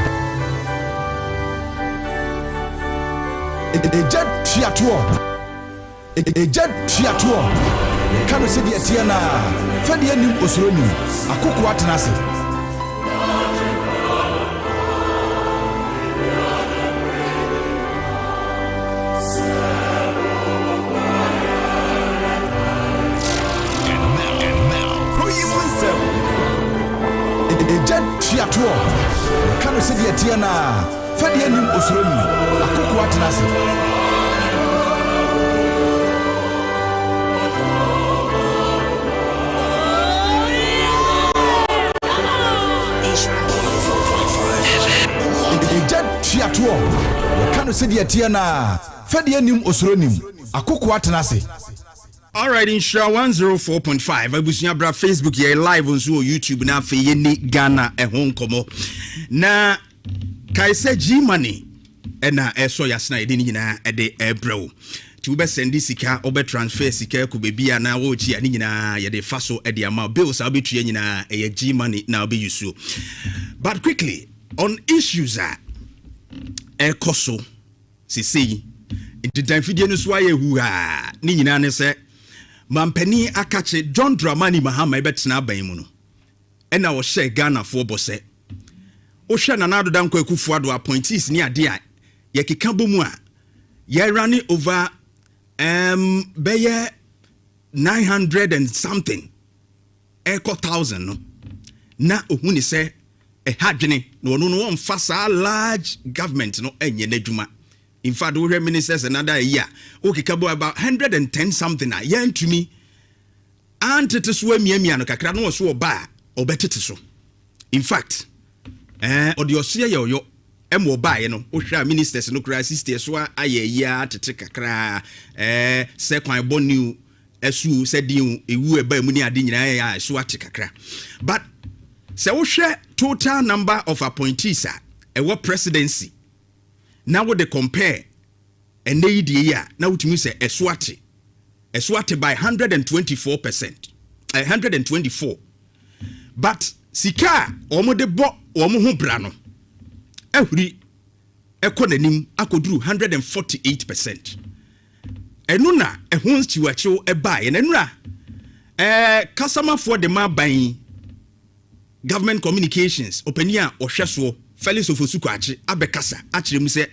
Ejet Chiatuo Ejet Chiatuo Kano se de tia na fa de anim osoro nim akoko atena se Ejet Chiatuo Kano se de tia na fa de anim osoro nim akoko atena se Chiatuo Kano se de tia na fa de anim osoro nim akoko atena se. All right, in Shra 104.5 abusunya bra Facebook ye live on YouTube na fe ye ni Ghana ehon komo na kai se G money na eso yasna ede ni nyina ede ebrew ti ube sendi sika obe transfer sika ku bebia na wo chi ani nyina ye de faso ede ama bills abetue nyina ye G money na obe yusu. But quickly on issues ekoso sisi entitan fidie no so aye hu ha ni nyina ne se mampani akache John Dramani Mahama ebetena ban mu no ena wo hye Ghana fo bose wo hye na nado danko akufu ado appointees ni ade a ye keka bomu a ye run over bɛyɛ 900 and something ɛkɔ 1,000 no na ohun ni sɛ ɛhadwene na ɔno no wɔmfa saa large government no ɛnyɛ n'adwuma. In fact, we have ministers another year. Okay, kabo about 110 something. Yan to me. And to swim me no kakra no so ba or better so. In fact, or the Osia yo emo ba no o ministers no cry sisters so aye ya tete kakra se kwan bonu esu said you ewu eba mu ni ade nyina ya so ate kakra. But se wo hwɛ total number of appointees a presidency. Now what they compare and they year now to me say Eswati by 124%, 124. But sika omo de bo omo ho brano ehuri ekonanim akoduru 148%. Enuna ehun chiwacho eba enura customer for the maban government communications openia ohweso Felix Ofosuku achi abekasa achire mu se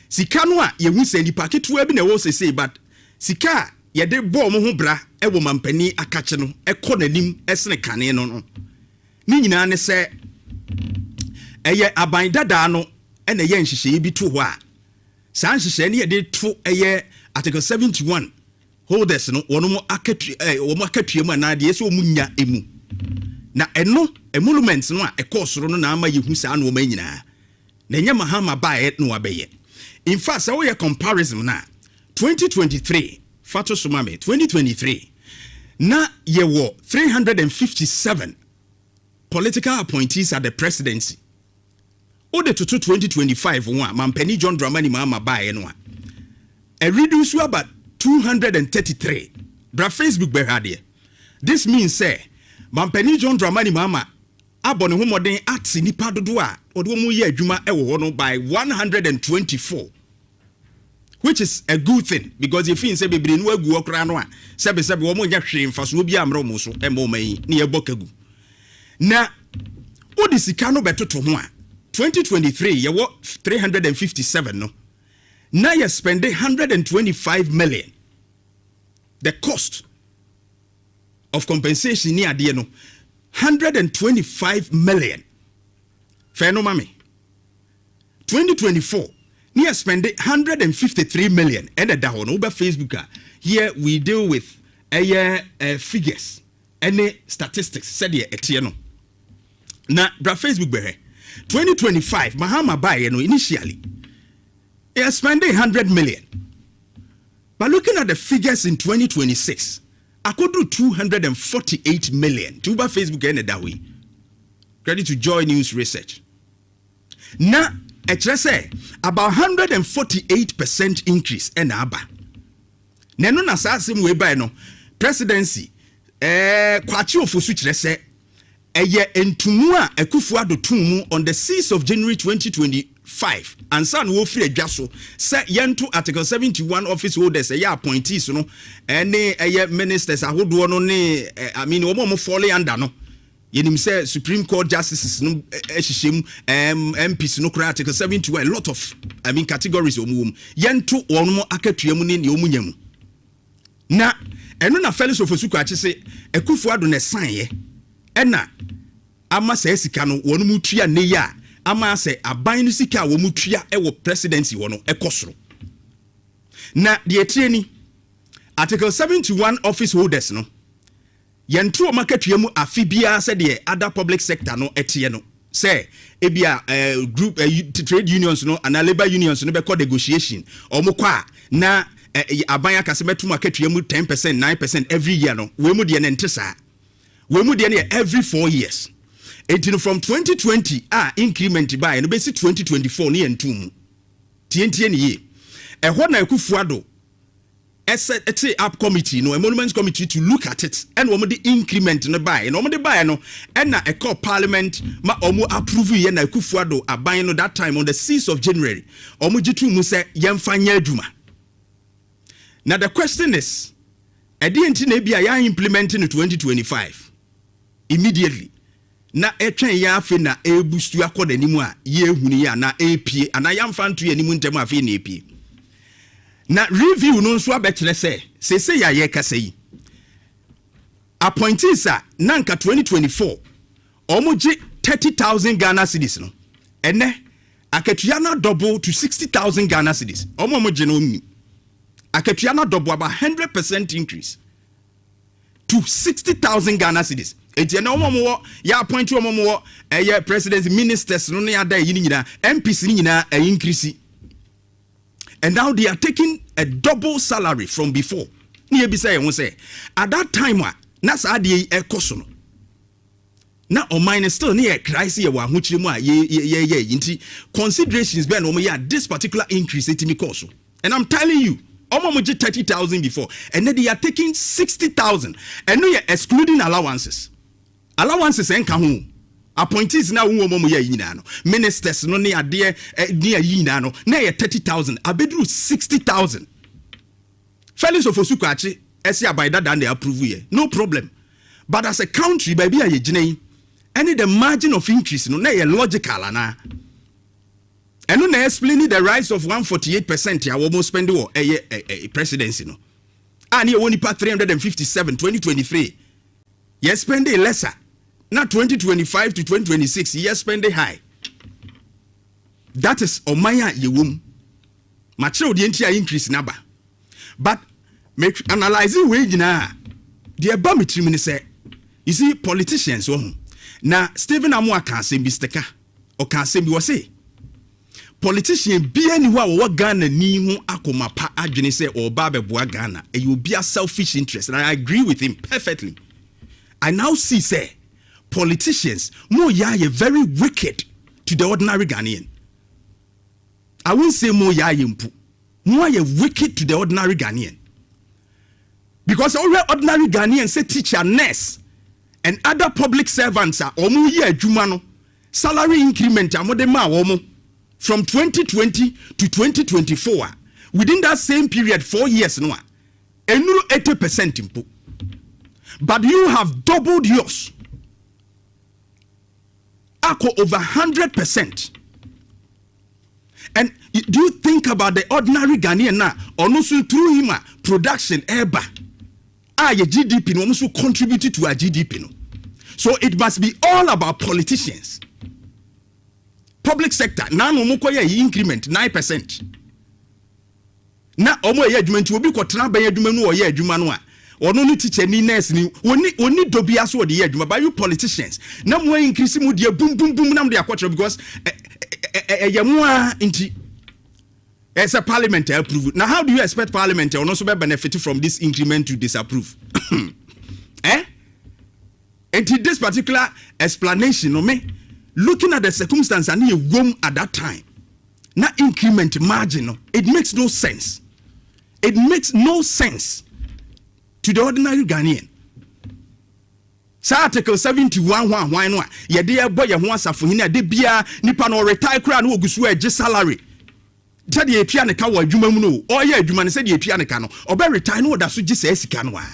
sika no a yehu se nipa ketua bi na wo se but sika ye de bo mo ho bra e wo mampani akache no ekọ nanim esene kane no no ni nyina ne se eye aban dada no e na ye nhihye bi to ho a san nhihye ne ye de to eye article 71 holders no wono mo akatua wo mo akatua mu na de ye se wo munya emu na eno emoluments no a ekosoro no na ama yehu saa no ma nyina na nya mahama bae no abeye. In fact, so we comparison na 2023 fato sumame 2023 na ye wo 357 political appointees at the presidency. O de to 2025 one mampani John Dramani Mahama bae no a reduce about 233 bra Facebook be hade. This means say mampani John Dramani Mahama abone ho moden ati nipa dodo a odo mu ye adwuma ewo no by 124, which is a good thing because if you say bebre no agu okra no a sebe wo mo nya hwe mfaso obi amro mo so embo mai ne ye bokagu na odi sika no betoto ho a 2023 ye wo 357 no na ye spend 125 million. The cost of compensation ni ade no 125 million. Fair no mami. 2024 near spend 153 million. And that one over Facebook. Here we deal with figures, any statistics. Said here etieno. Na bra Facebook behe. 2025 Mahama bae no initially. He spending 100 million. But looking at the figures in 2026. I could do 248 million. Tuba Facebook ended that way. Credit to Joy News Research. Now, say about 148% increase and aba. Neno na sasim we by no presidency. Kwachi ofosu kire se eye entumu a Akufo-Addo tumu on the 6th of January 2025. And son wo free adwaso say yento article 71 office holders appointees no any ministers ahodo no ne I mean wo mo fall under no yenim say Supreme Court justices no ehyehyem MPs no kra article 71 a lot of I mean categories omum yento won mo akatua mu ne omunyam na eno na Felix Ofosuku achi say Akufo-Addo ne san ye ena ama say sika no won mu tua ne ya ama say aban no sika wo mutua wo presidency wo no ekosoro na de etieni article 71 office holders no yentro o makatua mu afibia say de other public sector no etie no say ebia group trade unions no and labor unions no be called negotiation omukwa na aban akase metu makatua mu 10% 9% every year no we mu de ne ntesa we mu de ne every 4 years. From 2020 increment by no basic 2024 ni entum tie ni ye ehwo na Akufo-Addo ese up committee no emoluments committee to look at it and wo the increment no buy no the buy no and na call parliament ma omo approve ye na Akufo-Addo aban no that time on the 6th of January omo jitu mu se yemfa nya adwuma. Now the question is enti na bia ya implement in 2025 immediately na etwen ya afi na ebustu akoda nimu a ye hunu ya na epie ana yamfa nto ya nimu ntem afi na epie na review no nso abɛkyerɛ sɛ ya ye kasa yi appointees a nanka 2024 omoji 30,000 Ghana cedis no ene akatua na double to 60,000 Ghana cedis omoji no omni akatua na double about 100% increase to 60,000 Ghana cedis. Eti na omomo ya appoint omomo president ministers no na ada yi nyina MPs ni nyina increase. And now they are taking a double salary from before. Ni ebi say won say at that time na sa de ekoso no. Na o minus still ni e crisis wa hochire mu a ye nti considerations be na o ya this particular increase etimi cost. And I'm telling you Omomoji 30,000 before, and then they are taking 60,000, and no, excluding allowances. Allowances and kahu. Appointees now ministers no near dear yinano, near 30,000, abedu 60,000. Fellows of Osukachi, Esia by that and they approve ye. No problem. But as a country, baby, any the margin of increase no near logical ana. And when I explain the rise of 148%, I almost spend a presidency. No, and you only part 357, 2023. You spend a lesser. Not 2025 to 2026, you spend a high. That is Omaya Yewum. Macho the entire increase number. But make analyzing wage na the abametri say. You see, politicians, now Stephen Amwa can say mistake or can say we say. Politician be anywhere what Ghana ni hu akoma pa adwene say or ba beboa Ghana e you be a selfish interest, and I agree with him perfectly. I now see say politicians more ya very wicked to the ordinary Ghanaian. I won't say more ya mpu more ya wicked to the ordinary Ghanaian, because already ordinary Ghanaians say teacher, nurse and other public servants are omo ye adwuma no salary increment amode ma omo from 2020 to 2024, within that same period, 4 years, no, and 80% impo. But you have doubled yours. Ako over 100%. And do you think about the ordinary Ghanaian now? Or no, so through him, production, eba. Your GDP no also contributed to our GDP. No. So it must be all about politicians. Public sector, now no more increment 9%. Now, omo ye adwuma nti obi kwotena ba ye adwuma no ye adwuma no a ono no teacher ni nurse ni oni dobia so de ye adwuma, by you politicians na mo increase mu de boom boom boom na mo de akwotro, because ye mo a nti as a parliament approve. Now how do you expect parliament to also be benefit from this increment to disapprove? And this particular explanation no me looking at the circumstance and you womb at that time, now increment margin, it makes no sense. It makes no sense to the ordinary Ghanaian. So Article 71 why no? Ye dey boy ye ho asafo hina de bia nipa no retire kra no ogusu e salary. Said ye tua ne ka wa adwuma mu no. O ye adwuma ne said ye tua ne ka no. Obe retire no da so gi sa sika no a.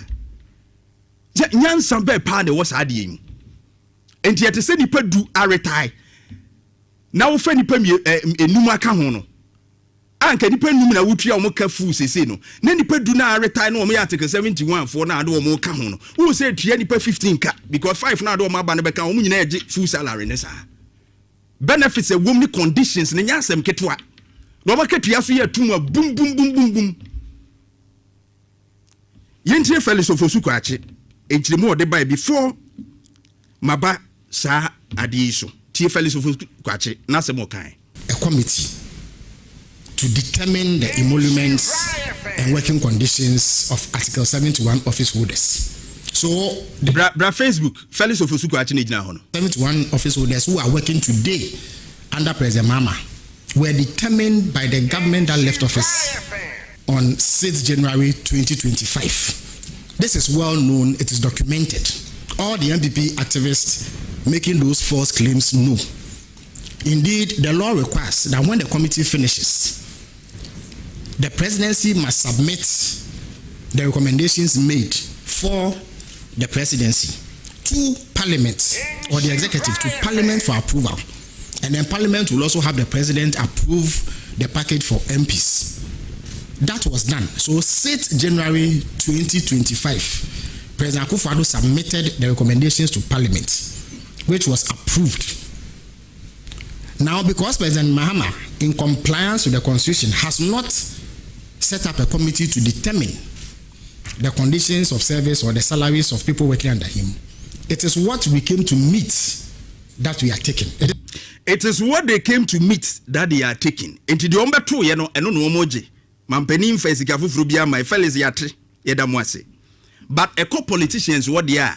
Nyansa be pa de wo sa de yin. Enti yete se nipa du a retire. Na wo fa nipa mi enum aka ho no. Anka nipa enum na wotua o mo ka fu sese no. Na nipa du na retire no o mo ya Article 71 for na ade o mo ka ho no. Wo se tua nipa 15 ka because 5 na ade o mo aba ne be ka o mo nyina ege full salary ne sa. Benefits e wom ni conditions ne nyasem ketwa. No ma ketua so ya tum boom boom boom boom boom. Yentie Felix Ofosuku ache. Enchiremu ode bai before maba sa ade so. Tie Felix Ofosuku ache na se mo kan. A committee to determine the emoluments and working conditions of Article 71 office holders. So the bra Facebook Felix Ofosuku ache na gina ho no. 71 office holders who are working today under President Mama were determined by the government that left office on 6th January 2025. This is well known, it is documented. All the MPP activists making those false claims know. Indeed, the law requires that when the committee finishes, the presidency must submit the recommendations made for the presidency to Parliament or the executive to Parliament for approval. And then Parliament will also have the president approve the package for MPs. That was done. So 6th January 2025, President Akufo-Addo submitted the recommendations to Parliament, which was approved. Now, because President Mahama, in compliance with the Constitution, has not set up a committee to determine the conditions of service or the salaries of people working under him, it is what we came to meet that we are taking. It is what they came to meet that they are taking. Into the number 2, no moji. Mampeni face Gafufrubia, my fellows yatre, Yedamwase. But eco politicians, what they are,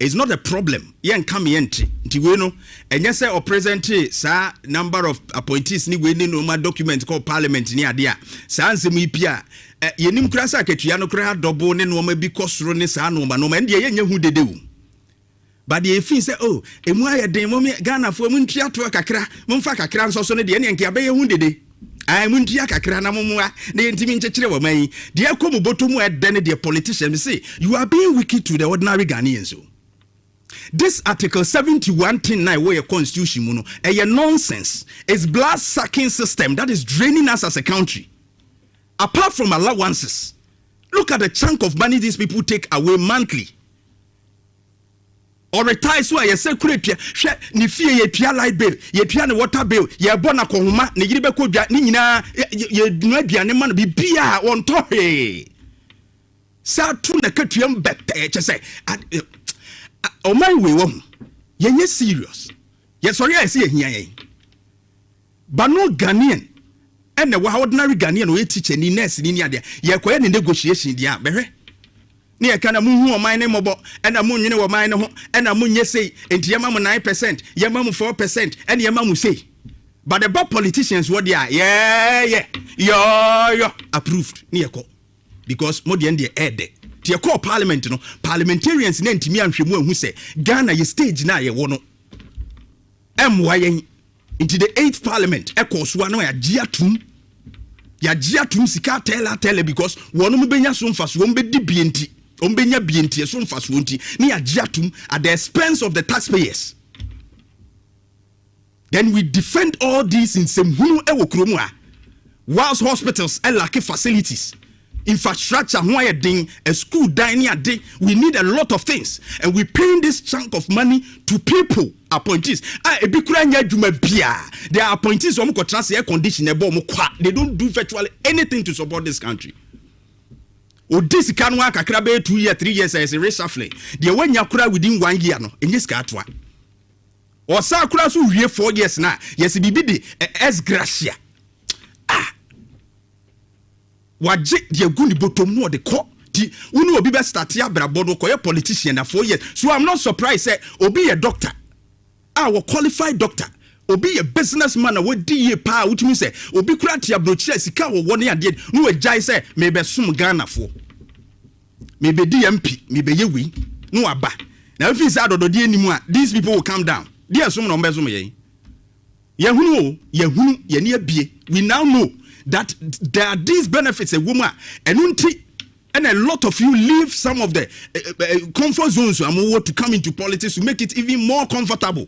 is not a problem. Yen come entry. Tiweno, and yes, or present, sir, number of appointees, ni winning no document called Parliament near dia. Sans me pia. Yenim krasa ketriano kra double ne no be costro sa no man, no man, ye who they do. But the fin say, oh, a moya de mommy Ghana for Muntia to a cacra, Munfaka crans or sonny, and Cabe wounded. I Muntia cacrana mumua, the intimate trewa may. Dear Como Botumu at Denny, dear politician, say, you are being wicked to the ordinary Ghanaians. This Article 71 thing now where your constitution mono, a nonsense. It's blood sucking system that is draining us as a country. Apart from allowances, look at the chunk of money these people take away monthly. Or retire so I say ni fie ye pia light bill, ye pia ne water bill, ye bona kohuma, ne yiri be ko dwa ni nyina ye dua aduane ma no bi bia won to he. Sa tu na katuam bete che say o man we wo ye serious. Ye sorry I say hia yen. But no Ghanaian and the ordinary Ghanaian we teach ni nurse ni ade ye koye ne negotiation dia behwe. Ni ekana mu hu oman ne mobo ena mu nwene oman ne ho ena mu nye sei enti yema mu 9% yema mu 4% ena yema mu sei. But the bad politicians what they are yo approved ni eko because mo de end ede ti eko parliament no parliamentarians na ntimi anhwemu ahu se Ghana ye stage na ye wo no emwayen into the 8th parliament eko so na ya giatum sika tele because wono mu benya so mfaso wo mbedi bienti ombenya bienti so mfaso wonti ni agiatum at the expense of the taxpayers. Then we defend all these in semhunu ewo kromu a whilst hospitals lack facilities, infrastructure ho ayedin, a school dining ade, we need a lot of things and we paying this chunk of money to people appointees. Ebi kura nya adwuma bia, they are appointees omo ko trans air condition e bo mo kwa, they don't do virtually anything to support this country. Odisi kanwa kakra be 2 years 3 years as a reshuffle. The wanya kura within 1 year no enye ska atwa. Or sa kura so wie 4 years na, yes bibi de es gracia. Waje de guni bottom no de ko. Ti unu obi be start ya brabodo ko ye politician na 4 years. So I'm not surprised say obi a doctor. Our qualified doctor. Obi a businessman a wodi ye pa wutumi say obi kura tia brochire sika wo woni ade no we jai say me be sum Ghana fo me be DMP me be yewi no aba na if is adodo de animu a these people will come down there sum no be sum ye yehunu ye ne abie. We now know that there are these benefits a woman and a lot of you leave some of the comfort zones to come into politics to make it even more comfortable.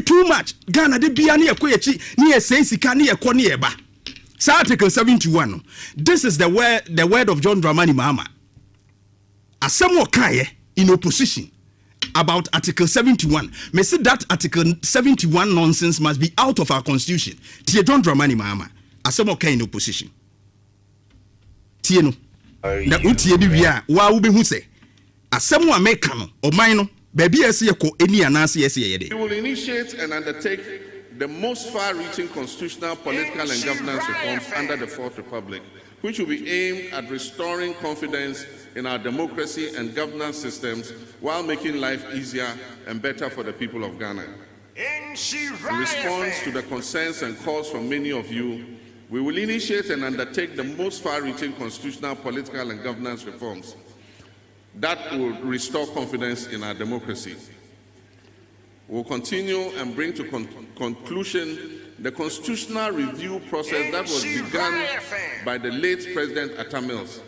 Too much. Ghana de bia ne ekoyechi ne esensika ne ekọ ne eba. Article 71. This is the word of John Dramani Mahama. Asemo kaye in opposition about Article 71. Me say that Article 71 nonsense must be out of our constitution. Tie John Dramani Mahama. Asemo kaye in opposition. Tie no. Na utie di wi a wa wo be hu se. Asemo a meka no oman no. We will initiate and undertake the most far-reaching constitutional, political and governance reforms under the Fourth Republic, which will be aimed at restoring confidence in our democracy and governance systems while making life easier and better for the people of Ghana. In response to the concerns and calls from many of you, we will initiate and undertake the most far-reaching constitutional, political and governance reforms that will restore confidence in our democracy. We'll continue and bring to conclusion the constitutional review process that was begun by the late President Atta Mills,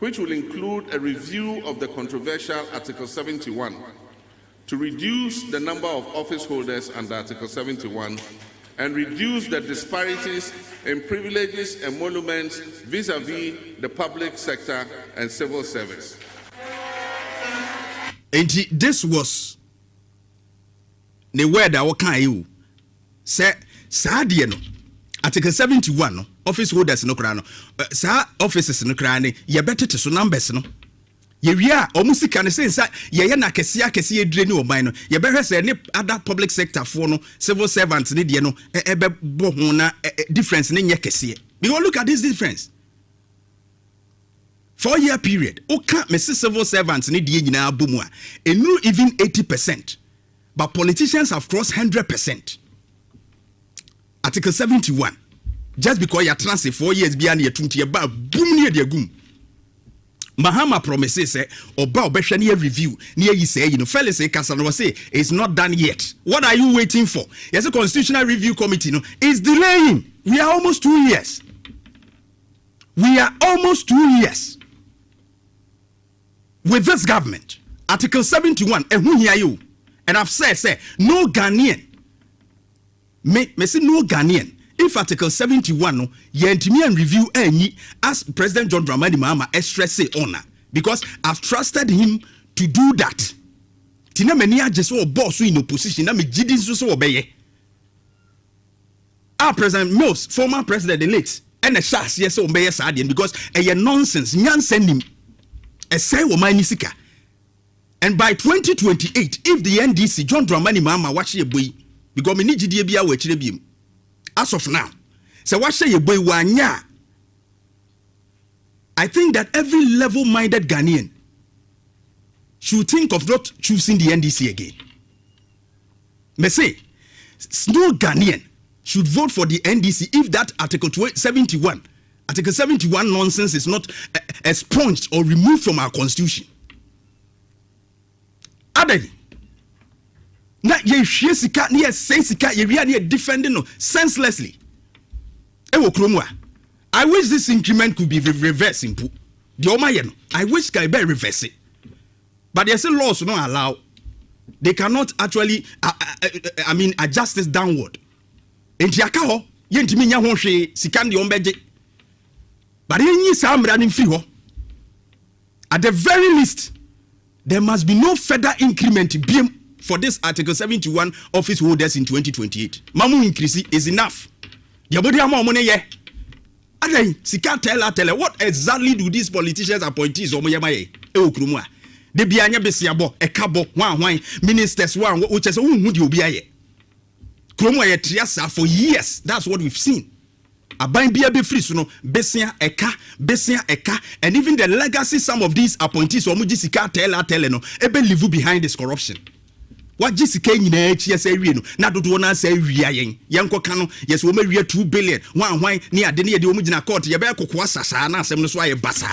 which will include a review of the controversial Article 71 to reduce the number of office holders under Article 71 and reduce the disparities in privileges and emoluments vis-à-vis the public sector and civil service. And this was the word I can say, Sadiano, Article 71, no, office holders no crano, sa offices no crane, ye better to so numbers no. Ye almost can say, ye na kesia drenu or mine, ye better say any other public sector for no civil servants need no ebe bohona difference in ye kesia. Because look at this difference. 4-year period. Okay, Mrs. Civil servants need ye na bumwa. And no even 80%. But politicians have crossed 100%. Article 71. Just because you transfer 4 years beyond your 20 year boom near the gum. Mahama promises oba obeshani review near you say fellas say Casanova say it's not done yet. What are you waiting for? Yes, a constitutional review committee is delaying. We are almost 2 years. We are almost 2 years with this government. Article 71 and who hear you? And I've said no Ghanaian. Me say no Ghanaian. If Article 71 no yentimi and review any as President John Dramani Mahama stress say honor because I've trusted him to do that. Tina many just so boss in opposition na me gidi so obeye. Our President Mills, former President elect, and a shas yes obeye sadian because a nonsense nyan send him a say wo man sika. And by 2028 if the NDC John Dramani Mahama watch ye boy because me need gidi bia we chire biem. As of now, so what say you boy wanya? I think that every level-minded Ghanaian should think of not choosing the NDC again. Me say, no Ghanaian should vote for the NDC if that Article 71 nonsense is not expunged or removed from our constitution. Adani. Na ye sika na ye sika ye ria na defending no senselessly. Ewo kromwa. I wish this increment could be reversed impu. The omaye no. I wish can be reverse it. But there's a laws no allow. They cannot actually adjust this downward. Enti aka ho ye ntimi nya ho hwe sika de ombeje. But yenyi sa amra ni free ho. At the very least there must be no further increment biem for this Article 71 office holders in 2028. Mamu increase is enough. Yabodi ama omone ye. Adai, sika tell what exactly do these politicians appointees omo yemaye? E okrumwa. De bia anya besiabo, ekabo, hwan ministers which is who di obi aye. Krumwa ye triasa for years. That's what we've seen. Aban bia be free so no besia eka and even the legacy some of these appointees omo ji sika tell no ebe live behind this corruption. What Jessica nyina echi asa wie no na dodo na asa wie ayen yenkoka no yes wo ma wie 2 billion hwan ne ade ne ye de wo gina court ye be kokoa sasa na asem no so aye basa.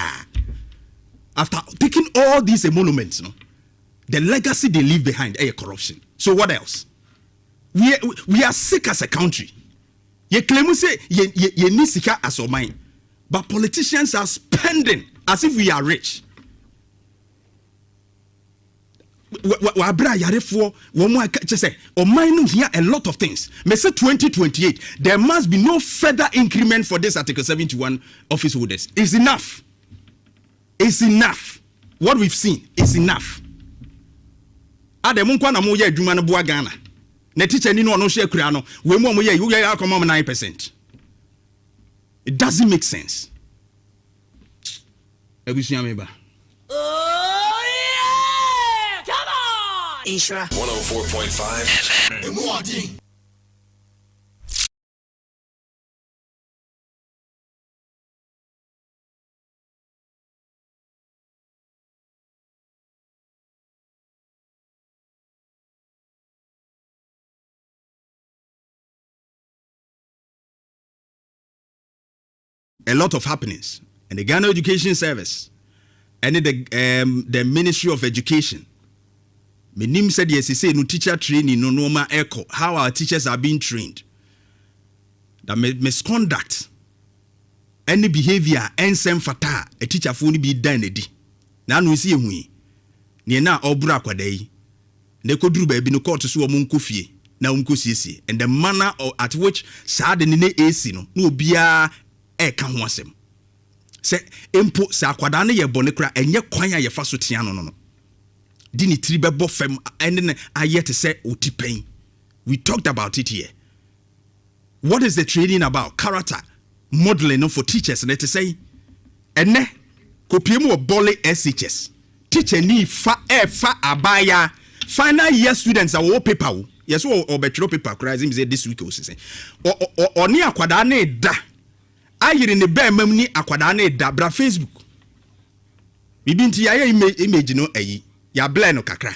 After taking all these emoluments no the legacy they leave behind is corruption. So what else? We are sick as a country. Ye claim say ye ni sika as oman, but politicians are spending as if we are rich. Wabra yarefo womo say oman no hear a lot of things. Me say 2028 there must be no further increment for this Article 71 office holders. It's enough. It's enough. What we've seen is enough. Ademu kwa na mo ye adwuma no boa Ghana. Na teacher ni no no share kura no we mo ye you ya come 9%. It doesn't make sense. Ebusia meba. Ishra 104.5 a lot of happenings and the Ghana Education Service and the Ministry of Education. Menim said yes, he said no teacher training, no normal echo. How our teachers are being trained. That misconduct, any behavior, and same fata, a teacher for be done a di. Now we see we. Near now, obra kwa day. Ne could do baby no court to sue a monkufie. na umkosiesie and the manner at which saa de ne AC no na obia e ka ho asem se empo sa akwada ne ye bone kra enye kwan a ye fa so tia no di ni tri bebo fam and aye te say otipen. We talked about it here. What is the training about? Character modeling for teachers and to say ene kopiemu obole SHS teacher ni fa abaya final year students are all paper. Yes, or betro paper crazy say this week o say or ni akwada na da ayire ne ba mam ni akwada na da bra Facebook bibi nti ya image no ayi ya blend no kakra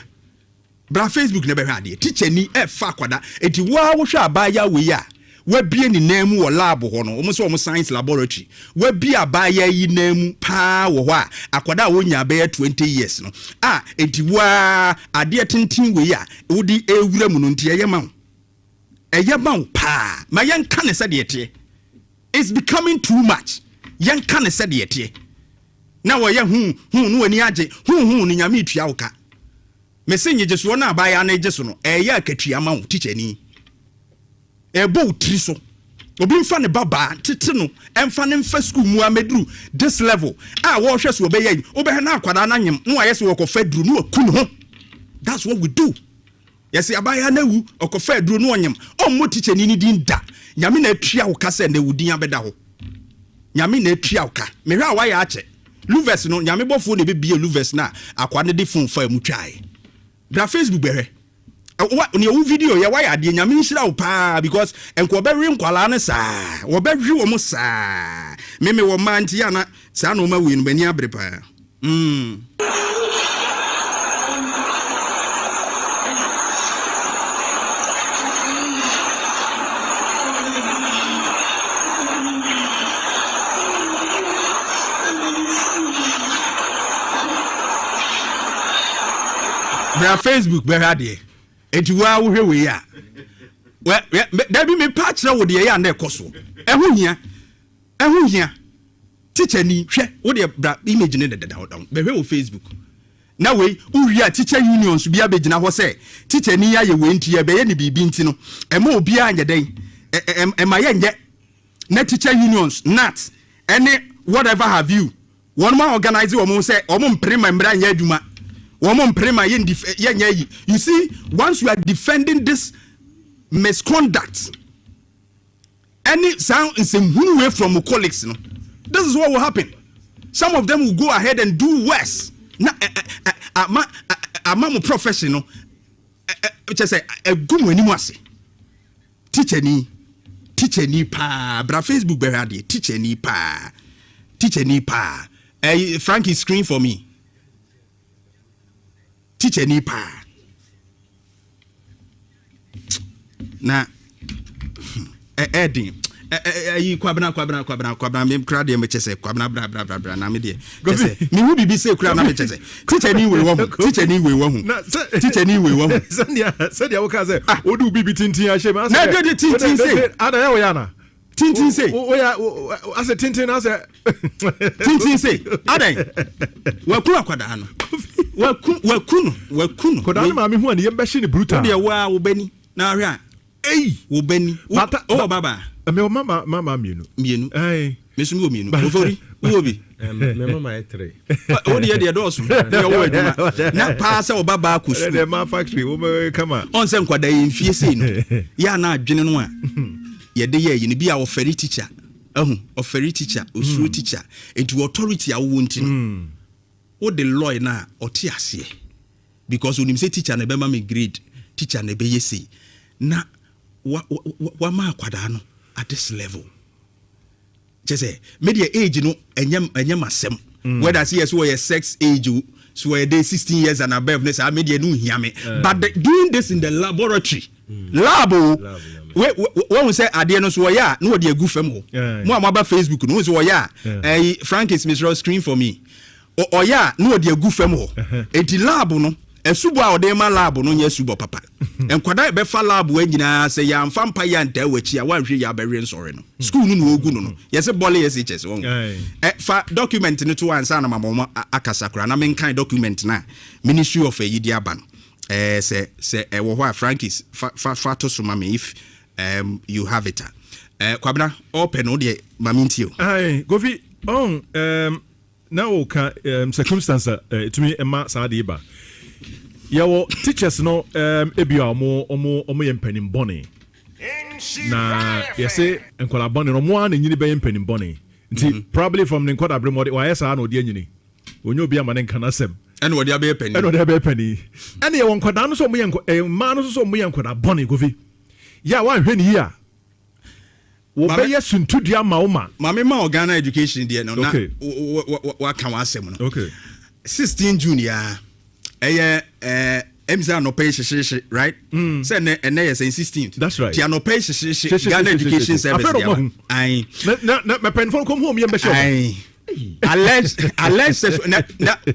bra Facebook ne be hwa de teacher ni fa akwada enti wa wo hwa abaya we ya wa bie ni namu wo lab ho no omo so omo science laboratory wa bie abaya yi namu pa wo ho a akwada wo nya be 20 years no enti wa ade tintin we ya wodi ewura mu no nti eye ma wo pa ma yanka ne se de ete it's becoming too much yanka ne se de ete na wo ye hu no ani age hu ni nyame tua wo ka me se nye jeso na abaya na jeso no eye akatua ma wo teacher ni ebo triso obi mfa ne baba tete no emfa ne mfa school mu amedru this level wo hwe so obeyi obehe na akwada na nyem no ayese wo kofa dru no akun ho. That's what we do. Yes abaya na wu okofa dru no onyem ommo teacher ni din da nyame na atua wo ka se na wudin abeda ho nyame na atua wo ka me hwa wa ya ache Luves no nyame bofo ne be bie Luves na akwa ne de phone fa mu twae da Facebook behe ni o video ya why ade nyame nhira wo pa because enko bewe nkwala ne saa wo bewe wo mo saa meme wo manti ya na saa no ma wi no bani abre pa na Facebook be ade enti wa wo hwe we ya da bi me pa kire wo de ya na ekoso eho hia teacher ni hwe wo de bra image ne deda down be hwe wo Facebook na we uhia teacher unions bia be gina ho se teacher ni ya ye we enti ya be ye ni bibi enti no ema obi anya den ema ye nye na teacher unions nat any whatever have you one man organize wo mo se o mo mpre membra nya aduma you see, once you are defending this misconduct, any sound is a way from colleagues. No? This is what will happen. Some of them will go ahead and do worse. I'm professional. Just say a good one. Teacher ni pa. Bra Facebook beradi. Teacher ni pa. Frankie, screen for me. Teacher ni pa na edin yi kwabna me kra de me chese kwabna bra na me de chese me hu bibi se kra na me chese teacher ni we wo hu sadia wo ka se odu bibi tintin a shema na de tintin se ada ya wo ya na tintin se ase tintin ase tintin se ada waku akwada no waku kodan ma me hu ani yembe hye ne brutal de wa wo bani na ahwe wo bani baba me mama mienu me sumi wo mienu ofori wo bi me mama e 3 o de dosu de wo aduma na pa se wo baba akusu de ma factory wo me kama on se nkwada ye mfie sei no ya na adwene no a ye de ye ni bia oferi teacher oferi teacher osuru teacher into authority a wo ntino o de law na oti ase because when him say teacher na be ma me grade teacher na be yesi na wa ma akwada no at this level just say media age no enyam asem whether see yes we sex age so we dey 16 years and above this media no hear me but doing this in the laboratory lab when we say ade no so ya no dey agu fam ho mo amaba Facebook no so ya Frank is Mr. Screen for me oya no dey agu fam ho enti lab no esubo a ode ma lab no nya esubo papa enkwada be fa lab wa nyina se ya mfa mpa ya nta wachi a wanhwe ya be ren sore no school no ogu no yese bole SHS won fa document no to ansa na mama akasakura na men kan document na Ministry of Yidiaban say what Frankie's fato sumami if you have it. Kwabna open odi mamintio. Aye, Kofi now circumstance to me Emma Sadiba. Yawo teachers no ebia omo yempenim boni. Na yese enkola boni no mo an nyini be yempenim boni. Nti probably from the nkoda bremode wa yesa na odi anyini. Onyo bia ma ne nkana sem. And what they be penny. And what they be penny. And you want quadano so man so me yanko boni Kofi. Ya wan hwe ni here. Wo be yesun to dia maoma. Mama ma Ghana education there no na what can we say no. Okay. 16 June ya. Emza no pay shishi, right? Say na 16th. That's right. Tia no pay shishi Ghana education service. Aye. Na my pen phone come home yembe show. Aye. Alleged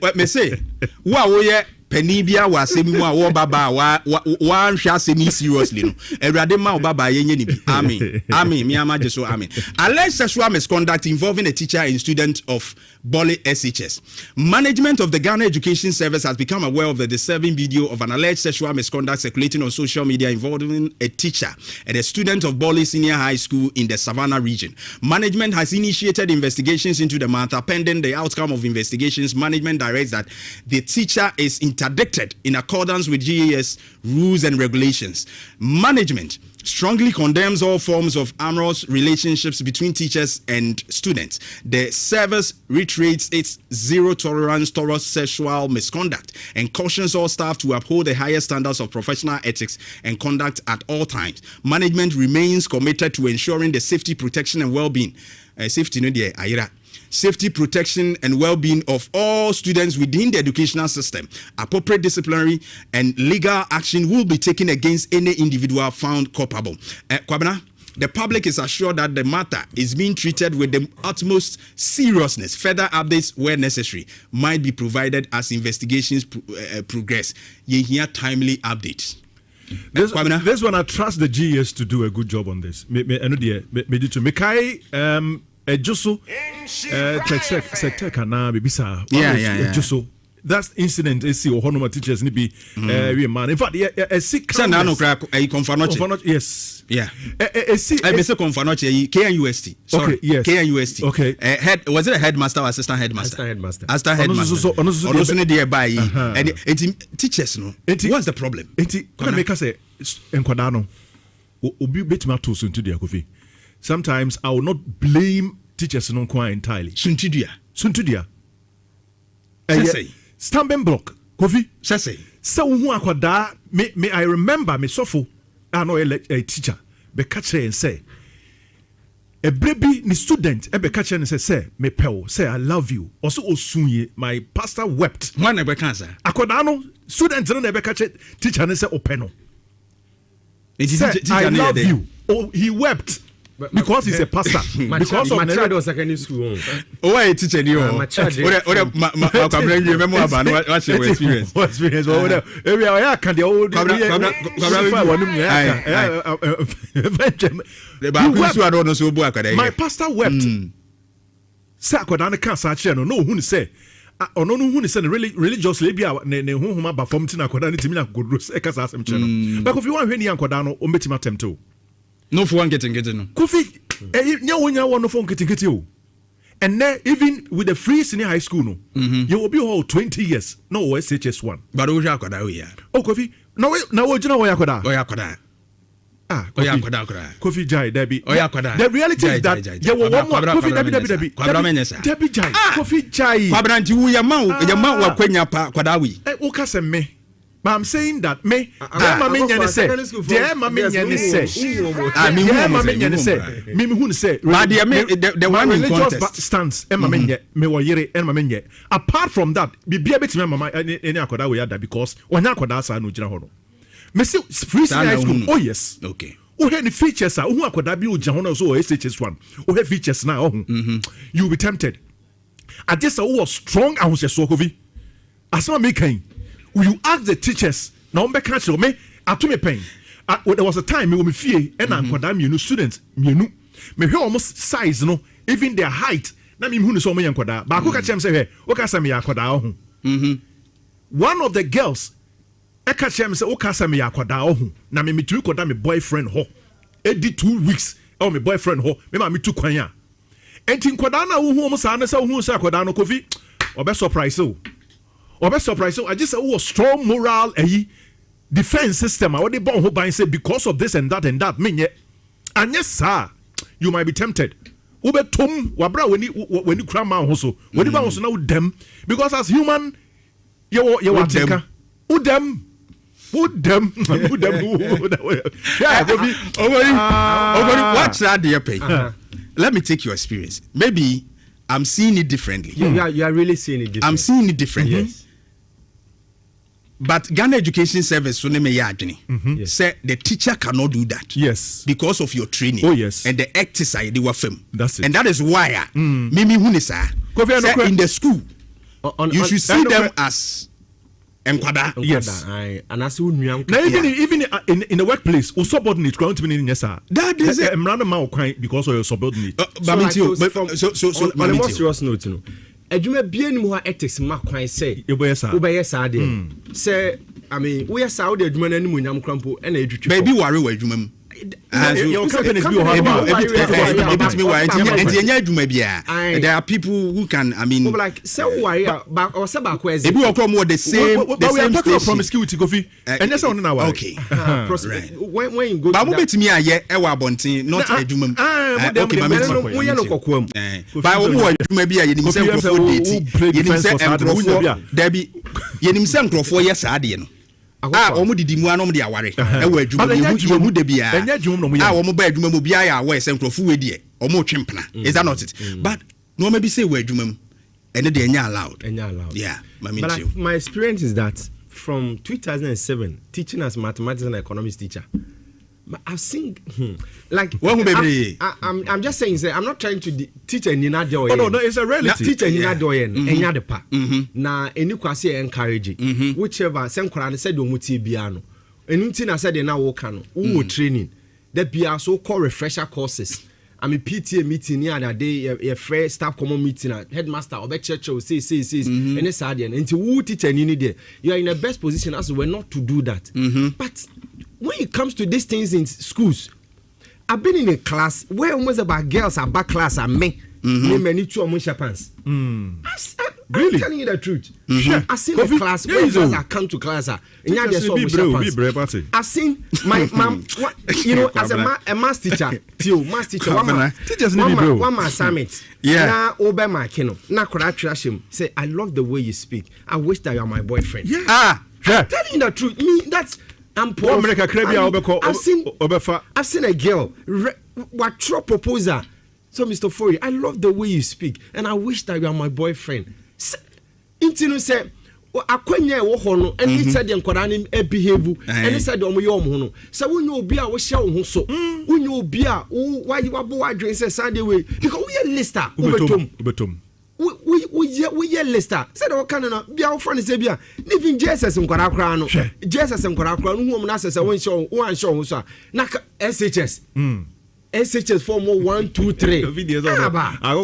what me say wa wo ye pani bia wa asemi mu a wo baba wa nhwa asemi seriously no awurade ma wo baba ye nye ni bi amen me amaje so amen. Alleged sexual misconduct involving a teacher and student of Bole SHS. Management of the Ghana Education Service has become aware of the disturbing video of an alleged sexual misconduct circulating on social media involving a teacher and a student of Bole Senior High School in the Savannah region. Management has initiated investigations into the matter. Pending the outcome of investigations, management directs that the teacher is interdicted in accordance with GAS rules and regulations. Management strongly condemns all forms of amorous relationships between teachers and students. The service reiterates its zero tolerance towards sexual misconduct and cautions all staff to uphold the highest standards of professional ethics and conduct at all times. Management remains committed to ensuring the safety, protection, and well-being. Safety, protection, and well-being of all students within the educational system. Appropriate disciplinary and legal action will be taken against any individual found culpable. Kwabena, the public is assured that the matter is being treated with the utmost seriousness. Further updates, where necessary, might be provided as investigations progress. You hear timely updates. This one, I trust the GS to do a good job on this. Juso na bibisa Juso that incident is see honoma teachers ni bi we man in fact sick na no crack confanoche yes yeah me say confanoche KNUST sorry okay, yes. KNUST okay head was it a headmaster or assistant headmaster ono ni dey by and teachers no what's the problem can make us say enkwada no obi betima to so into there Kofi. Sometimes I will not blame teachers no quite entirely. Suntudia. Stamping block. Kofi. So who akwada me I remember me sofo I know a teacher be catch and say a baby ni student e be catch and say me pel say I love you. Also osunye my pastor wept. One be cancer. Akwada no student no be catch teacher and say openo. I love you. Oh, he wept. Because he's a pastor. Because of Machado secondary school. Oh, I teach you. Machado. What's your experience? What experience? Area can the old. My pastor wept. Say akodane kan sa che no who say ono no who say religiously bia ne honhoma ba form tin akodane timi na godro e kasa asem che no. But if you want hwe ni akoda no o metima temto. No for one getting no. Kofi, nya one for getting o. And then even with the free senior high school no, you will be all 20 years. No SHS1. But o yakoda we ya. Oh Kofi, now o jina o yakoda. O yakoda. Kofi Jai Debbie. O yakoda. The reality is that you will one more Kofi Debbie. Debbie Jai. Kofi Jai. Kwabra nti wo yama wa kwanya pa kwadawi. O ka se me. But I'm saying that me mama nyane say the one in contest stance me wo yere me apart from that bibia betime mama any akoda we ada because onya akoda sa no gina ho no me see free high school oh yes okay o he the features who akoda bi o gina ho no so SHS1 o he features na you will be tempted I just was strong and was so Kofi asama me kan. You ask the teachers na on be catch me atumi pen there was a time me wo me fie and ankoda mienu students mienu me hwe almost size no even their height na me hu no so me yankoda ba ko ka chem say hwe o ka say me yakoda ho one of the girls I catch him say, "Okay, say me akwada ohu." Na me tu koda me boyfriend ho. Edi 2 weeks. Oh, my boyfriend ho. Me tu kwanya. Enti nkwada na wo hu mo sa na say wo hu say akwada no Kofi. Obe surprise o. I just say oh strong moral defense system. I already born ho ban say because of this and that menye. And yes sir, you might be tempted. Ube tom wabra when you cram man so. When you ban so na udem because as human you watika. Udem. Yeah, watch that dear pay. Let me take your experience. Maybe I'm seeing it differently. You are really seeing it differently. I'm seeing it differently. Yes. But Ghana Education Service say the teacher cannot do that. Yes. Because of your training. Oh yes. And the exercise they were film. That's it. And that is why Mimi Hunisa in the school you should see them as Enkwada. Yes. And as now even in the workplace, or subordinate ground to be in yes sir. That is a random amount because of your subordinate. So on a more serious note, you know. Adwuma bia ni mu ha ethics ma kwan say obeye sa de say I mean we are Saudi adwuma na ni mu nyam krampo e na edwutwe baby ware wa adwuma mu your companies be there are people who can I mean like say ware ba or say ba ko eze ebi okro mo the same we are talking about promiscuity Kofi and yes on na ware okay when you go ba mo betimi aye e wa abonten not adwuma mu okay ba metimi we ya no kokwa mu ba wo mo adwuma bi aye ni se nkrofo date ye ni se nkrofo dabi ye ni se nkrofo ye sa ade no omo didi mu anom de aware e wa adwuma yehu de bia omo ba adwuma mu bia ya wa se nkrofo we de omo twempena is that not it but no maybe say wa adwuma mu ene de enya allowed yeah but my experience is that from 2007 teaching as mathematics and economics teacher I've seen like I'm just saying say I'm not trying to teach a nina doyen. No, it's a reality. Teach a nina doyen enya de pa. Na eni kwase encourage whichever sem kwara said omuti bia no. Enunti na said na wo ka no. Wo training. That bia so called refresher courses. I mean PTA meeting here that day a fresh staff common meeting headmaster obe church say any sad until who teach a nini there. You are in the best position as well not to do that. But when it comes to these things in schools, I've been in a class where almost about girls are back class and me many two among pants. Really? I'm telling you the truth. I've seen a class where girls are come to class I've seen my mom, you know, as a math teacher, one my assignment. Now obey my kino. Now could I trash him? Say, I love the way you speak. I wish that you are my boyfriend. I'm telling you the truth. Me, that's I've seen a girl what true proposal. So Mr. Fori, I love the way you speak and I wish that you are my boyfriend. Intinu say akwanya wo ho no and he said dem kwara ni behave and he said omo ye omo no so wonye obi a wo hye wo ho so wonye obi a why you abo adwen say Sunday way because we lister ubetom we lister said o kan no bia wo friend say bia even Jesus nkwara kwara no Jesus nkwara kwara no hu mo na say won hye wo an hye wo so na SHS SHS form 1 2 3 I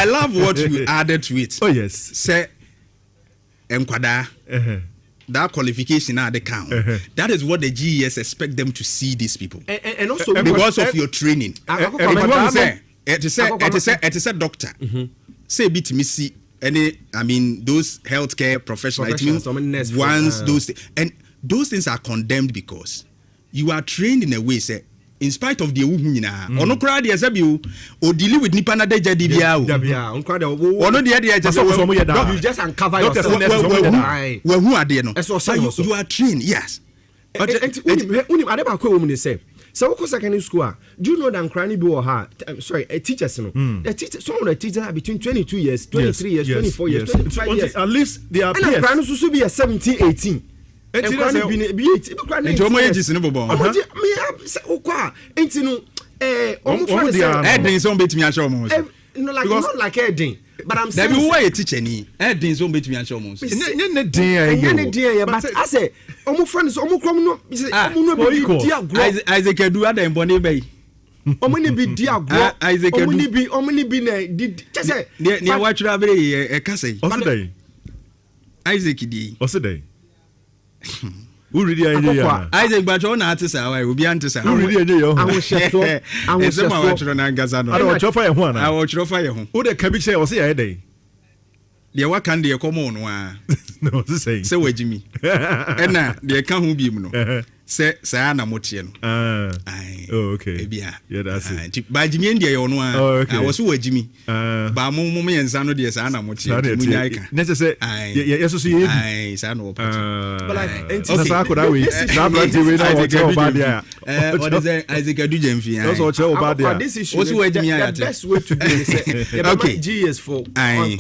love what you added to it. Oh yes. Say enkwada that qualification at the count. That is what the GES expect them to see these people. And also because of your training. It is a doctor. Say bit me see any I mean those healthcare professionals it means once those and those things are condemned because you are trained in a way say in spite of the nyina ono kra de asabi o deal with nipa na daja di bia o ono de just you just uncover yourself we hu ade no you are trained yes unim ade ba ko woman say so we go secondary school do you know that crani be or her sorry teachers no the teachers some of the teachers are between 22 years 23 years 24 years 25 years at least they are peers and crani so be 17 18 and crani be 8 crani nti omo ages no bobo me say okwa enti no omo friend say edin so betimi a show omo no like not like edin but I'm saying that you were a teacher ni edin so betimi a show omo ne din but I say omo friends omo krom no omo no be di agro Isaac Edu adam boni be omo ni bi di agro omo ni bi na di say ne wa twira bere e ka say osidai Isaac di osidai Who really are Isaac Bacho na atisa why obi antisa. Who really are you? I was I don't fire one. I will try fire. Who the cabbage say was here day? The what can they come on wa? No, say we Jimmy. And now they can who be no. Say na motie no. Oh okay. Yeah, that's it. Ba Jimmy India you no I was who Jimmy. Ba mo yensa no de say na motie. Munyai necessary. Yes so you. Say no. But like ntisa ko that way. Na brand we na what you bad there. What is Isaac Adujam fi. That's what you bad there. This issue the best way to do is okay. GS for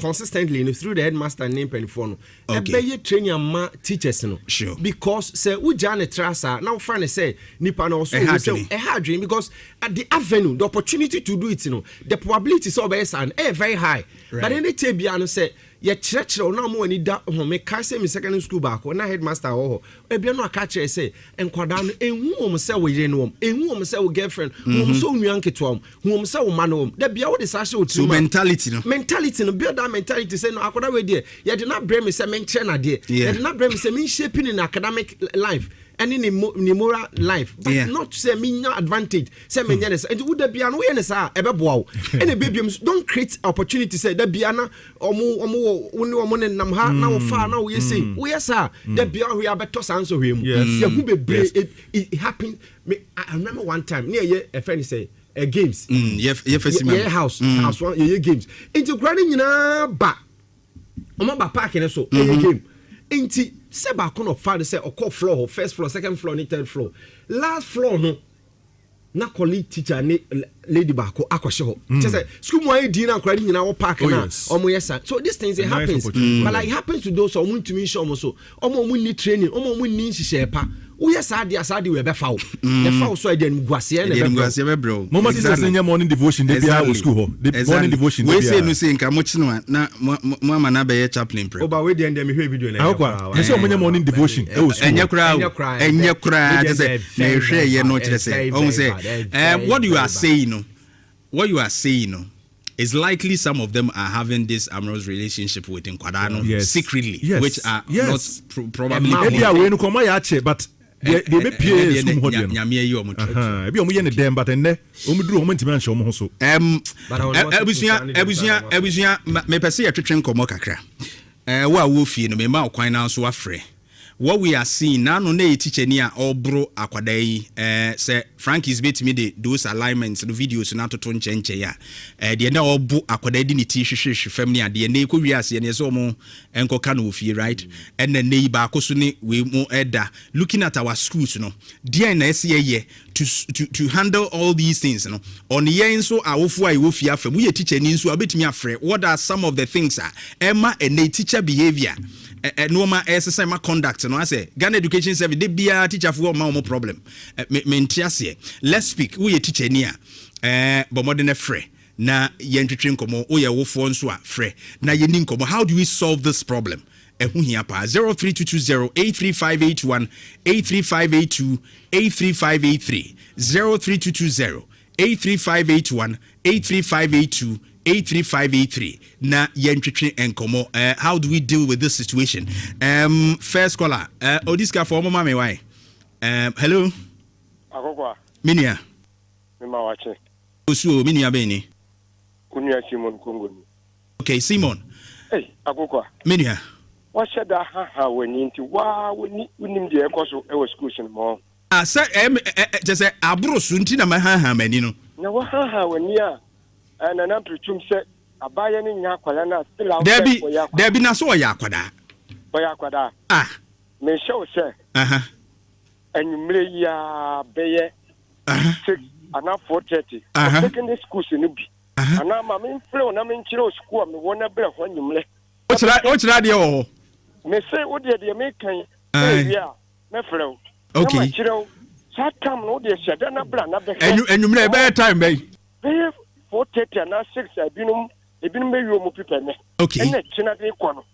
consistently through the headmaster name pen phone. Be training ma teachers no. Sure. Because say we jane trasa now find say nipa na also say a hard dream because at the avenue the opportunity to do it the probability is always very high. Right. But any time bia no say ye church na mo ani da ho me ka say me secondary school back na headmaster ho e bia no aka kire say enkwada no enhu om say wo yire no enhu om say wo girlfriend om so nwan keto om say wo ma no da bia wo de sa she wo so mentality no build that mentality say no akoda we there ye de na brem me say men kire na there ye de na brem me say men shaping in academic life and in moral life but not say me advantage say me nyane and would be an we say e be boa any baby don't create opportunity say that be ana omo nam ha na wo fa na we say we sir that be we abeto sanso hwem ye hu be it happened I remember one time near ye a friend say games house one ye games into granny nyina ba omo ba park ne so game enti se ba kono fa say okọ floor first floor second floor ni third floor last floor no na colleague teacher ni lady ba ko akwhye ho say school mo ID na kwari nyina wo park na omo yesa so these things it happens but like it happens to those omo ntumi show omo so omo ni training omo ni nhihye pa we asade we be fawo the fawo so dey nguase be bro mama teachers nya morning devotion dey bia wo school ho the morning devotion we say no say nka mo chino na mama na be chaplain pray oba we dey ndem me hwe video na akwa say omo nya morning devotion e wo school enye kra just say na hwe ye no kire say omo say what you are saying it's likely some of them are having this amorous relationship with Nkwadano secretly which are not probably maybe we no come ya che but they be pay school ho dey no nyame yi omo ebi omo ye ne dem but enne omo duru omo ntimi anhye omo ho so ebusia me pese ye twetwe nkomo kakra wo fie no me ma okwan na so afre what we are seeing now no na teacher ni a obro akwada yi say Frankie's bit me the those alignments the videos na toto nche ya de na obo akwada di ni ti hwehwe fam ni ade na ekọ wiase ne so mo enkoka na ofie right and then nei ba akoso ni we mo eda looking at our schools no de na ese ye to handle all these things no on ye nso awofo a wo fie afam we teacher ni nso abetimi afre what are some of the things emma and teacher behavior normal exercise my conduct no I say Ghana Education Service they be a teacher for my problem me let's speak we teacher ni but more than a free na ye ntwetwe nkomo o ye wofo nso a free na ye ni nkomo how do we solve this problem ehu hia pa 03220 83581 83582 83583 03220 83581 83582 83583 na yentwetwe enkomo how do we deal with this situation first caller odiska for mama me why hello akokwa minia mema wache osuo minia beni kunya Simon Kongo okay Simon akokwa minia washeda ha wani nti wa wani unim de ekoso e school shin mo say just say aburo su nti na ma ha mani no na wa ha wani a na na preachum say abaye ni nya akwala na still out Debi na so ya akwada me show say enumre ya beye 6 ana 4:30 secondary school ni bi ana ma me flow na me nchire school me wona bere ho enumre o chira de o me say o de me kan ya me flow okay na chire sa kam no de sheda na bra na be enumre be time be 4:30 na 6 ebinum be wi o mu pipe me okay na china de ko no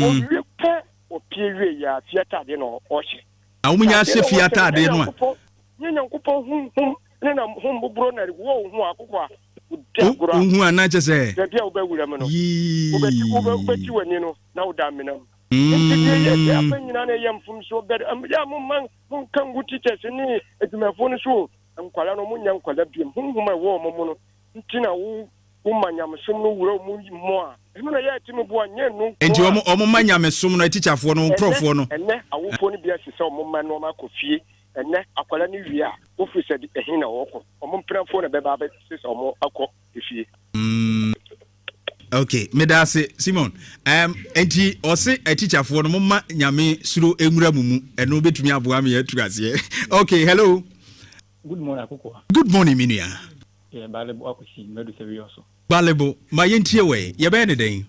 o wi pe o pie wi ya theater de no o hye awunya hye theater de no a nyankupo hum na hum bubro na wo hu akokwa hu ana che se de bia wo be wura me no wo beti wani no na wo da me nam Ye apa nyina na yam fum so ber ya man kan gu teachers ni edumafo no so nkwala no munya nkwala biem hunhuma wo mo no ntina wo manyamsom no wura mu mo a emu na ya timi bo anye no enti omo manyamsom no teacherfo no profo no enne awofo no bia sisa omo man no makofie enne akwala ni wi a officer di ehin na woko omo mprafo na beba be sisa omo akọ efie. Okay, medase Simon. Enti ose teacherfo no mma nyame suro enwura mumu eno betumi aboa me aturase. Okay, hello. Good morning Akoko. Good morning Minia. Yeah, Balebo akosi medu serioso. Balebo, ma yentie we, ye be ne den.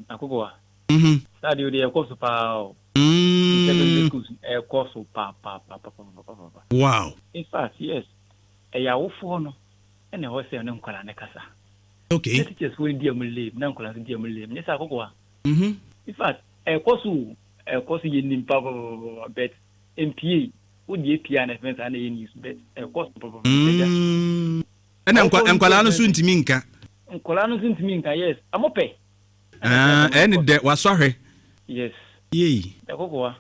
Akoko. Stadio de ekoso pa. Ekoso pa. Wow. In fact, yes. Eya wofo no ene ho se ne nkwala ne kasa. Okay. The teachers will deal with live, non class deal with live. Yes, Akoko. In fact, ekoso yenim pa bet MPA would ye piano fence and use bet ekoso. Ena nkwala no so ntimi nka. Nkwala no so ntimi nka, yes. Amope. Ene de wasɔhwe. Yes. Yey. Akoko.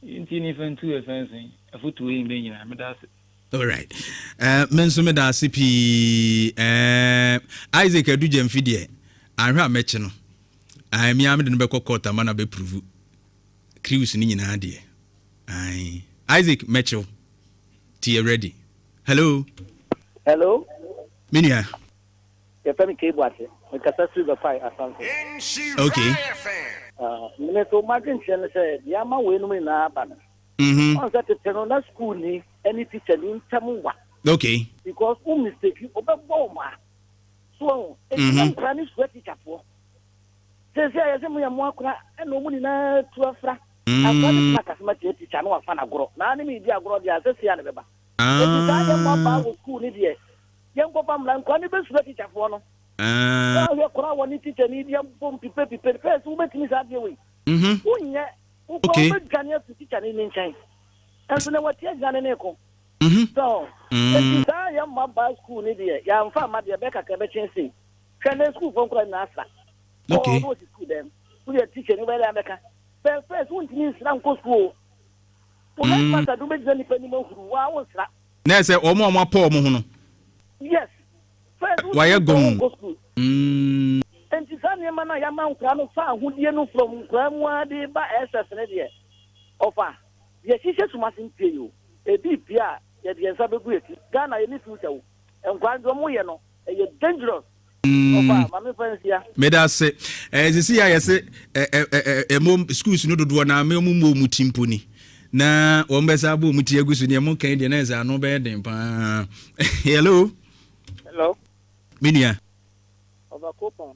Inti ni fan 2 fence. Afutu e mbe nyina me da. All right. Menso me da CP Isaac Aduje mfidie. Anhwa meche no. Mi am de no be kokota mana be prove. Crews ni nyina de. Ai. Isaac Mitchell. T ready. Hello. Hello. Minia. Your family cable ate. We kasa silver pie asanso. Okay. Me to margin chen say ya ma we no me na aba no. On that tell na school ni any teacher ni ntamuwa. Okay. Because mistake obebo ma. So, it's planning sweat teacher for. Say ya se mu ya mu akura e no mu ni na tu afra. Akwa ni makasima teacher no afa na goro. Na ni me di agoro dia se sia ne beba. Eti mo ba wo school ni die. Yen ko pam lan ko ni be sweat teacher for no. Ya kura woni teacher ni dia bom pipe first wo betimi sa de we. Unya okay. Ko gania teacher ni nchan. Enso na watia gane ne ko. So, eti sa ya mo ba school ni die. Ya mfa ma de be kaka be chensi. Kane school fon kura na asa. Okay. What school them? Who your teacher ni wele ameka. First won't mean sram ko school. O na master do be jani pani mo huru wa won sra. Na say omo apo omo ho no. Yes. First why you go? And Tisani mana ya man kra no fa ahudie no from kra mu ade ba SS ne de. Ofa. Ye sise suma simpe yo. E bi bia ye de nsa begu eti. Ghana ye ni future wo. Enkwanzo mo ye no. E ye dangerous. Ofa, mama friends ya. Me da se sisi ya yese mom schools no dodo na me mu timpo ni. Na wo mbesa bo mu tie agusu ne mo kan de na za no be den pa. Hello. Hello. Minia. Over coupon.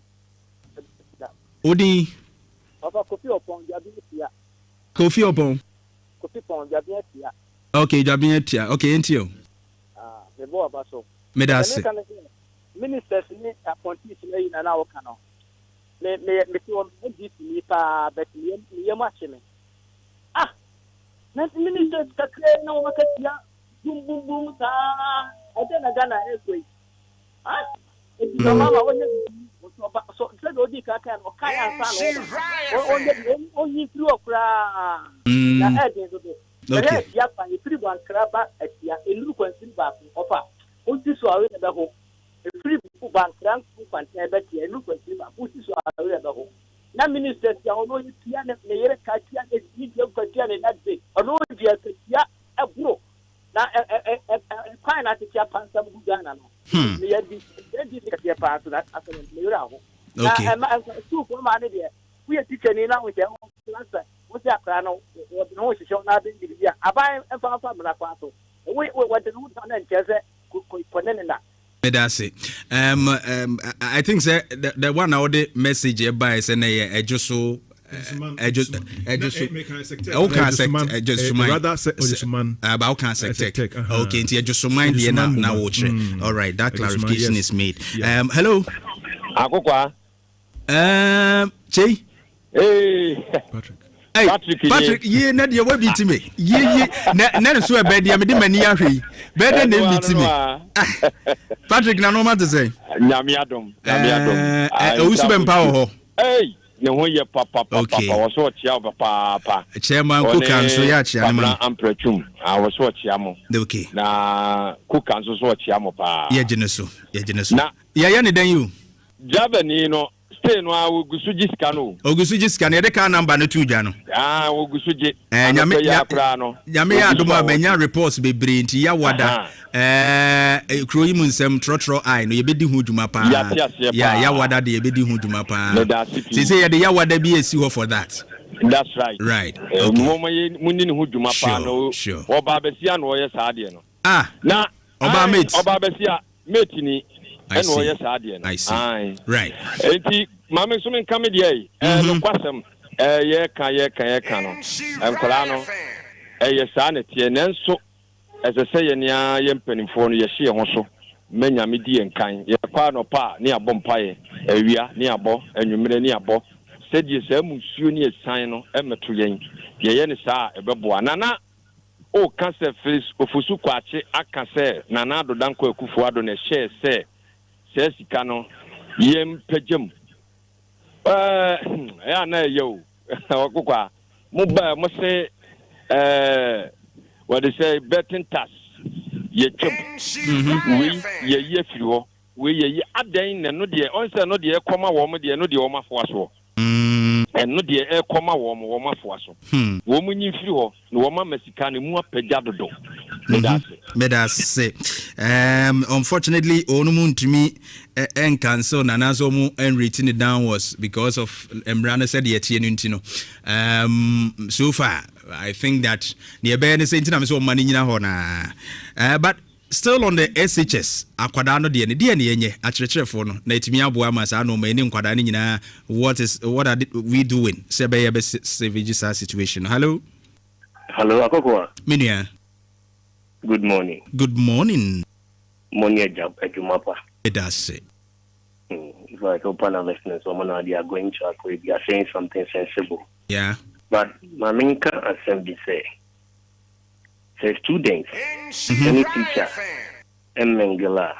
Odi. Over coffee upon Jabinia. Coffee upon. Coffee upon Jabinia. Okay, Jabinia. Okay, entio. The boy abaso. Me da se. Ministers ni appointees ni na na woka no. Me ti won di ni pa bet ye ma cheme. Na ministers ka kre na wo ka tia bum ta. Ade na Ghana e mama wonye so said odi ka kan o kai ansa no onye free okra na ede do okay ya pa ni free ban kraba atia elu kwansin ba ofa onti so awe na ho free ban kran ku kwantin ba tia elu kwansin ba onti so awe na ho na minister ya ono yi tia ne yere ka tia ne di ko tia ne na de ono di ka tia aburo na kwai na tia pansa bu Ghana no me di ka pa so that aso me yura ho na school for ma ne de we teacher ni na we je ho class we se akra no no we shisho na bin di bia abai emfa mra kwa so we de no na ncheze ko ponene na me da say I think say the one now the message by say na ejoso okay nti ejosuman de na wo che. All right, that clarification is made. Hello Akokwa Chey. Hey Patrick ye na de wa biti me ye na so e be de me de mani ahwe be de na biti me Patrick na no ma to say nyame adom usu be mpa ho hey ne ho ye papa wo so chia papa chairman Kukan so ya chia man ampratum wo so chia mo okay na Kukan so chia mo pa ye gene so na ya ne dan you Jabani no stay no Ogusuji scano Ogusuji scan de ka number no tu dwa no Ogusuji nyame ya adoma benya reports bebre nti ya wada kroyi mu nsem trotro ai no ye bedi hu dwuma pa ya wada de ye bedi hu dwuma pa say ye de ya wada bi esi ho for that. That's right. Right. Munni hu dwuma pa no oba besia no ye saade no na oba besia mate ni eno ye saade no I see. Right. Enti mama so men come dey no kwasem ye kan no enkola no ye saa ne tie nenso as I say nya ye mpanimfo no ye hye ho so menya me die nkan ye kwa no pa ne abom pae awia ne abo anwumere ne abo sedi sa musuo ne esan no emeto yen ye ne saa ebeboa nana o kase face ofusu kwache akase nana adodanko akufu ado ne hye se sika no ye mpagem ya na yo okukwa mo ba mo se what they say betting tax ye chop we ye firi ho we ye adan na no de on say no de ekoma wo mo de no de wo mafo aso no de ekoma wo mo mafo aso wo mo nyi firi ho no wo ma masika ne mu apagya dodo medase unfortunately onu ntumi en cancel na nazo mu en rating it down was because of Emrana said ye tie no so far I think that near be say ntina me so money nyina ho na but still on the SHS akwada no de ne yenye akyerkyerefo no na etimi aboa ma sa no ma eni nkwada ne nyina what are we doing say be savage situation. Hello Akoko Minia. Good morning. Morning Ejumapa. It does say. If I open a listener, someone they are going to agree, they are saying something sensible. Yeah. But Maminka Assembly say students, any teacher, and Mengela,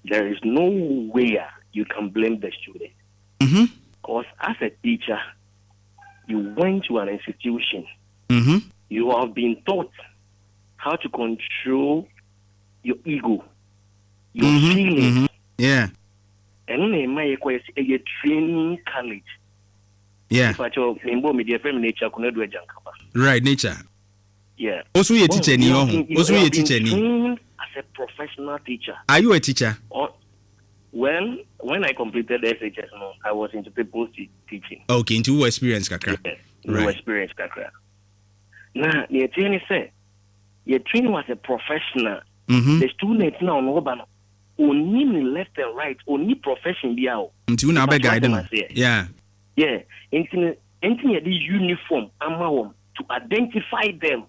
there is no way you can blame the student. Because as a teacher, you went to an institution, you have been taught how to control your ego, your feelings. Yeah. And then my question is a training college. Yeah. Right, nature. Yeah. Also a teacher ni also a teacher ni. As a professional teacher. Are you a teacher? Well, when I completed the SHS, I was into people's teaching. Okay, into experience kakra. Yes, right. Experience kakra. Now, the training said, your training was a professional. The students now know only left and right, only profession biao. Until now, I guide them. Yeah. Yeah. Anything the uniform, to identify them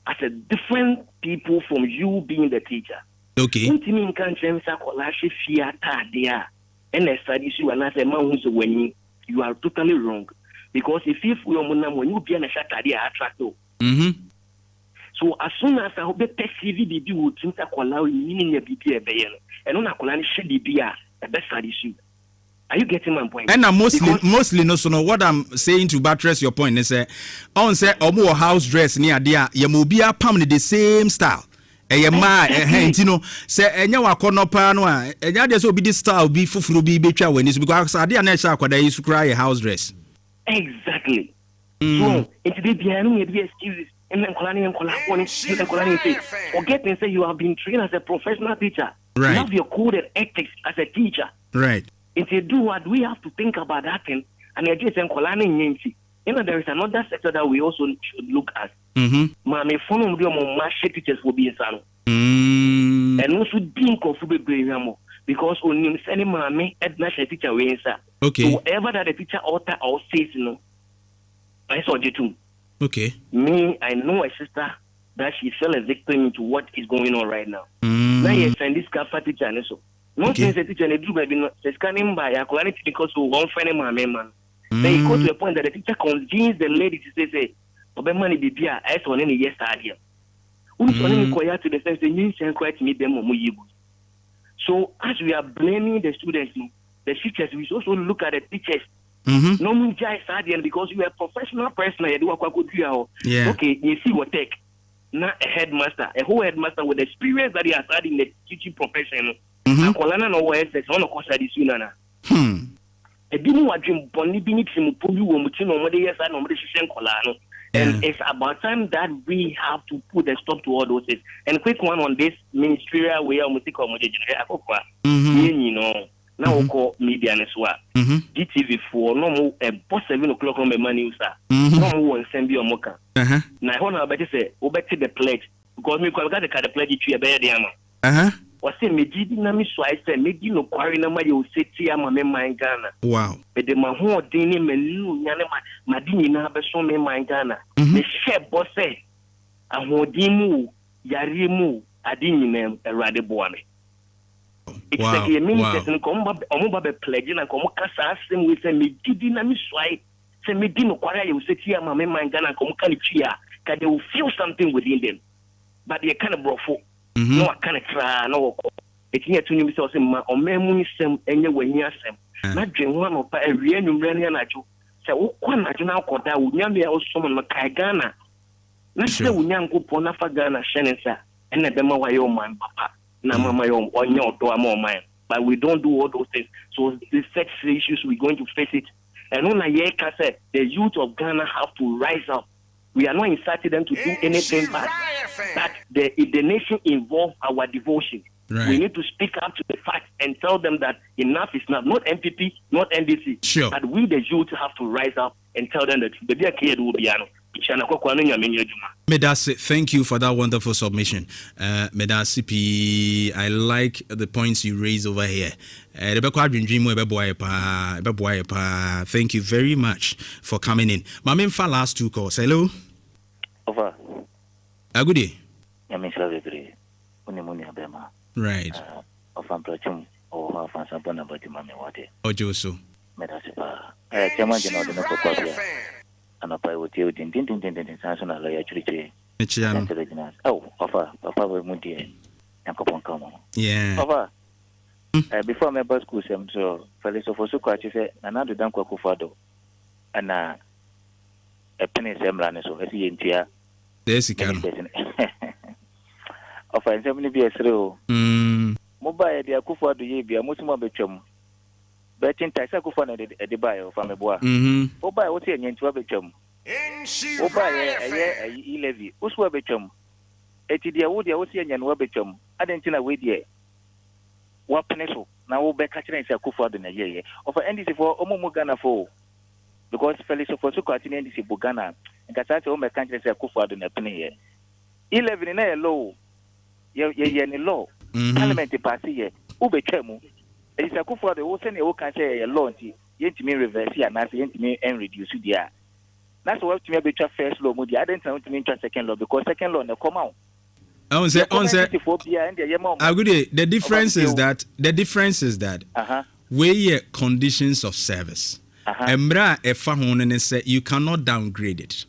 as a different people from you being the teacher. Okay. You are totally wrong. Because if when you be an attractive. So as soon as I be perceive the BB would think that meaning a BB and on a colani should be a best issue. Are you getting my point? And mostly no so no what I'm saying to buttress your point is on say omo house dress near dia ye mo bia pam the same style. Ma you know say enya wakono pa no a enya de so be this style be fufuru be betwa wani so because ade na sha akwada yi su cry a house dress. Exactly. So it be bia no be excuses and then forget and say you have been trained as a professional teacher. Right. You have your code and ethics as a teacher. Right. If you do what we have to think about that thing, and there is another sector that we also should look at. Mama, phone teachers will be in Sano. And also think of because only sending mommy at national teacher way. Okay. So whatever that the teacher alter or says, I saw you too. Okay. Me, I know a sister that she fell a victim to what is going on right now. Now you send this Kappa teacher and so. No sense a teacher and do baby scanning by a quality because of one friend of my man. Then you go to a point that the teacher convinced the lady to say, money be beer, as on any yesterday. Who's only quiet to the sense the news and quite meet them or more. So as we are blaming the students, the teachers, we also look at the teachers. No one judge Sadian because you are a professional person. Yeah. Okay, you see what take. Not a headmaster, a whole headmaster with the experience that he has had in the teaching profession. Akolana no way says on a course that is unana. A bimu dream boni binit simupulu womutino mode yes and nomade shishen kolano. And it's about time that we have to put a stop to all those things. And quick one on this ministerial way of music or you know. Now call media and swap. DTV4 no more about 7 o'clock on the money, sir. No more send you a mocha. Now I want to say, obey the pledge because me got the pledge to a bear diamond. Was say me did na me so I said me di no kware na ma you say tia ma me man Ghana. Wow. But the ma ho odin ni menu nya ma di nyina be so me man Ghana. Me share boss say ahodin mu yare mu adi nyina erade boa me. Wow. Wow. Pledge na komo kasa asem we say me didi na me so I say me di no kware you say tia ma me man Ghana komo kan tia ka they will feel something within them. But they kind of brofo. No, I can't try. No, it's near to you. So, my own sem and your way, yes, not dream one of a real Numerian Nacho. So, one I do now call that would never be also on Makai Ghana. Not sure young go Ponafa Ghana, Shannon, sir, and a demo my own man, papa. Now, my own or your door more mine. But we don't do all those things. So, the sex issues, we're going to face it. And on a year, said the youth of Ghana have to rise up. We are not inciting them to do anything bad. That the nation involves our devotion. Right. We need to speak up to the fact and tell them that enough is enough. Not MPP, not NDC. Sure. But we, the youth, have to rise up and tell them that the BK will be Medasi, thank you for that wonderful submission. Medasi P, I like the points you raised over here. Thank you very much for coming in. My main for last two calls. Hello. Over. Good day. Right. Ojo so. Anapa wote odin din sanso lawyer church. Oh, offer papa we mudi yankopon kamo. Yeah. Offer. Before my bus school sem so philosopher so kwachi say na do dan kwaku fado. Ana e penny semra ne so esi yentia. Yes, you can. Offer sem ni bi esre. Mobile dia akufo do ye bia motuma betwam. Betting tax akufo na de buy of ameboa. O buy what ye nyentu betwam. O buy e levy. Uswa betwam. Eti dia wo dia wo se nyen wo betwam. Adenti na we dia. Wa peneso na wo be ka kire nse akufo do na ye. Of NDC for omomu Ghana for because Felix for so kwati NDC bu Ghana. Nkata se o me ka kire nse akufo do na pene ye. 11 na low. Ye ni law. Parliament pass ye. U betwamu. It's a good for the whole thing. You can say a law, yet me reverse here, and yet me and reduce there. That's what to me be first law. I didn't want to mean second law because second law no come out. On say, the difference is that we conditions of service. Emra efa hono say you cannot downgrade it,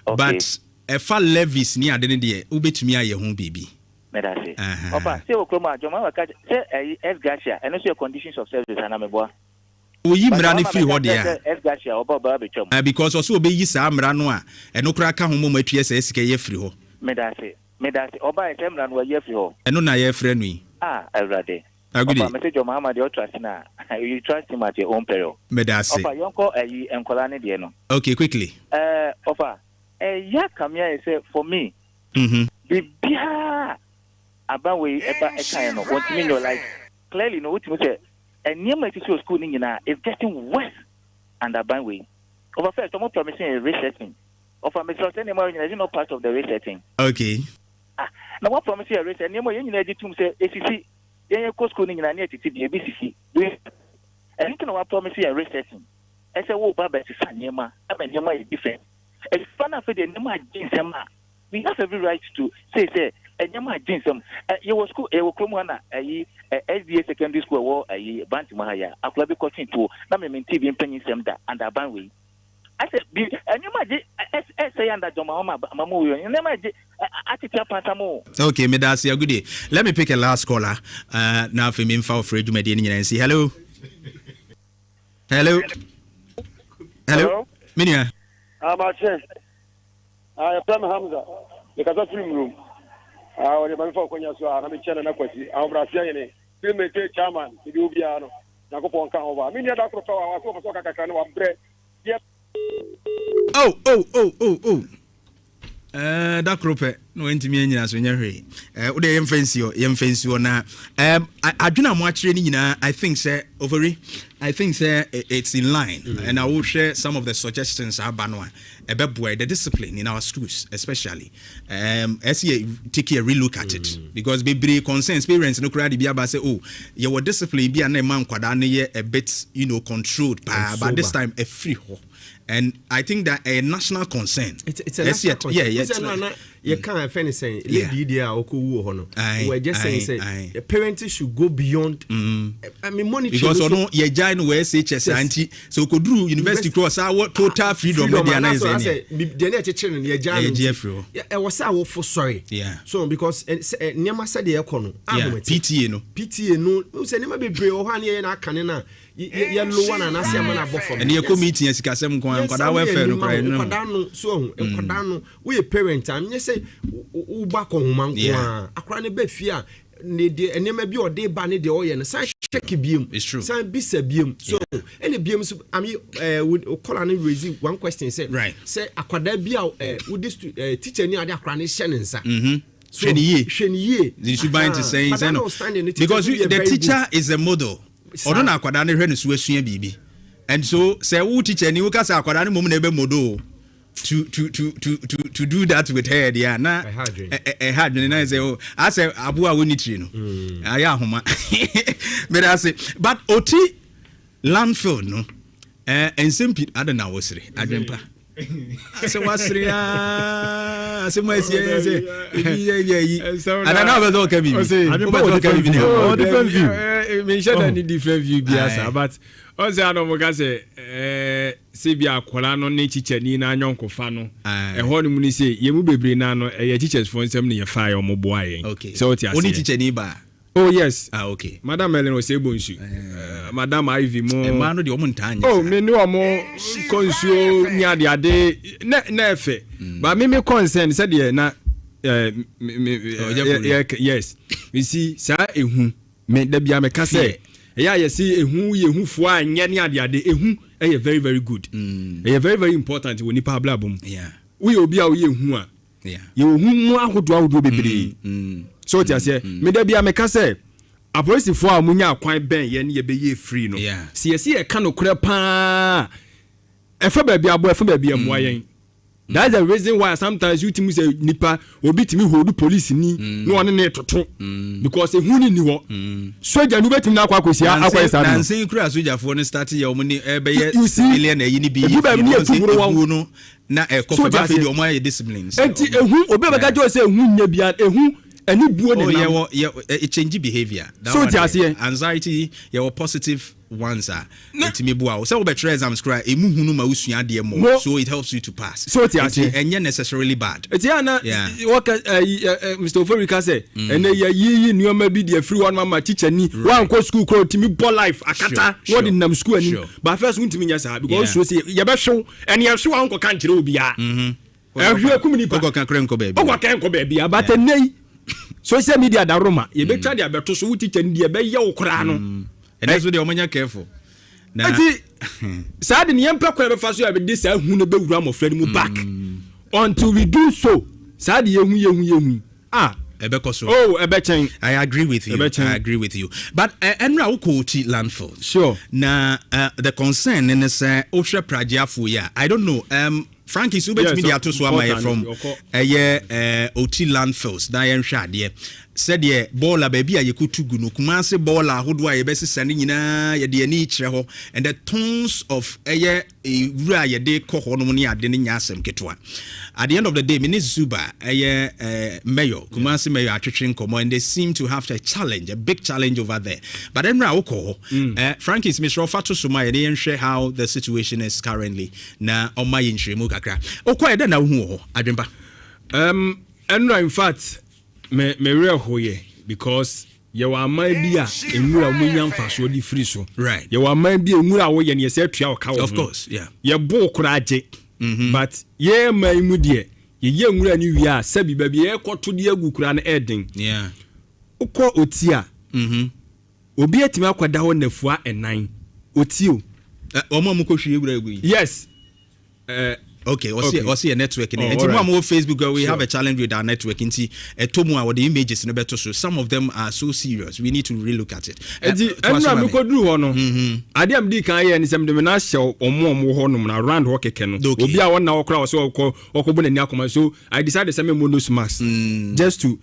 but efa levies ni ade ne de ubetumi aye ho bibi. Medase. Opa, say okroma joma waka say S Garcia and also your conditions of service and ameboa. Oyi mra ne free ho de a. S Garcia oba ba betwam. Because also obeyi sa mra no a eno kra ka ho mo matue say sika ye free ho. Medase oba e mra no ye free ho. Eno na ye free no yi. Everyday. Agudi. Message your mama the trust na. You trust him at your own peril. Medase. Opa yonko enkola ne de no. Okay, quickly. Opa ya come here say for me. Bibia about we kind of what you know like clearly no what you say and near my teacher school is getting worse and about we over first I'm promising a resetting of a message anymore is not part of the resetting. Okay. Now what promising a reset anymore you need to say ACC then you school in near to the ABCC and you know what promising a resetting I say oh baba is Sanyama I mean Yama is different it's fun after the Nema Jinsama we have every right to say and you might do some. You was school, a Kromana, a SDA secondary school, or a Bantimaya, a club coaching to Namin TV and Penny Semda and a Banway. I said, and you might say under Jomama, Mamu, and then I did Pantamo. Okay, Medasi, good day. Let me pick a last caller. Now for me, for Fred Medini and say hello. Hello. Minia. Amache. I am Hamza. Because of film room. When the man for Konya so I'm channel na kwasi. I'm Brazilian. Film chairman, the Ubiano. Na ko pon kan over. Minia da ko fa wa so so kaka no wa bre. Oh. That crope no ntimi anyina so nya hwe wo de yemfansi na adwena mo akire ni nyina I think say it's in line and I will share some of the suggestions abano ebeboy the discipline in our schools especially as you take a relook at it because be concerns parents no crowd be aba say your discipline be an man kwada na ye a bit controlled but this time a free ho. And I think that a national concern. It's a national concern. You can't find saying lady there we're just saying the parents should go beyond I mean monitoring because no you join where HS anti so could do university cross our total freedom media na is any the net children you join I was for sorry so because niam said the econo PTA no say niam bebre o han ye na kan na ye low one and asia man above and you committee and sikasem kon kwada welfare no kwada no so kwada no we parent am say uba ko human kwa akra ne ba fia ne de enema bi ode ba ne de oye no san check biem san bisa biem so any biem so am call and raise one question say akwada bi a teacher ni ade akra ne hye ne nsa hweniye you should bind to saying no because the teacher is a model odo na akwada ne hwe ne so asua bibi and so say who teacher ni wo ka say akwada ne mom na ebe model to do that with her there na had na say I say abu a woni tiri no aya homa but I say but oti landfill no ensempit adana wosre adwempa ase wasre ase mo ese yi adana bezo ka bibi adwempa ka bibi no different view me share any different view biasa but Oze ano ka say se bia akwara no ne chichani na anyonko fa no ho no mu ni say ye mu bebre na no ye teachers for nsem ne ye fa ye omo boa ye so what you say oni chichani ba oh yes okay madam Ellen was able nsu madam Ivy mo ma no de omo ntanya me ni omo konsuo nya de ade na efe ba me concern say de na yes we see sa ehu me da bia me ka say you see ehu fo anya ne ade ehu very very good very very important when you pabla bom we obi a we ehu a you hu mu ahodo bebre so what you say me da bia me ka say apolice fo a munya akwan ben ye ne ye be ye free no see e ka no kure pa efa ba bia abo efa ba bia mo ayen. That's the reason why sometimes you timi say nipa obi timi hold police ni no one na toto because ehun ni wo soldier no betimi na akwakosia akwesa na nsen kura soldier for no start ye omo ni ebe civilian na yini bi ehun no na kofa ba fe di omo ye disciplines enti ehun obi be gajo say ehun nya bia ehun ani buo ne na it change behavior that so anxiety your positive ones are etimi bua so we better exams cry emu hunu ma usua de mo so it helps you to pass so and necessarily bad etiana what Mr. Oforika say and yi nuoma bi de free one mama teacher ni one go school ko timi bo life akata what in nam school ani but first untimi nya sa because so say ye be hwe and ye hwe anko kan kire obi a hwe kumni pa go kan kire nko baby go kan nko baby but nei social media da roma ye be twa de abeto so teacher ni de be ye okra no and that's what they are careful. Now, sad in the emperor qualifies have this who no be ram friend mu back until we do so. Sad ye Ebekoso. Oh, Ebechen. I agree with you. I agree with you. But Enra Ukoti landfill. Sure. Now the concern in this Osha Prajafu ya. I don't know. Frankie Subet media to swama from OT landfills. Diane Shad said ye baller baby a yekutugu no kumase baller hodo a yebesi sane nyina ye de ani kire ho and the tons of wura ye de koho no ne ade ne nyasem ketwa at the end of the day Minister Zuba mayor kumase mayor atwetwe nkomo and they seem to have a big challenge over there but then ra okoho Frankie's Mr. Fato Suma ye nhwe how the situation is currently na omaye nhwemu kakra okoye da na hu ho adwemba in fact me real hoye because yɛwɔ aman bi a enwura mo nya mfaso di free so right yɛwɔ aman bi enwura wo yɛ ne yɛsɛ atua wo ka wo of course yeah yɛbo kora agye but yɛ man mu de yɛyɛ enwura ni wi a sɛbi ba bi yɛkɔto de agu kora na ɛden yeah ukɔ oti a obi atimi akwada ho nafua enan oti o omo mo kɔhwie ewura egu yes okay also your network and right. On Facebook we have a challenge with our network nti etomu a the images no beto so some of them are so serious we need to relook at it enra me koduru ho no ade am di kan ye ni sem de me na hye omo ho no na round ho keke no obi a wona okra wo so okobona ni akoma so I decided to send me monos mask just to